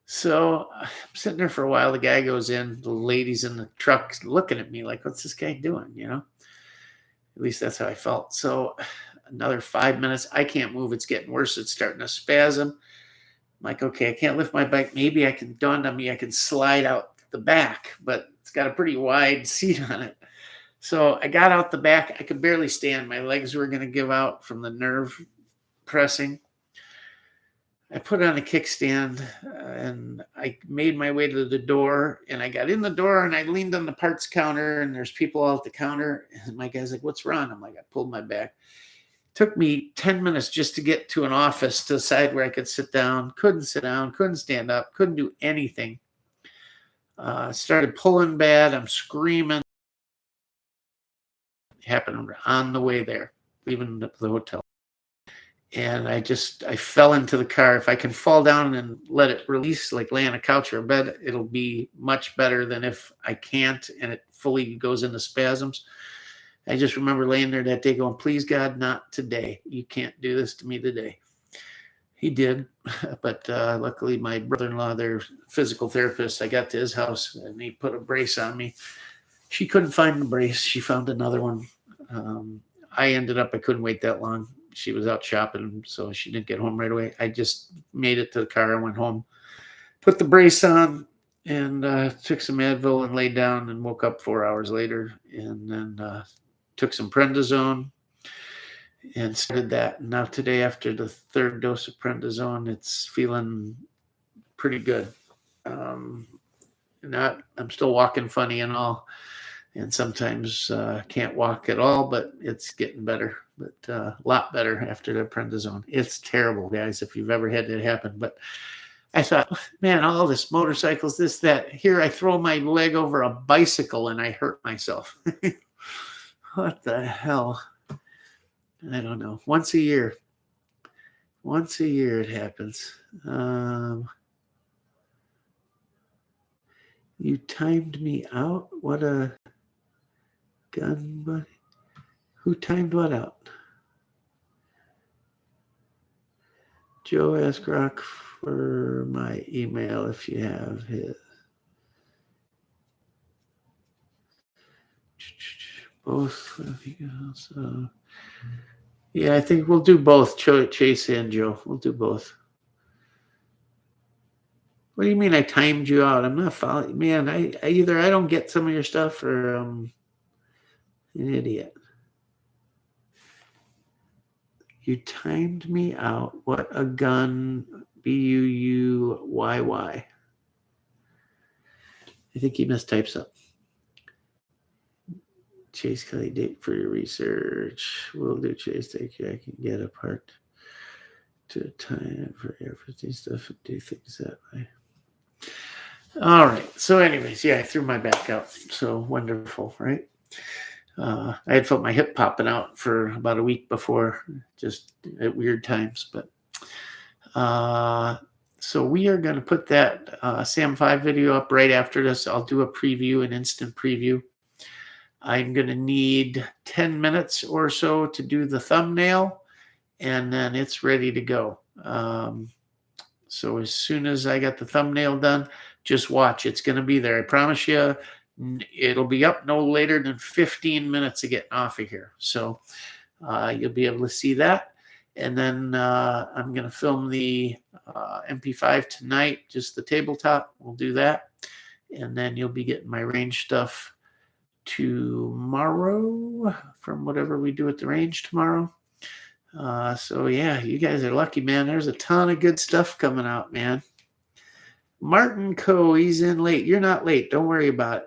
So I'm sitting there for a while. The guy goes in. The lady's in the truck looking at me like, what's this guy doing? You know, at least that's how I felt. So another 5 minutes. I can't move. It's getting worse. It's starting to spasm. I'm like, okay, I can't lift my bike. Maybe I can, dawned on me, I can slide out the back, but it's got a pretty wide seat on it. So I got out the back. I could barely stand. My legs were going to give out from the nerve pressing. I put on a kickstand and I made my way to the door, and I got in the door and I leaned on the parts counter, and there's people all at the counter, and my guy's like, what's wrong? I'm like, I pulled my back. It took me 10 minutes just to get to an office to decide where I could sit down. Couldn't sit down, couldn't stand up, couldn't do anything. Started pulling bad. I'm screaming. It happened on the way there, leaving the hotel. And I fell into the car. If I can fall down and let it release, like lay on a couch or a bed, it'll be much better than if I can't and it fully goes into spasms. I just remember laying there that day going, please, God, not today. You can't do this to me today. He did, but luckily my brother-in-law, their physical therapist, I got to his house and he put a brace on me. She couldn't find the brace. She found another one. I couldn't wait that long. She was out shopping, so she didn't get home right away. I just made it to the car. I went home, put the brace on, and took some Advil and laid down and woke up 4 hours later, and then took some prednisone and started that. Now today, after the 3rd dose of prednisone, it's feeling pretty good. I'm still walking funny and all, and sometimes can't walk at all, but it's getting better. But a lot better after the prednisone. It's terrible, guys, if you've ever had that happen. But I thought, man, all this motorcycles, this, that. Here I throw my leg over a bicycle and I hurt myself. What the hell? I don't know. Once a year it happens. You timed me out? What a gun buddy. Who timed what out? Joe asked Rock for my email if you have his. Both. So, yeah, I think we'll do both, Chase and Joe. We'll do both. What do you mean I timed you out? I'm not following. Man, I either I don't get some of your stuff or an idiot. You timed me out. What a gun. Buuyy. I think he mistypes up. Chase Kelly, date for your research. We'll do Chase. Thank you. I can get a part to a time for everything stuff and do things that way. All right. So anyways, yeah, I threw my back out. So wonderful, right? I had felt my hip popping out for about a week before, just at weird times. But so we are going to put that SAM5 video up right after this. I'll do a preview, an instant preview. I'm going to need 10 minutes or so to do the thumbnail, and then it's ready to go. So as soon as I got the thumbnail done, just watch. It's going to be there. I promise you, it'll be up no later than 15 minutes of getting off of here. So you'll be able to see that. And then I'm going to film the MP5 tonight, just the tabletop. We'll do that. And then you'll be getting my range stuff tomorrow from whatever we do at the range tomorrow. So yeah, you guys are lucky, man. There's a ton of good stuff coming out, man. Martin Co, he's in late. You're not late. Don't worry about it.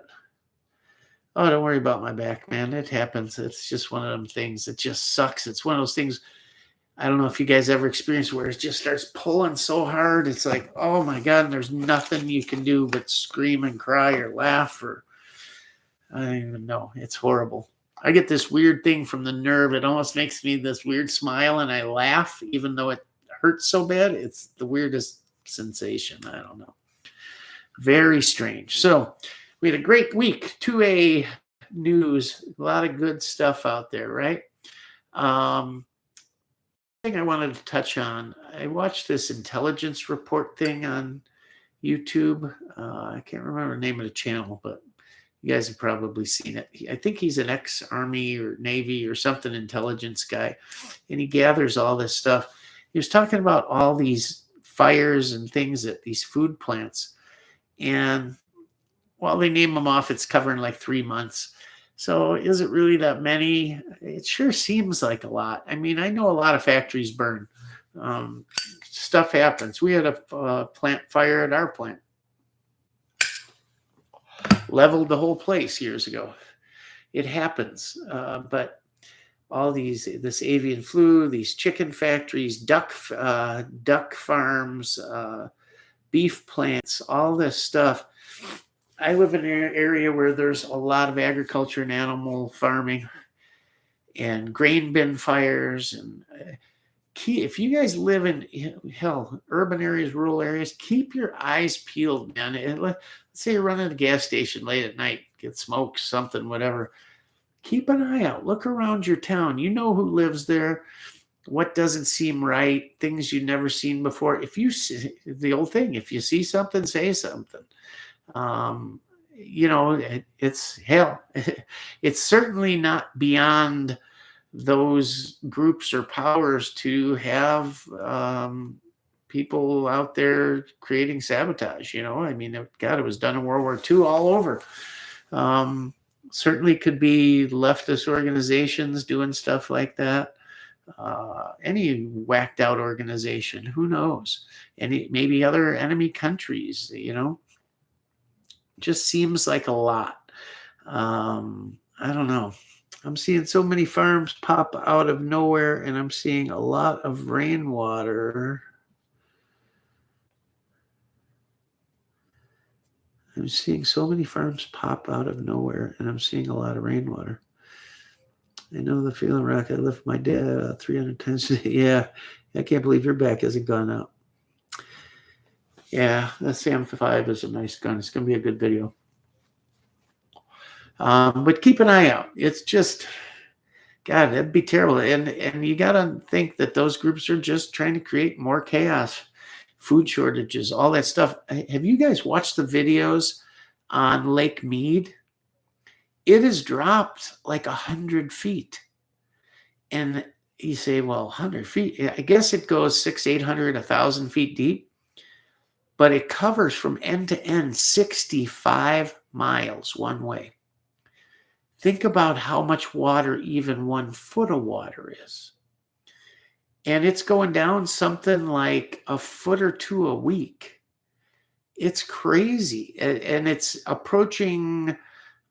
Oh, don't worry about my back, man. It happens. It's just one of them things. It just sucks. It's one of those things. I don't know if you guys ever experienced where it just starts pulling so hard. It's like, oh my God, and there's nothing you can do but scream and cry or laugh, or I don't even know. It's horrible. I get this weird thing from the nerve. It almost makes me this weird smile, and I laugh even though it hurts so bad. It's the weirdest sensation. I don't know. Very strange. So we had a great week. 2A news. A lot of good stuff out there, right? Thing I wanted to touch on. I watched this intelligence report thing on YouTube. I can't remember the name of the channel, but you guys have probably seen it. I think he's an ex-Army or Navy or something intelligence guy, and he gathers all this stuff. He was talking about all these fires and things at these food plants, and while they name them off, it's covering like 3 months. So is it really that many? It sure seems like a lot. I mean, I know a lot of factories burn. Stuff happens. We had a plant fire at our plant. Leveled the whole place years ago. It happens. But all this avian flu, these chicken factories, duck farms, beef plants, all this stuff. I live in an area where there's a lot of agriculture and animal farming and grain bin fires. And if you guys live in, urban areas, rural areas, keep your eyes peeled, man. And let's say you're running a gas station late at night, get smoked, something, whatever. Keep an eye out. Look around your town. You know who lives there, what doesn't seem right, things you've never seen before. If you see the old thing, if you see something, say something. It's hell. It's certainly not beyond those groups or powers to have people out there creating sabotage. I mean, God, it was done in World War II all over. Certainly could be leftist organizations doing stuff like that. Any whacked out organization, who knows? Maybe other enemy countries, just seems like a lot. I don't know. I'm seeing so many farms pop out of nowhere, and I'm seeing a lot of rainwater. I'm seeing so many farms pop out of nowhere, and I'm seeing a lot of rainwater. I know the feeling, Rock. I lift my dad 300 times a day. Yeah, I can't believe your back hasn't gone out. Yeah, the SAM5 is a nice gun. It's going to be a good video. But keep an eye out. It's just, God, that'd be terrible. And you got to think that those groups are just trying to create more chaos, food shortages, all that stuff. Have you guys watched the videos on Lake Mead? It has dropped like 100 feet. And you say, well, 100 feet, I guess it goes 600, 800, 1,000 feet deep. But it covers from end to end 65 miles one way. Think about how much water even 1 foot of water is. And it's going down something like a foot or two a week. It's crazy. And it's approaching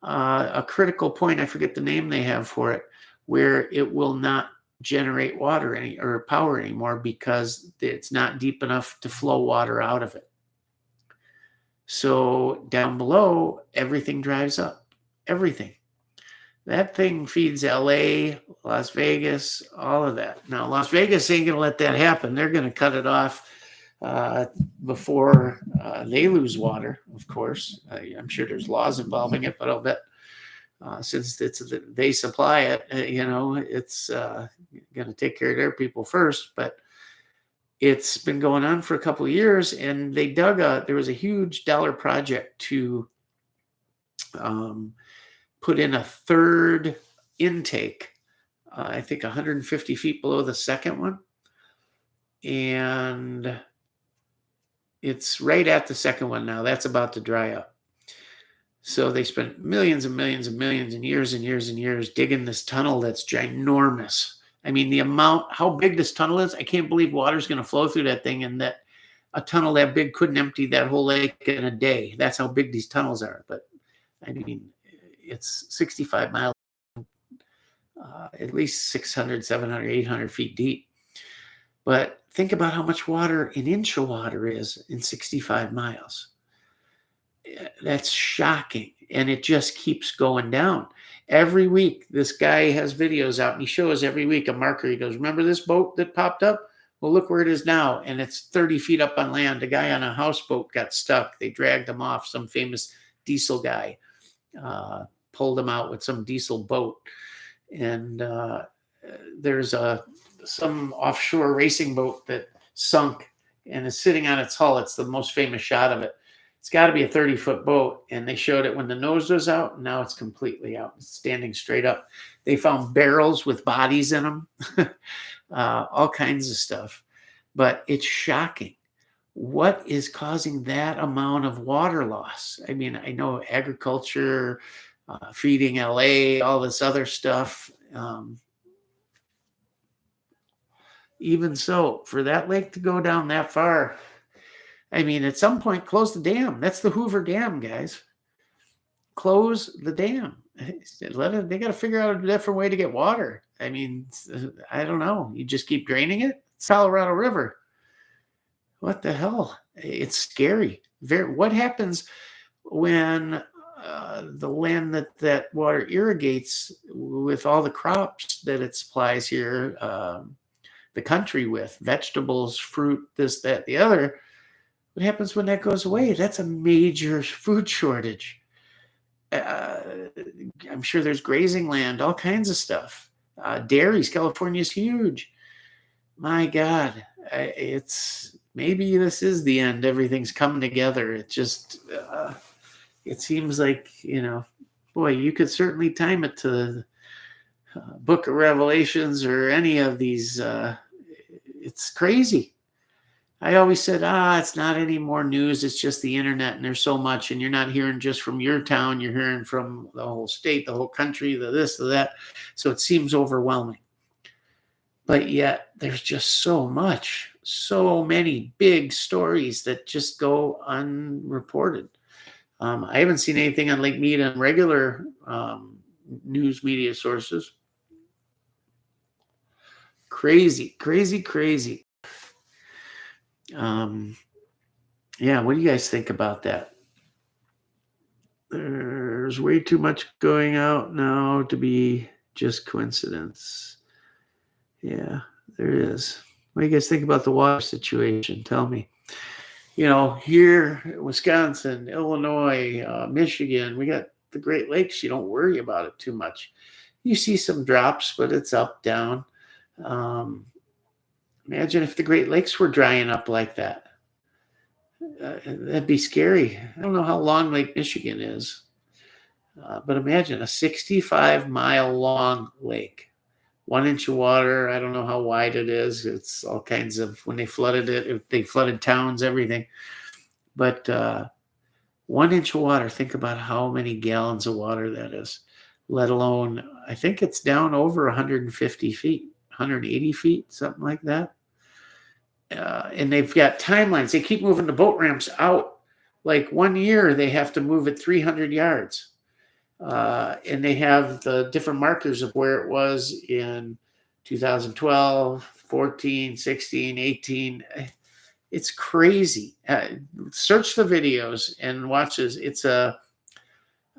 a critical point. I forget the name they have for it, where it will not generate water or power anymore because it's not deep enough to flow water out of it. So down below, everything dries up. Everything. That thing feeds LA, Las Vegas, all of that. Now, Las Vegas ain't going to let that happen. They're going to cut it off before they lose water, of course. I'm sure there's laws involving it, but I'll bet since they supply it, it's going to take care of their people first. But it's been going on for a couple of years, and there was a huge dollar project to put in a third intake, I think 150 feet below the second one. And it's right at the second one now. That's about to dry up. So they spent millions and millions and millions and years and years digging this tunnel that's ginormous. I mean, how big this tunnel is, I can't believe water's going to flow through that thing, and that a tunnel that big couldn't empty that whole lake in a day. That's how big these tunnels are. But I mean, it's 65 miles, at least 600, 700, 800 feet deep. But think about how much water an inch of water is in 65 miles. That's shocking. And it just keeps going down. Every week, this guy has videos out, and he shows every week a marker. He goes, remember this boat that popped up? Well, look where it is now. And it's 30 feet up on land. A guy on a houseboat got stuck. They dragged him off. Some famous diesel guy pulled him out with some diesel boat. And there's some offshore racing boat that sunk and is sitting on its hull. It's the most famous shot of it. It's got to be a 30-foot boat, and they showed it when the nose was out, and now it's completely out. It's standing straight up. They found barrels with bodies in them, all kinds of stuff. But it's shocking. What is causing that amount of water loss? I mean, I know agriculture, feeding LA, all this other stuff. Even so, for that lake to go down that far, I mean, at some point, close the dam. That's the Hoover Dam, guys. Close the dam. They got to figure out a different way to get water. I mean, I don't know. You just keep draining it? It's Colorado River. What the hell? It's scary. What happens when the land that water irrigates with all the crops that it supplies here, the country with, vegetables, fruit, this, that, the other? What happens when that goes away? That's a major food shortage. I'm sure there's grazing land, all kinds of stuff. Dairies, California's huge. My God, maybe this is the end. Everything's coming together. It just, it seems like, boy, you could certainly time it to the Book of Revelations or any of these. It's crazy. I always said, it's not any more news. It's just the internet, and there's so much, and you're not hearing just from your town. You're hearing from the whole state, the whole country, the this, the that. So it seems overwhelming. But yet there's just so many big stories that just go unreported. I haven't seen anything on Lake Mead on regular news media sources. Crazy. Yeah, what do you guys think about that? There's way too much going out now to be just coincidence. Yeah, there is. What do you guys think about the water situation? Tell me. Here, Wisconsin, Illinois, Michigan, we got the Great Lakes. You don't worry about it too much. You see some drops, but it's up, down. Imagine if the Great Lakes were drying up like that. That'd be scary. I don't know how long Lake Michigan is, but imagine a 65-mile long lake. 1 inch of water. I don't know how wide it is. It's all kinds of, when they flooded it, they flooded towns, everything. But 1 inch of water, think about how many gallons of water that is, let alone, I think it's down over 150 feet, 180 feet, something like that. And they've got timelines. They keep moving the boat ramps out. Like 1 year, they have to move it 300 yards. And they have the different markers of where it was in 2012, 14, 16, 18. It's crazy. Search the videos and watch this. It's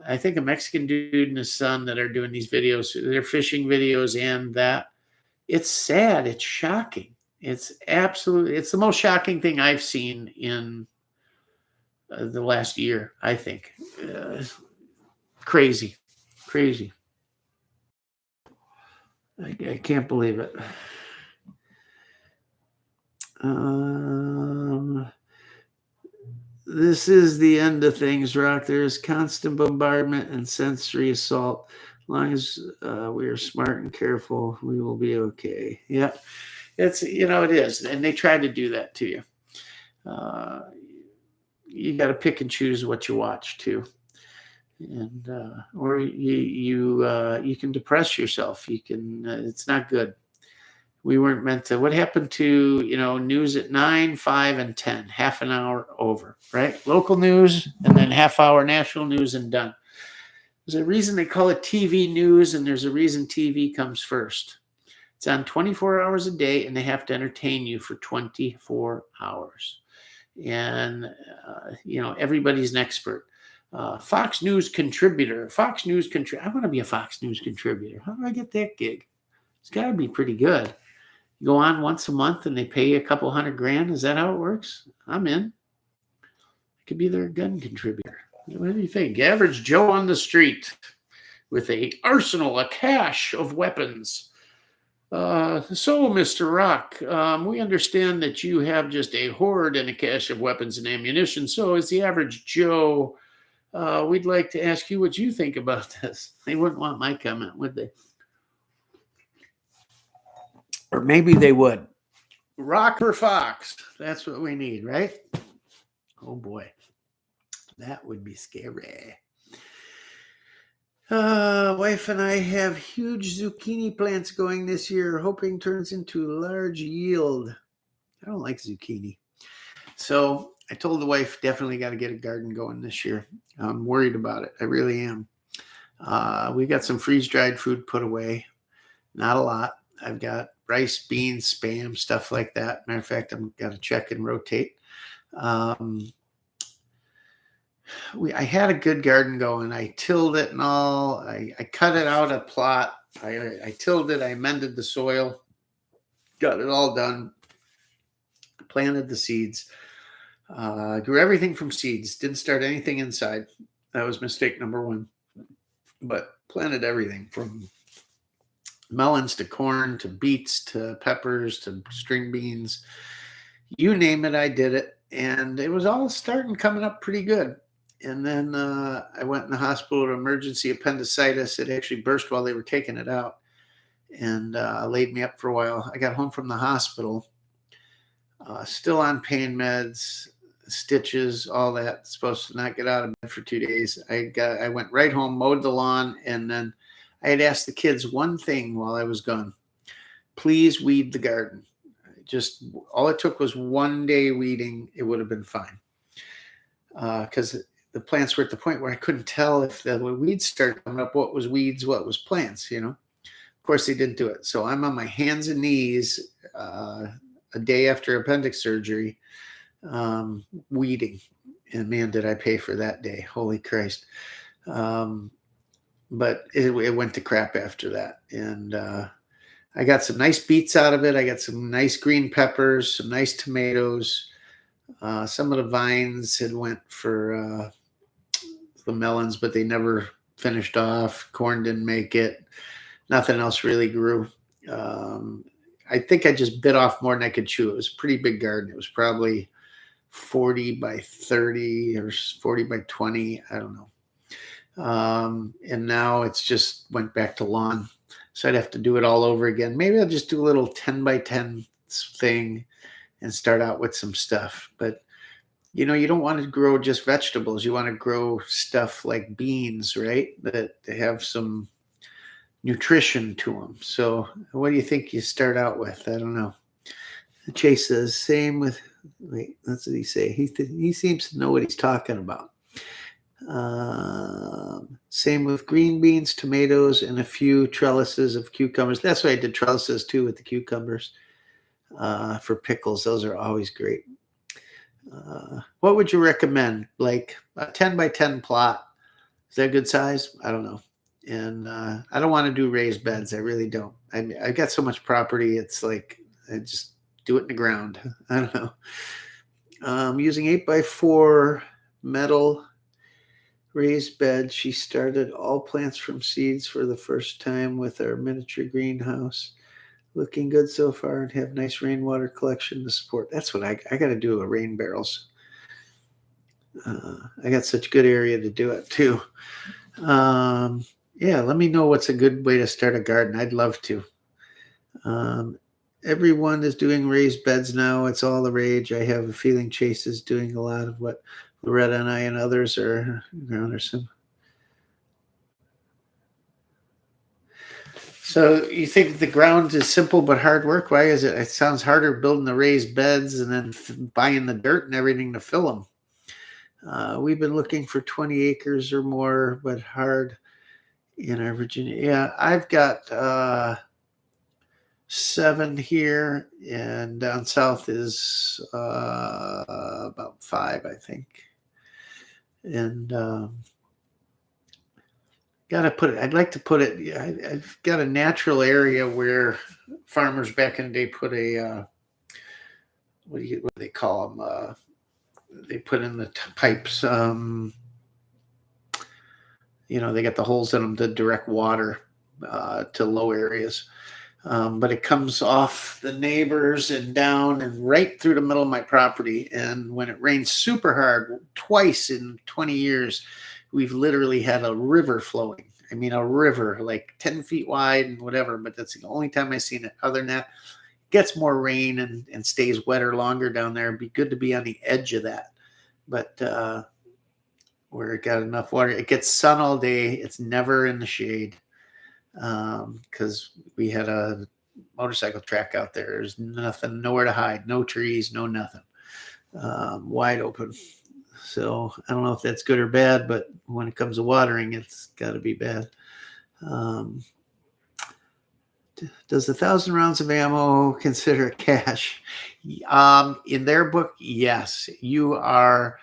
I think a Mexican dude and his son that are doing these videos. They're fishing videos and that. It's sad. It's shocking. It's the most shocking thing I've seen in the last year, I think. Crazy. I can't believe it. This is the end of things, Rock. There's constant bombardment and sensory assault. As long as we are smart and careful, we will be okay. Yeah, it is. And they try to do that to you. You got to pick and choose what you watch too. And or you can depress yourself. You can. It's not good. We weren't meant to. What happened to news at 9, 5, and 10? Half an hour over, right? Local news and then half hour national news and done. There's a reason they call it TV news, and there's a reason TV comes first. It's on 24 hours a day, and they have to entertain you for 24 hours. And everybody's an expert. Fox News contributor. I want to be a Fox News contributor. How do I get that gig? It's got to be pretty good. You go on once a month and they pay you a couple $100,000. Is that how it works? I'm in. I could be their gun contributor. What do you think? Average Joe on the street with a cache of weapons. So, Mr. Rock, we understand that you have just a hoard and a cache of weapons and ammunition. So, as the average Joe, we'd like to ask you what you think about this. They wouldn't want my comment, would they? Or maybe they would. Rock or Fox? That's what we need, right? Oh, boy. That would be scary. Wife and I have huge zucchini plants going this year, hoping turns into large yield. I don't like zucchini. So I told the wife, definitely got to get a garden going this year. I'm worried about it. I really am. We got some freeze-dried food put away. Not a lot. I've got rice, beans, Spam, stuff like that. Matter of fact, I'm going to check and rotate. I had a good garden going. I tilled it and all. I cut it out a plot. I tilled it. I amended the soil. Got it all done. Planted the seeds. Grew everything from seeds. Didn't start anything inside. That was mistake number one. But planted everything from melons to corn to beets to peppers to string beans. You name it, I did it. And it was all coming up pretty good. And then I went in the hospital with emergency appendicitis. It actually burst while they were taking it out and laid me up for a while. I got home from the hospital, still on pain meds, stitches, all that. Supposed to not get out of bed for 2 days. I went right home, mowed the lawn, and then I had asked the kids one thing while I was gone. Please weed the garden. Just all it took was 1 day weeding. It would have been fine. Because the plants were at the point where I couldn't tell if the weeds started coming up, what was weeds, what was plants, Of course, they didn't do it. So I'm on my hands and knees a day after appendix surgery, weeding. And man, did I pay for that day. Holy Christ. But it went to crap after that. And I got some nice beets out of it. I got some nice green peppers, some nice tomatoes. Some of the vines had went for the melons, but they never finished off. Corn didn't make it. Nothing else really grew. I think I just bit off more than I could chew. It was a pretty big garden. It was probably 40 by 30 or 40 by 20. I don't know. And now it's just went back to lawn. So I'd have to do it all over again. Maybe I'll just do a little 10 by 10 thing and start out with some stuff. But you don't want to grow just vegetables. You want to grow stuff like beans, right? That they have some nutrition to them. So what do you think you start out with? I don't know. Chase says, same with, wait, that's what he say. He seems to know what he's talking about. Same with green beans, tomatoes, and a few trellises of cucumbers. That's why I did trellises too with the cucumbers for pickles. Those are always great. What would you recommend? Like a 10 by 10 plot, Is that a good size? I don't know. And I don't want to do raised beds. I really don't. I got so much property. It's like I just do it in the ground. I don't know. Using 8x4 metal raised bed. She started all plants from seeds for the first time with our miniature greenhouse. Looking good so far and have nice rainwater collection to support. That's what I got to do, a rain barrels. I got such good area to do it too. Yeah, let me know what's a good way to start a garden. I'd love to. Everyone is doing raised beds now. It's all the rage. I have a feeling Chase is doing a lot of what Loretta and I and others are. So you think the ground is simple but hard work? Why is it? It sounds harder building the raised beds and then buying the dirt and everything to fill them. We've been looking for 20 acres or more, but hard in our Virginia. Yeah, I've got 7 here, and down south is about 5, I think. And got to put it. I'd like to put it. I've got a natural area where farmers back in the day put a what do they call them? They put in the pipes. They got the holes in them to direct water to low areas. But it comes off the neighbors and down and right through the middle of my property. And when it rains super hard, twice in 20 years, we've literally had a river flowing. I mean, a river like 10 feet wide and whatever, but that's the only time I've seen it. Other than that, it gets more rain and stays wetter longer down there. It'd be good to be on the edge of that. But where it got enough water, it gets sun all day. It's never in the shade. Because we had a motorcycle track out there. There's nothing, nowhere to hide, no trees, no nothing, wide open. So I don't know if that's good or bad, but when it comes to watering, it's got to be bad. Does 1,000 rounds of ammo consider cash? In their book, yes. You are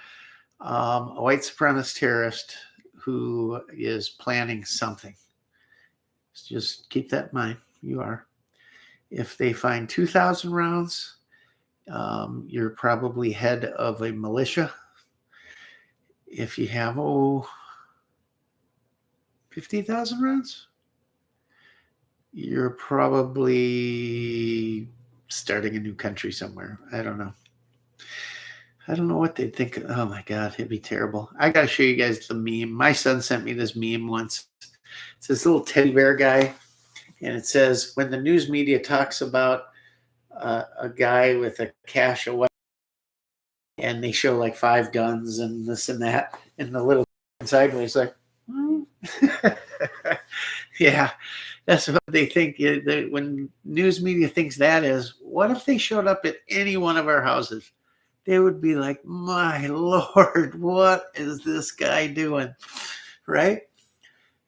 a white supremacist terrorist who is planning something. Just keep that in mind. You are. If they find 2,000 rounds, you're probably head of a militia. If you have 50,000 rounds, you're probably starting a new country somewhere. I don't know. I don't know what they'd think. Oh my God, it'd be terrible. I got to show you guys the meme. My son sent me this meme once. It's this little teddy bear guy, and it says, when the news media talks about a guy with a cache of weapons, and they show like 5 guns and this and that, and the little sideways like, yeah, that's what they think. When news media thinks that is, what if they showed up at any one of our houses? They would be like, my Lord, what is this guy doing? Right?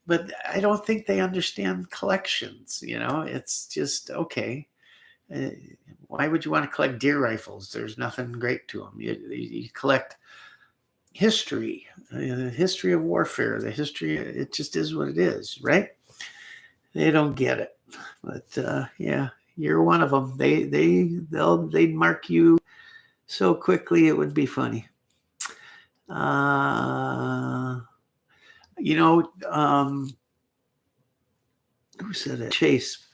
But I don't think they understand collections. It's just, okay. Why would you want to collect deer rifles? There's nothing great to them. You collect history, the history of warfare, the history. It just is what it is, right? They don't get it. But yeah, you're one of them. They'd mark you so quickly it would be funny. Who said it? Chase.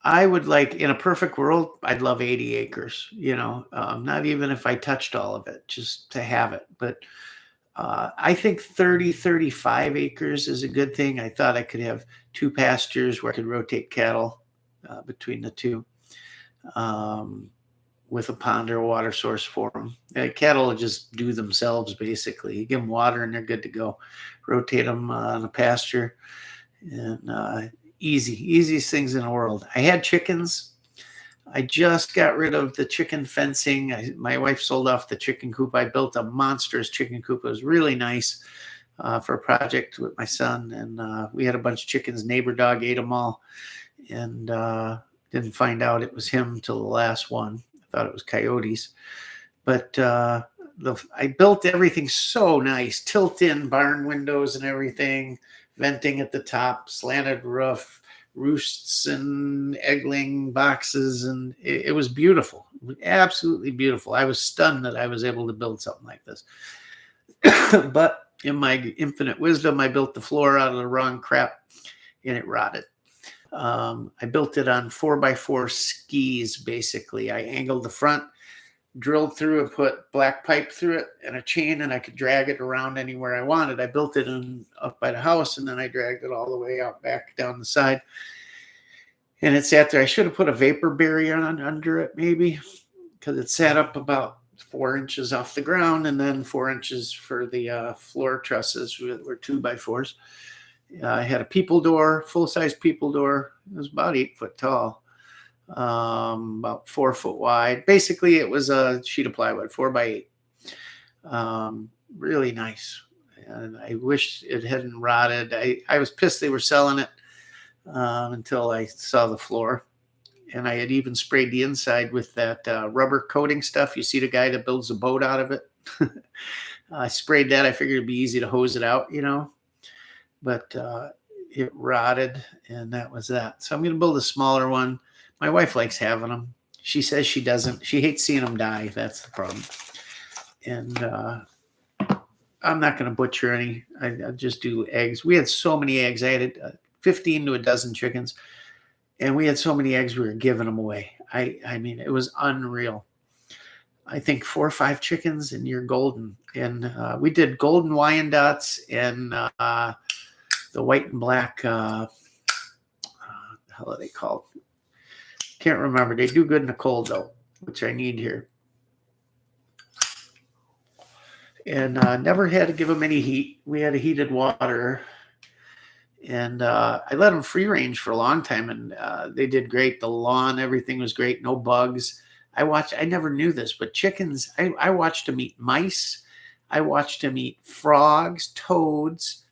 I would like, in a perfect world, I'd love 80 acres, not even if I touched all of it, just to have it. But I think 30, 35 acres is a good thing. I thought I could have 2 pastures where I could rotate cattle between the 2 with a pond or a water source for them. Cattle just do themselves, basically. You give them water and they're good to go. Rotate them on a pasture. And easiest things in the world. I had chickens. I just got rid of the chicken fencing. My wife sold off the chicken coop. I built a monstrous chicken coop. It was really nice for a project with my son. And we had a bunch of chickens. Neighbor dog ate them all. And didn't find out it was him till the last one. I thought it was coyotes. But I built everything so nice, tilt-in barn windows and everything, venting at the top, slanted roof, roosts and eggling boxes, and it was beautiful, absolutely beautiful. I was stunned that I was able to build something like this. But in my infinite wisdom, I built the floor out of the wrong crap, and it rotted. I built it on 4x4 skis, basically. I angled the front, drilled through and put black pipe through it and a chain, and I could drag it around anywhere I wanted. I built it up by the house, and then I dragged it all the way out back down the side. And it sat there. I should have put a vapor barrier on under it, maybe, because it sat up about 4 inches off the ground, and then 4 inches for the floor trusses were 2x4s. I had a people door, full-size people door. It was about 8 foot tall, about 4 foot wide. Basically, it was a sheet of plywood, 4x8. Really nice. And I wish it hadn't rotted. I was pissed they were selling it until I saw the floor. And I had even sprayed the inside with that rubber coating stuff. You see the guy that builds a boat out of it? I sprayed that. I figured it'd be easy to hose it out, you know. But it rotted, and that was that. So I'm going to build a smaller one. My wife likes having them. She says she doesn't. She hates seeing them die. That's the problem. And I'm not going to butcher any. I just do eggs. We had so many eggs. I had 15 to a dozen chickens, and we had so many eggs we were giving them away. I mean, it was unreal. I think 4 or 5 chickens, and you're golden. And we did golden Wyandottes and the white and black, the hell are they called? Can't remember. They do good in the cold, though, which I need here. And never had to give them any heat. We had a heated water. And I let them free range for a long time, and they did great. The lawn, everything was great. No bugs. I never knew this, but chickens, I watched them eat mice. I watched them eat frogs, toads.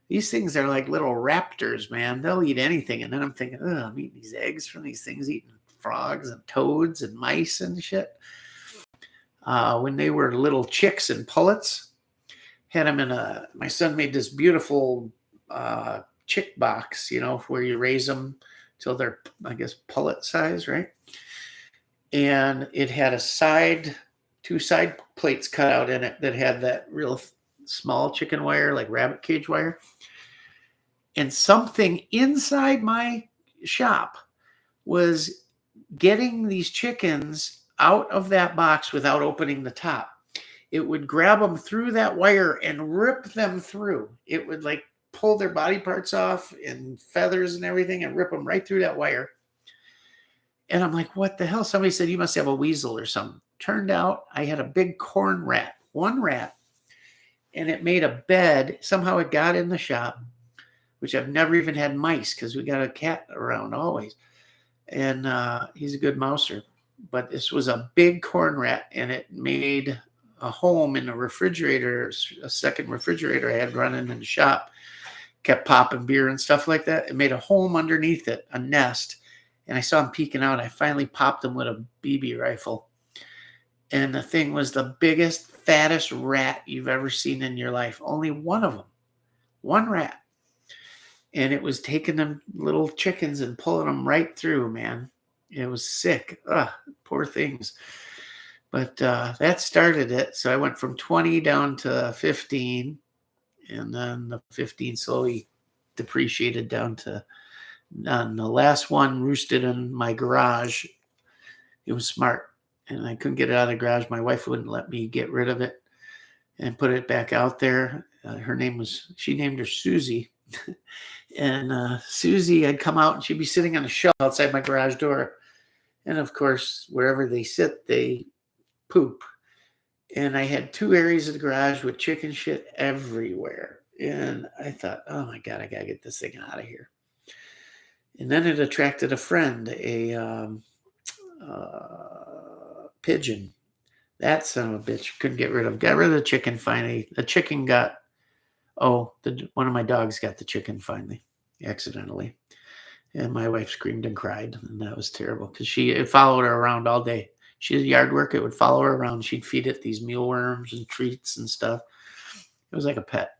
These things are like little raptors, man. They'll eat anything. And then I'm thinking, oh, I'm eating these eggs from these things, eating frogs and toads and mice and shit. When they were little chicks and pullets, had them my son made this beautiful chick box, you know, where you raise them till they're, I guess, pullet size, right? And it had 2 side plates cut out in it that had that real small chicken wire, like rabbit cage wire. And something inside my shop was getting these chickens out of that box without opening the top. It would grab them through that wire and rip them through. It would like pull their body parts off and feathers and everything and rip them right through that wire. And I'm like, what the hell? Somebody said, you must have a weasel or something. Turned out I had a big corn rat, one rat, and it made a bed. Somehow it got in the shop, which I've never even had mice because we got a cat around always. And he's a good mouser. But this was a big corn rat, and it made a home in a refrigerator, a second refrigerator I had running in the shop. Kept popping beer and stuff like that. It made a home underneath it, a nest. And I saw him peeking out. I finally popped him with a BB rifle. And the thing was the biggest, fattest rat you've ever seen in your life. Only one of them. One rat. And it was taking them little chickens and pulling them right through, man. It was sick. Ugh, poor things. But that started it. So I went from 20 down to 15. And then the 15 slowly depreciated down to none. The last one roosted in my garage. It was smart. And I couldn't get it out of the garage. My wife wouldn't let me get rid of it and put it back out there. She named her Susie. And Susie, I'd come out and she'd be sitting on a shelf outside my garage door. And of course, wherever they sit, they poop. And I had 2 areas of the garage with chicken shit everywhere. And I thought, oh my God, I got to get this thing out of here. And then it attracted a friend, a pigeon. That son of a bitch couldn't get rid of. Got rid of the chicken finally. The chicken got, one of my dogs got the chicken finally, accidentally. And my wife screamed and cried. And that was terrible because it followed her around all day. She did yard work. It would follow her around. She'd feed it these mealworms and treats and stuff. It was like a pet.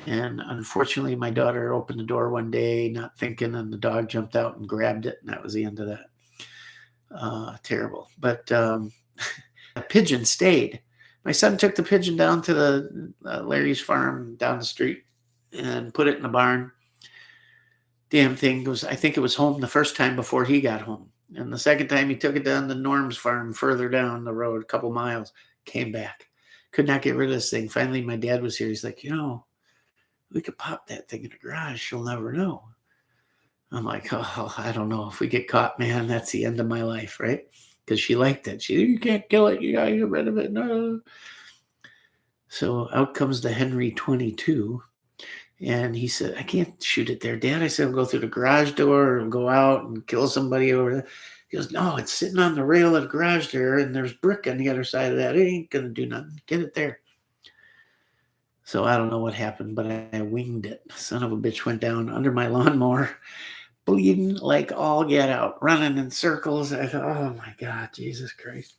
And unfortunately, my daughter opened the door one day, not thinking, and the dog jumped out and grabbed it, and that was the end of that. Terrible. But a pigeon stayed. My son took the pigeon down to the Larry's farm down the street and put it in the barn. Damn thing was, I think it was home the first time before he got home. And the second time he took it down to Norm's farm further down the road, a couple miles, came back. Could not get rid of this thing. Finally, my dad was here. He's like, we could pop that thing in the garage. She'll never know. I'm like, oh, I don't know. If we get caught, man, that's the end of my life, right? Because she liked it. You can't kill it. You got to get rid of it. No. So out comes the Henry 22. And he said, I can't shoot it there, Dad. I said, I'll go through the garage door and go out and kill somebody over there. He goes, no, it's sitting on the rail of the garage there, and there's brick on the other side of that. It ain't going to do nothing. Get it there. So I don't know what happened, but I winged it. Son of a bitch went down under my lawnmower, bleeding like all get out, running in circles. I thought, oh my God, Jesus Christ.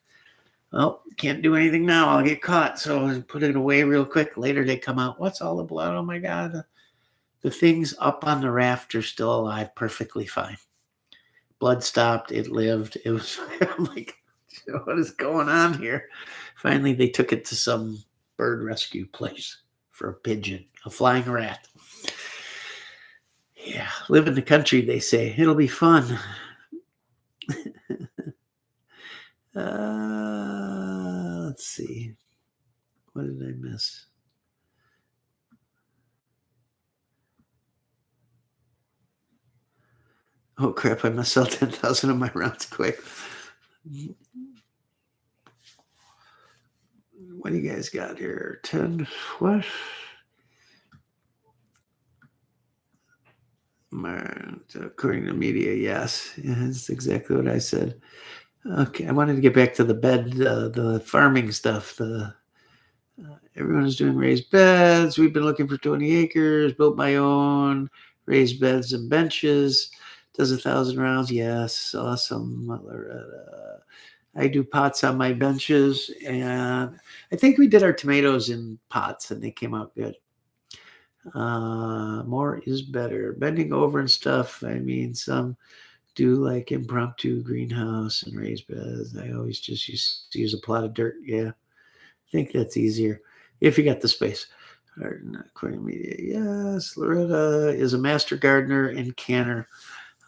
Well, can't do anything now. I'll get caught. So I put it away real quick. Later they come out. What's all the blood? Oh my God. The thing's up on the raft are still alive, perfectly fine. Blood stopped. It lived. It was, I'm like, what is going on here? Finally, they took it to some bird rescue place for a pigeon, a flying rat. Yeah, live in the country, they say. It'll be fun. Let's see. What did I miss? Oh, crap. I must sell 10,000 of my rounds quick. What do you guys got here? 10, what? According to media, yes. Yeah, that's exactly what I said. Okay, I wanted to get back to the bed, the farming stuff. Everyone is doing raised beds. We've been looking for 20 acres, built my own, raised beds and benches. Does 1,000 rounds. Yes, awesome. I do pots on my benches, and I think we did our tomatoes in pots, and they came out good. More is better. Bending over and stuff. I mean, some do like impromptu greenhouse and raised beds. I always just use a plot of dirt. Yeah, I think that's easier if you got the space. According to media, yes. Loretta is a master gardener and canner.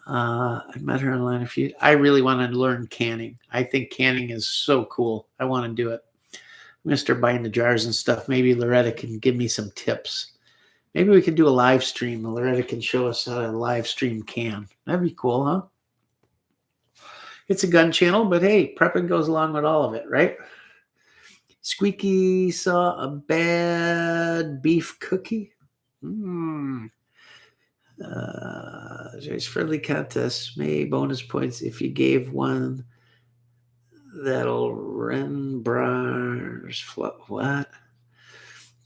I met her online I really want to learn canning. I think canning is so cool. I want to do it. I'm going to start buying the jars and stuff. Maybe Loretta can give me some tips. Maybe we can do a live stream. Loretta can show us how to live stream can. That'd be cool, huh? It's a gun channel, but hey, prepping goes along with all of it, right? Squeaky saw a bad beef cookie. There's friendly contests. May bonus points if you gave one that'll run bars. What?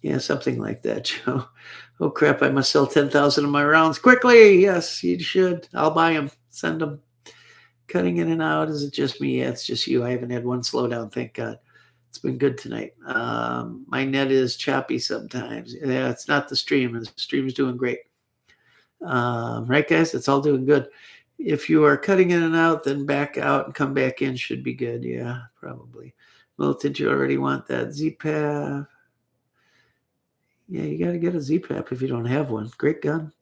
Yeah, something like that, Joe. Oh, crap. I must sell 10,000 of my rounds quickly. Yes, you should. I'll buy them. Send them. Cutting in and out. Is it just me? Yeah, it's just you. I haven't had one slowdown. Thank God. It's been good tonight. My net is choppy sometimes. Yeah, it's not the stream. The stream is doing great. Right, guys? It's all doing good. If you are cutting in and out, then back out and come back in should be good. Yeah, probably. Militant, you already want that ZPAP. Yeah, you got to get a ZPAP if you don't have one. Great gun.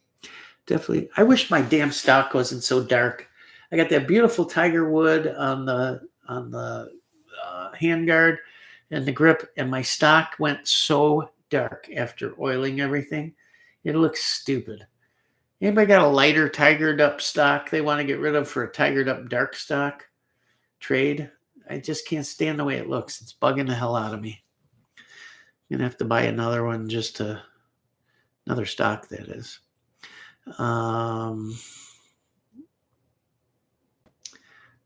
Definitely. I wish my damn stock wasn't so dark. I got that beautiful tiger wood on the handguard and the grip, and my stock went so dark after oiling everything. It looks stupid. Anybody got a lighter tigered up stock they want to get rid of for a tigered up dark stock trade? I just can't stand the way it looks. It's bugging the hell out of me. I'm gonna have to buy another one, another stock, that is.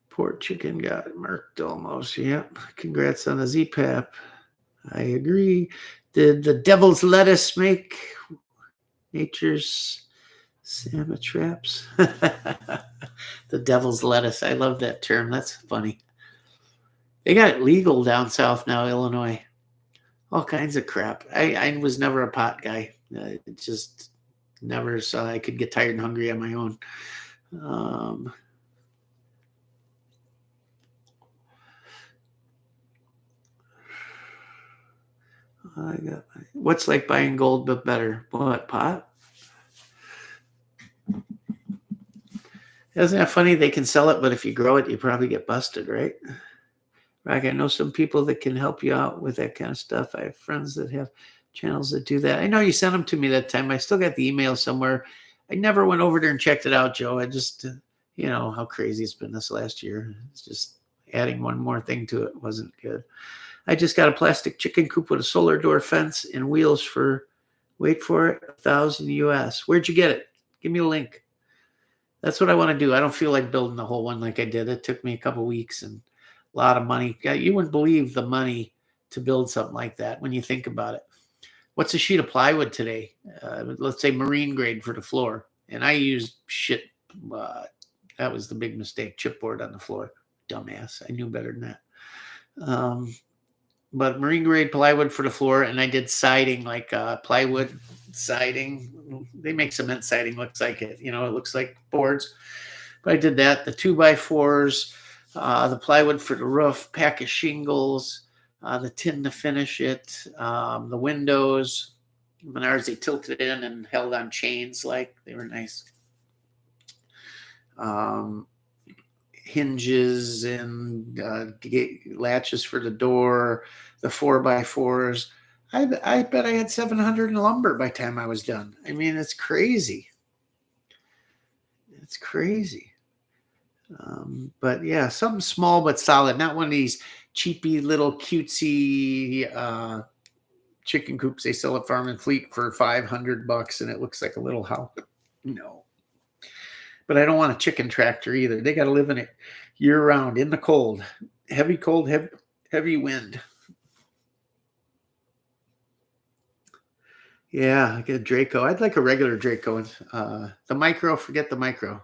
Poor chicken got murked almost. Yep. Congrats on the ZPAP. I agree. Did the devil's lettuce make nature's salmon traps? The devil's lettuce. I love that term. That's funny. They got it legal down south now, Illinois. All kinds of crap. I was never a pot guy. Just never saw I could get tired and hungry on my own. What's like buying gold but better? What, pot? Isn't that funny? They can sell it, but if you grow it, you probably get busted, right? Like I know some people that can help you out with that kind of stuff. I have friends that have channels that do that. I know you sent them to me that time. I still got the email somewhere. I never went over there and checked it out, Joe. I just, you know, how crazy it's been this last year. It's just adding one more thing to it wasn't good. I just got a plastic chicken coop with a solar door fence and wheels for, wait for it, $1,000 US. Where'd you get it? Give me a link. That's what I want to do. I don't feel like building the whole one like I did. It took me a couple weeks and a lot of money. You wouldn't believe the money to build something like that when you think about it. What's a sheet of plywood today? Let's say marine grade for the floor. And I used shit. That was the big mistake. Chipboard on the floor. Dumbass. I knew better than that. But marine grade plywood for the floor. And I did siding, like plywood siding. They make cement siding. Looks like it. You know, it looks like boards. But I did that. The 2x4s. The plywood for the roof, pack of shingles, the tin to finish it, the windows. Menards, they tilted in and held on chains like they were nice. Hinges and latches for the door, the 4x4s. I bet I had 700 in lumber by the time I was done. I mean, it's crazy. It's crazy. But yeah, something small but solid. Not one of these cheapy little cutesy chicken coops they sell at Farm and Fleet for $500 and it looks like a little house. No. But I don't want a chicken tractor either. They got to live in it year round in the cold. Heavy cold, heavy wind. Yeah, I get a Draco. I'd like a regular Draco. The micro, forget the micro.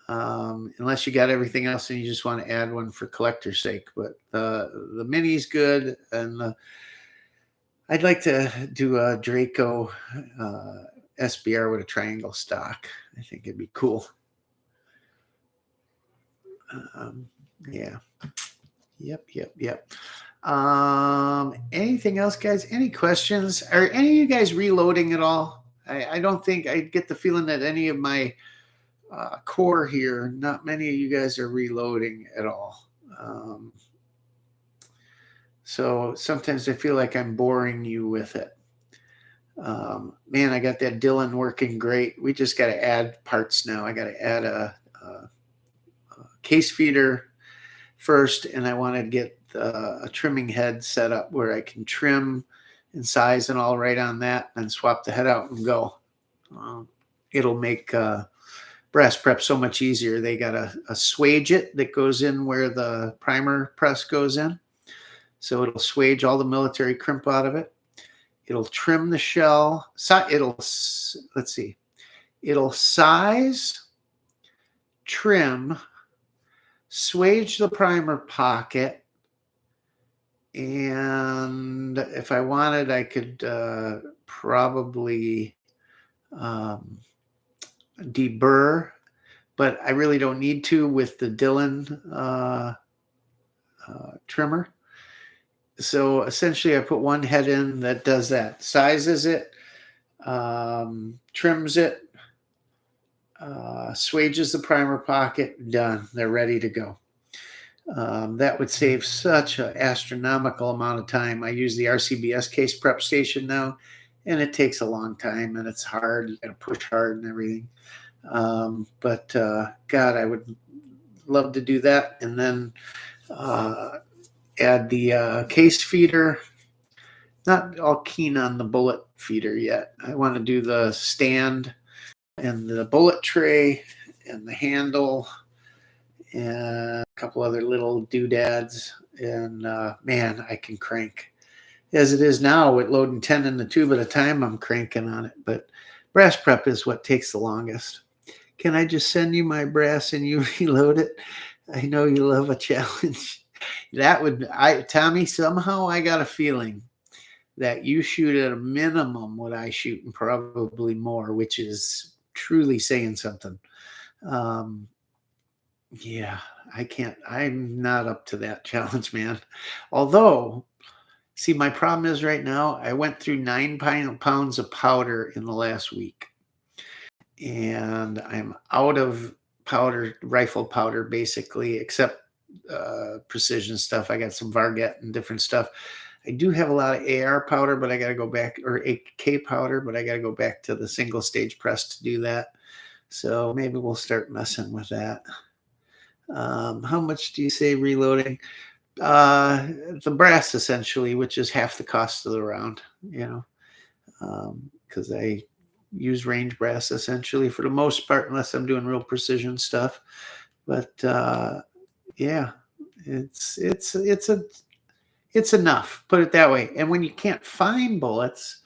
Unless you got everything else and you just want to add one for collector's sake. But the mini's good. And I'd like to do a Draco SBR with a triangle stock. I think it'd be cool. Yeah. Yep. Anything else, guys? Any questions? Are any of you guys reloading at all? I don't think I get the feeling that any of my core here, not many of you guys are reloading at all. So sometimes I feel like I'm boring you with it. Man, I got that Dylan working great. We just got to add parts now. I got to add a case feeder first, and I want to get a trimming head set up where I can trim and size and all right on that and swap the head out and go. It'll make brass prep so much easier. They got a swage that goes in where the primer press goes in. So it'll swage all the military crimp out of it. It'll trim the shell. It'll size, trim, swage the primer pocket, and if I wanted, I could probably deburr, but I really don't need to with the Dylan trimmer. So essentially I put one head in that does that, sizes it, trims it, swages the primer pocket, done. They're ready to go. That would save such an astronomical amount of time. I use the RCBS case prep station now, and it takes a long time, and it's hard. You got to push hard and everything. But God, I would love to do that. And then add the case feeder. Not all keen on the bullet feeder yet. I want to do the stand and the bullet tray and the handle and a couple other little doodads. And man, I can crank. As it is now with loading 10 in the tube at a time, I'm cranking on it. But brass prep is what takes the longest. Can I just send you my brass and you reload it? I know you love a challenge. That would, Tommy, somehow I got a feeling that you shoot at a minimum what I shoot and probably more, which is truly saying something. Yeah, I'm not up to that challenge, man. Although, see, my problem is right now, I went through 9 pounds of powder in the last week. And I'm out of powder, rifle powder, basically, except precision stuff. I got some Varget and different stuff. I do have a lot of AR powder, but I got to go back, or AK powder, but I got to go back to the single stage press to do that. So maybe we'll start messing with that. How much do you say reloading? The brass, essentially, which is half the cost of the round, because I use range brass essentially for the most part, unless I'm doing real precision stuff. But yeah, it's enough, put it that way. And when you can't find bullets,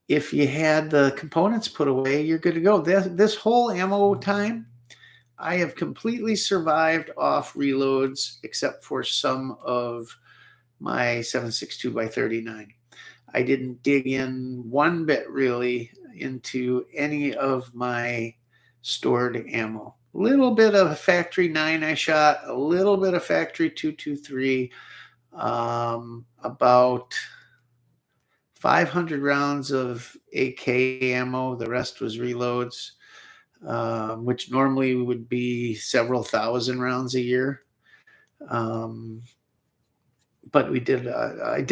if you had the components put away, you're good to go. This whole ammo time, I have completely survived off reloads, except for some of my 7.62 by 39. I didn't dig in one bit really into any of my stored ammo. A little bit of factory 9 I shot, a little bit of factory 223, about 500 rounds of AK ammo. The rest was reloads, which normally would be several thousand rounds a year. But I did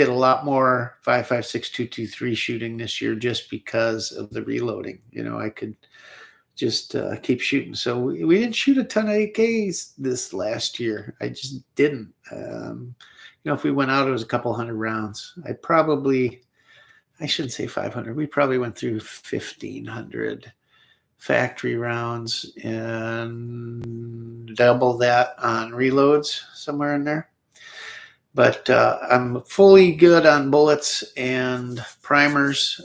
a lot more 5.56 223 shooting this year just because of the reloading. I could just keep shooting. So we didn't shoot a ton of AKs this last year. I just didn't. If we went out, it was a couple hundred rounds. I shouldn't say 500. We probably went through 1,500 factory rounds and double that on reloads, somewhere in there. But I'm fully good on bullets and primers,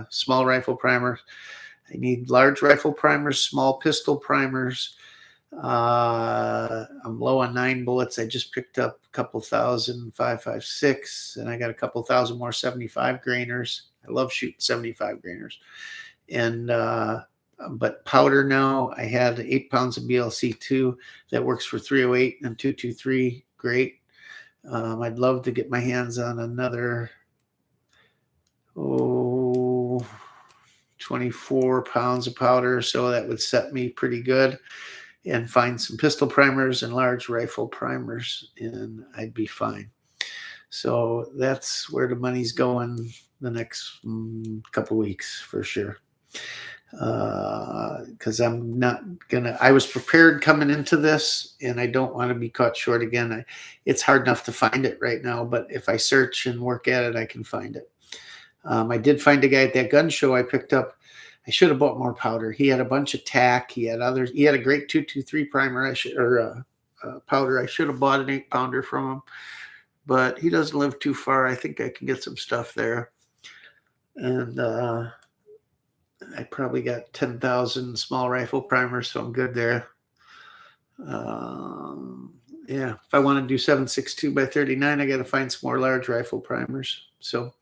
small rifle primers. I need large rifle primers, small pistol primers. I'm low on 9 bullets. I just picked up a couple thousand 5.56, and I got a couple thousand more 75 grainers. I love shooting 75 grainers. And but powder now, I had 8 pounds of BLC2 that works for 308 and 223. Great. I'd love to get my hands on another 24 pounds of powder, so that would set me pretty good, and find some pistol primers and large rifle primers, and I'd be fine. So that's where the money's going the next couple weeks for sure. Because I'm not gonna. I was prepared coming into this, and I don't want to be caught short again. It's hard enough to find it right now, but if I search and work at it, I can find it. I did find a guy at that gun show I picked up. I should have bought more powder. He had a bunch of tack. He had others. He had a great 223 primer. Powder. I should have bought an 8-pounder from him, but he doesn't live too far. I think I can get some stuff there, and I probably got 10,000 small rifle primers, so I'm good there. Yeah, if I want to do 7.62 by 39, I got to find some more large rifle primers. So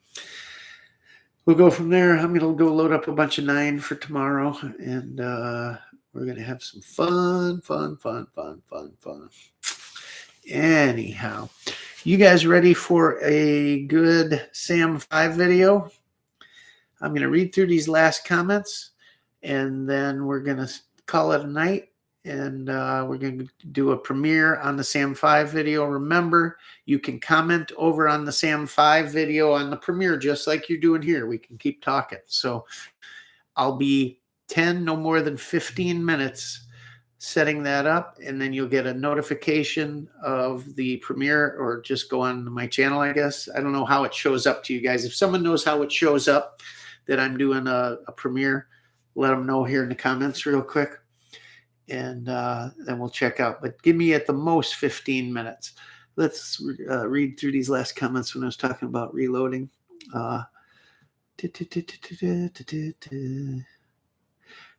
we'll go from there. I'm going to go load up a bunch of 9 for tomorrow, and we're going to have some fun. Anyhow, you guys ready for a good SAM 5 video? I'm going to read through these last comments, and then we're going to call it a night, and we're going to do a premiere on the SAM 5 video. Remember, you can comment over on the SAM 5 video on the premiere, just like you're doing here. We can keep talking. So I'll be 10, no more than 15 minutes setting that up, and then you'll get a notification of the premiere, or just go on my channel, I guess. I don't know how it shows up to you guys. If someone knows how it shows up that I'm doing a premiere, let them know here in the comments real quick, and then we'll check out. But give me at the most 15 minutes. Let's read through these last comments when I was talking about reloading.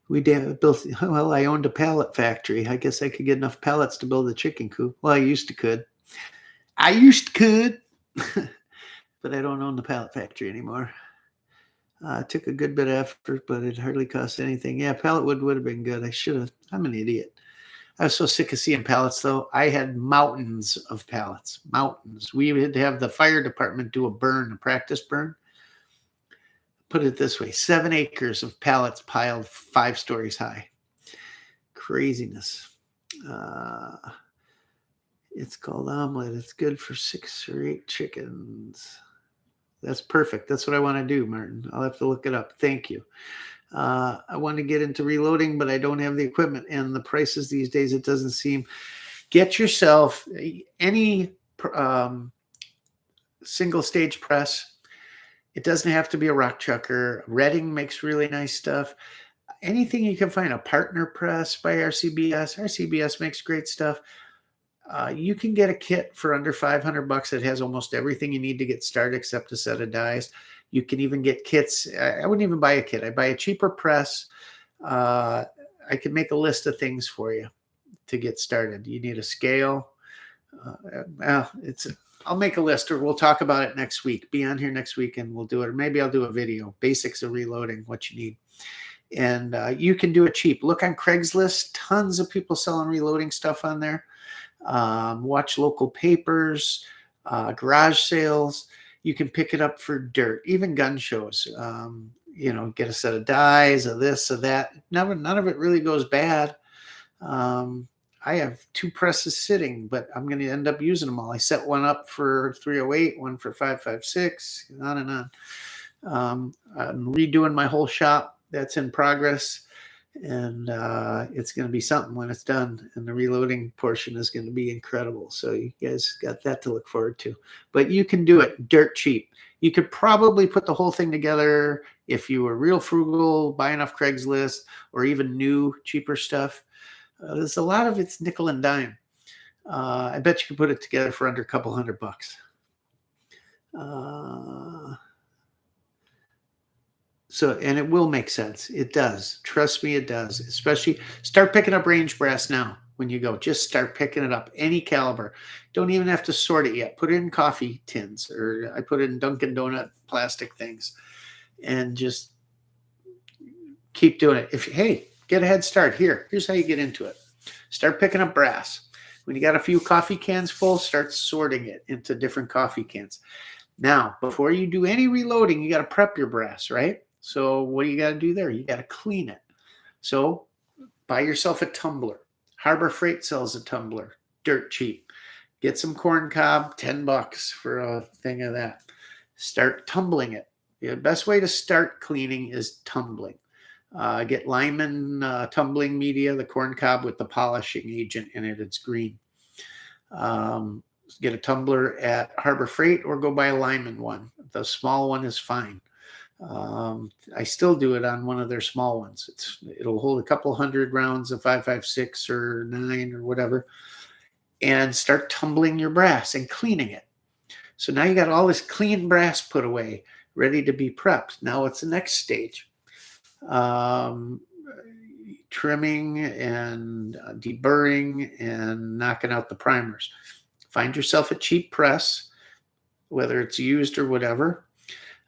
We built, I owned a pallet factory. I guess I could get enough pallets to build a chicken coop. Well, I used to could. I used could, but I don't own the pallet factory anymore. It took a good bit of effort, but it hardly cost anything. Yeah, pallet would have been good. I should have. I'm an idiot. I was so sick of seeing pallets, though. I had mountains of pallets. Mountains. We had to have the fire department do a practice burn. Put it this way, 7 acres of pallets piled 5 stories high. Craziness. It's called omelet. It's good for 6 or 8 chickens. That's perfect. That's what I want to do, Martin. I'll have to look it up. Thank you. I want to get into reloading, but I don't have the equipment and the prices these days. It doesn't seem. Get yourself any single stage press. It doesn't have to be a rock chucker. Redding makes really nice stuff. Anything you can find, a partner press by RCBS. RCBS makes great stuff. You can get a kit for under $500 that has almost everything you need to get started except a set of dies. You can even get kits. I wouldn't even buy a kit. I'd buy a cheaper press. I could make a list of things for you to get started. You need a scale. I'll make a list, or we'll talk about it next week. Be on here next week and we'll do it. Or maybe I'll do a video, basics of reloading, what you need. And you can do it cheap. Look on Craigslist. Tons of people selling reloading stuff on there. Watch local papers, garage sales. You can pick it up for dirt, even gun shows. Get a set of dies, of this, of that. None of it really goes bad. I have 2 presses sitting, but I'm going to end up using them all. I set one up for 308, one for 556, on and on. I'm redoing my whole shop. That's in progress. And it's going to be something when it's done, and the reloading portion is going to be incredible. So you guys got that to look forward to. But you can do it dirt cheap. You could probably put the whole thing together if you were real frugal, buy enough Craigslist, or even new, cheaper stuff. There's a lot of it's nickel and dime. I bet you can put it together for under a couple $100. And it will make sense. It does. Trust me, it does. Especially start picking up range brass now when you go. Just start picking it up. Any caliber. Don't even have to sort it yet. Put it in coffee tins, or I put it in Dunkin' Donut plastic things, and just keep doing it. Get a head start. Here's how you get into it. Start picking up brass. When you got a few coffee cans full, start sorting it into different coffee cans. Now, before you do any reloading, you got to prep your brass, right? So what do you got to do there? You got to clean it. So buy yourself a tumbler. Harbor Freight sells a tumbler, dirt cheap. Get some corn cob, $10 for a thing of that. Start tumbling it. The best way to start cleaning is tumbling. Get Lyman tumbling media, the corn cob with the polishing agent in it. It's green. Get a tumbler at Harbor Freight or go buy a Lyman one. The small one is fine. I still do it on one of their small ones. It'll hold a couple 100 rounds of 5.56 or 9 or whatever, and start tumbling your brass and cleaning it. So now you got all this clean brass put away, ready to be prepped. Now what's the next stage? Trimming and deburring and knocking out the primers. Find yourself a cheap press, whether it's used or whatever.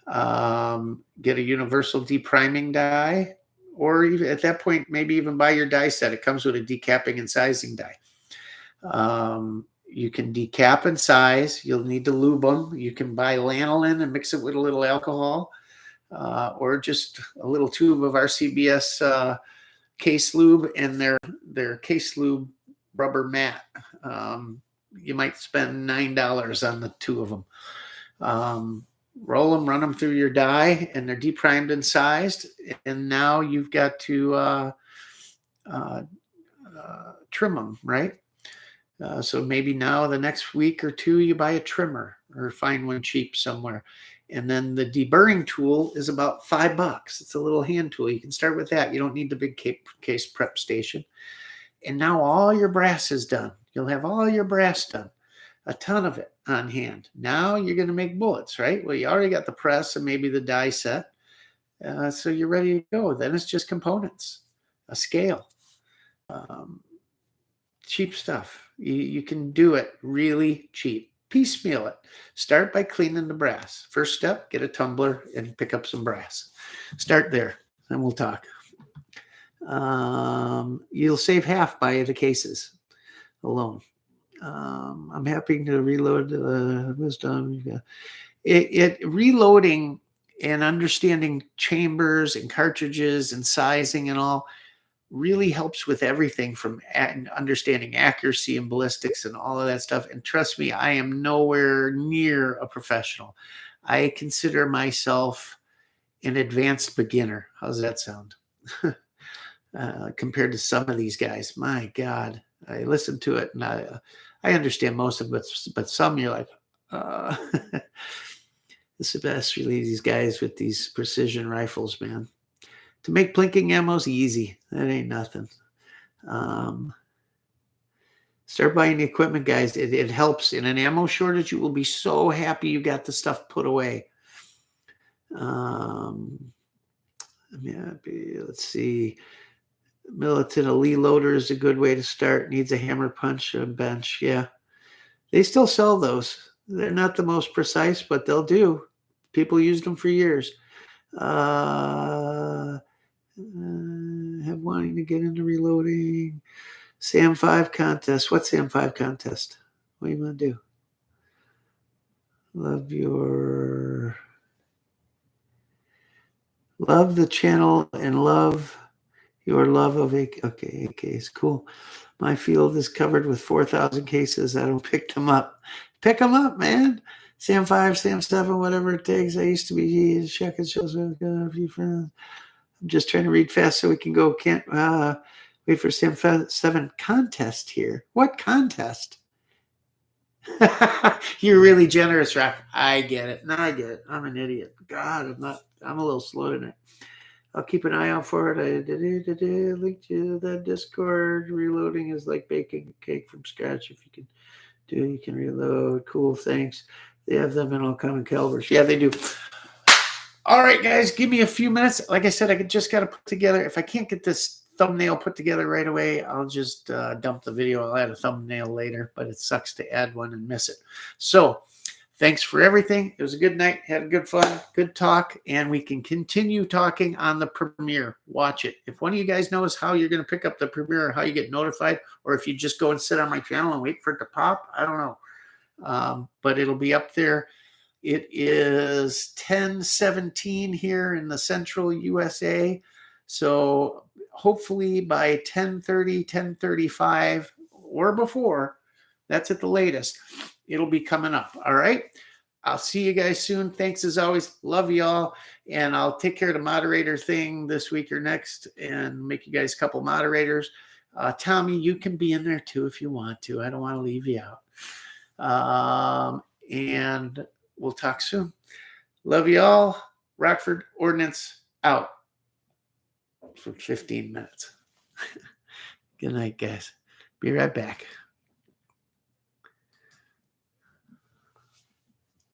Get a universal depriming die, or even at that point, maybe even buy your die set. It comes with a decapping and sizing die. You can decap and size. You'll need to lube them. You can buy lanolin and mix it with a little alcohol, or just a little tube of RCBS case lube and their case lube rubber mat. You might spend $9 on the 2 of them. Roll them, run them through your die, and they're deprimed and sized. And now you've got to trim them, right? So maybe now the next week or 2, you buy a trimmer or find one cheap somewhere. And then the deburring tool is about $5. It's a little hand tool. You can start with that. You don't need the big case prep station. And now all your brass is done. You'll have all your brass done, a ton of it on hand. Now you're going to make bullets, right? Well, you already got the press and maybe the die set. So you're ready to go. Then it's just components, a scale, cheap stuff. You can do it really cheap. piecemeal it. Start by cleaning the brass. First step, get a tumbler and pick up some brass. Start there, then we'll talk. You'll save half by the cases alone. I'm happy to reload wisdom. Reloading and understanding chambers and cartridges and sizing and all really helps with everything from understanding accuracy and ballistics and all of that stuff. And trust me, I am nowhere near a professional. I consider myself an advanced beginner. How's that sound? Compared to some of these guys, my God, I listen to it and I understand most of it, but some you're like, it's the best, really, these guys with these precision rifles, man. To make plinking ammo is easy. That ain't nothing. Start buying the equipment, guys. It helps. In an ammo shortage, you will be so happy you got the stuff put away. I'm happy. Let's see. Militant Elite loader is a good way to start. Needs a hammer punch and bench. Yeah. They still sell those. They're not the most precise, but they'll do. People used them for years. Have wanting to get into reloading. SAM 5 contest. What's SAM 5 contest? What do you want to do? Love the channel and love your love of AK. Okay, AKs. Cool. My field is covered with 4,000 cases. I don't pick them up. Pick them up, man. SAM 5, SAM 7, whatever it takes. I used to be checking shows with a few friends. I'm just trying to read fast so we can go. Can't wait for SAM 7 contest here. What contest? You're really generous, Rock. I get it. No, I get it. I'm an idiot. God, I'm a little slow tonight. I'll keep an eye out for it. I linked to that Discord. Reloading is like baking a cake from scratch. If you can do, you can reload. Cool, thanks. They have them in all common calibers. Yeah, they do. All right, guys, give me a few minutes. Like I said, I just got to put together. If I can't get this thumbnail put together right away, I'll just dump the video. I'll add a thumbnail later, but it sucks to add one and miss it. So thanks for everything. It was a good night. Had good fun, good talk, and we can continue talking on the premiere. Watch it. If one of you guys knows how you're going to pick up the premiere or how you get notified, or if you just go and sit on my channel and wait for it to pop, I don't know. But it'll be up there. It is 10:17 here in the central USA. So hopefully by 10:30, 10:35 or before, that's at the latest, it'll be coming up. All right. I'll see you guys soon. Thanks as always. Love y'all. And I'll take care of the moderator thing this week or next and make you guys a couple moderators. Tommy, you can be in there too if you want to. I don't want to leave you out. And we'll talk soon. Love y'all. Rockford Ordnance out for 15 minutes. Good night, guys. Be right back.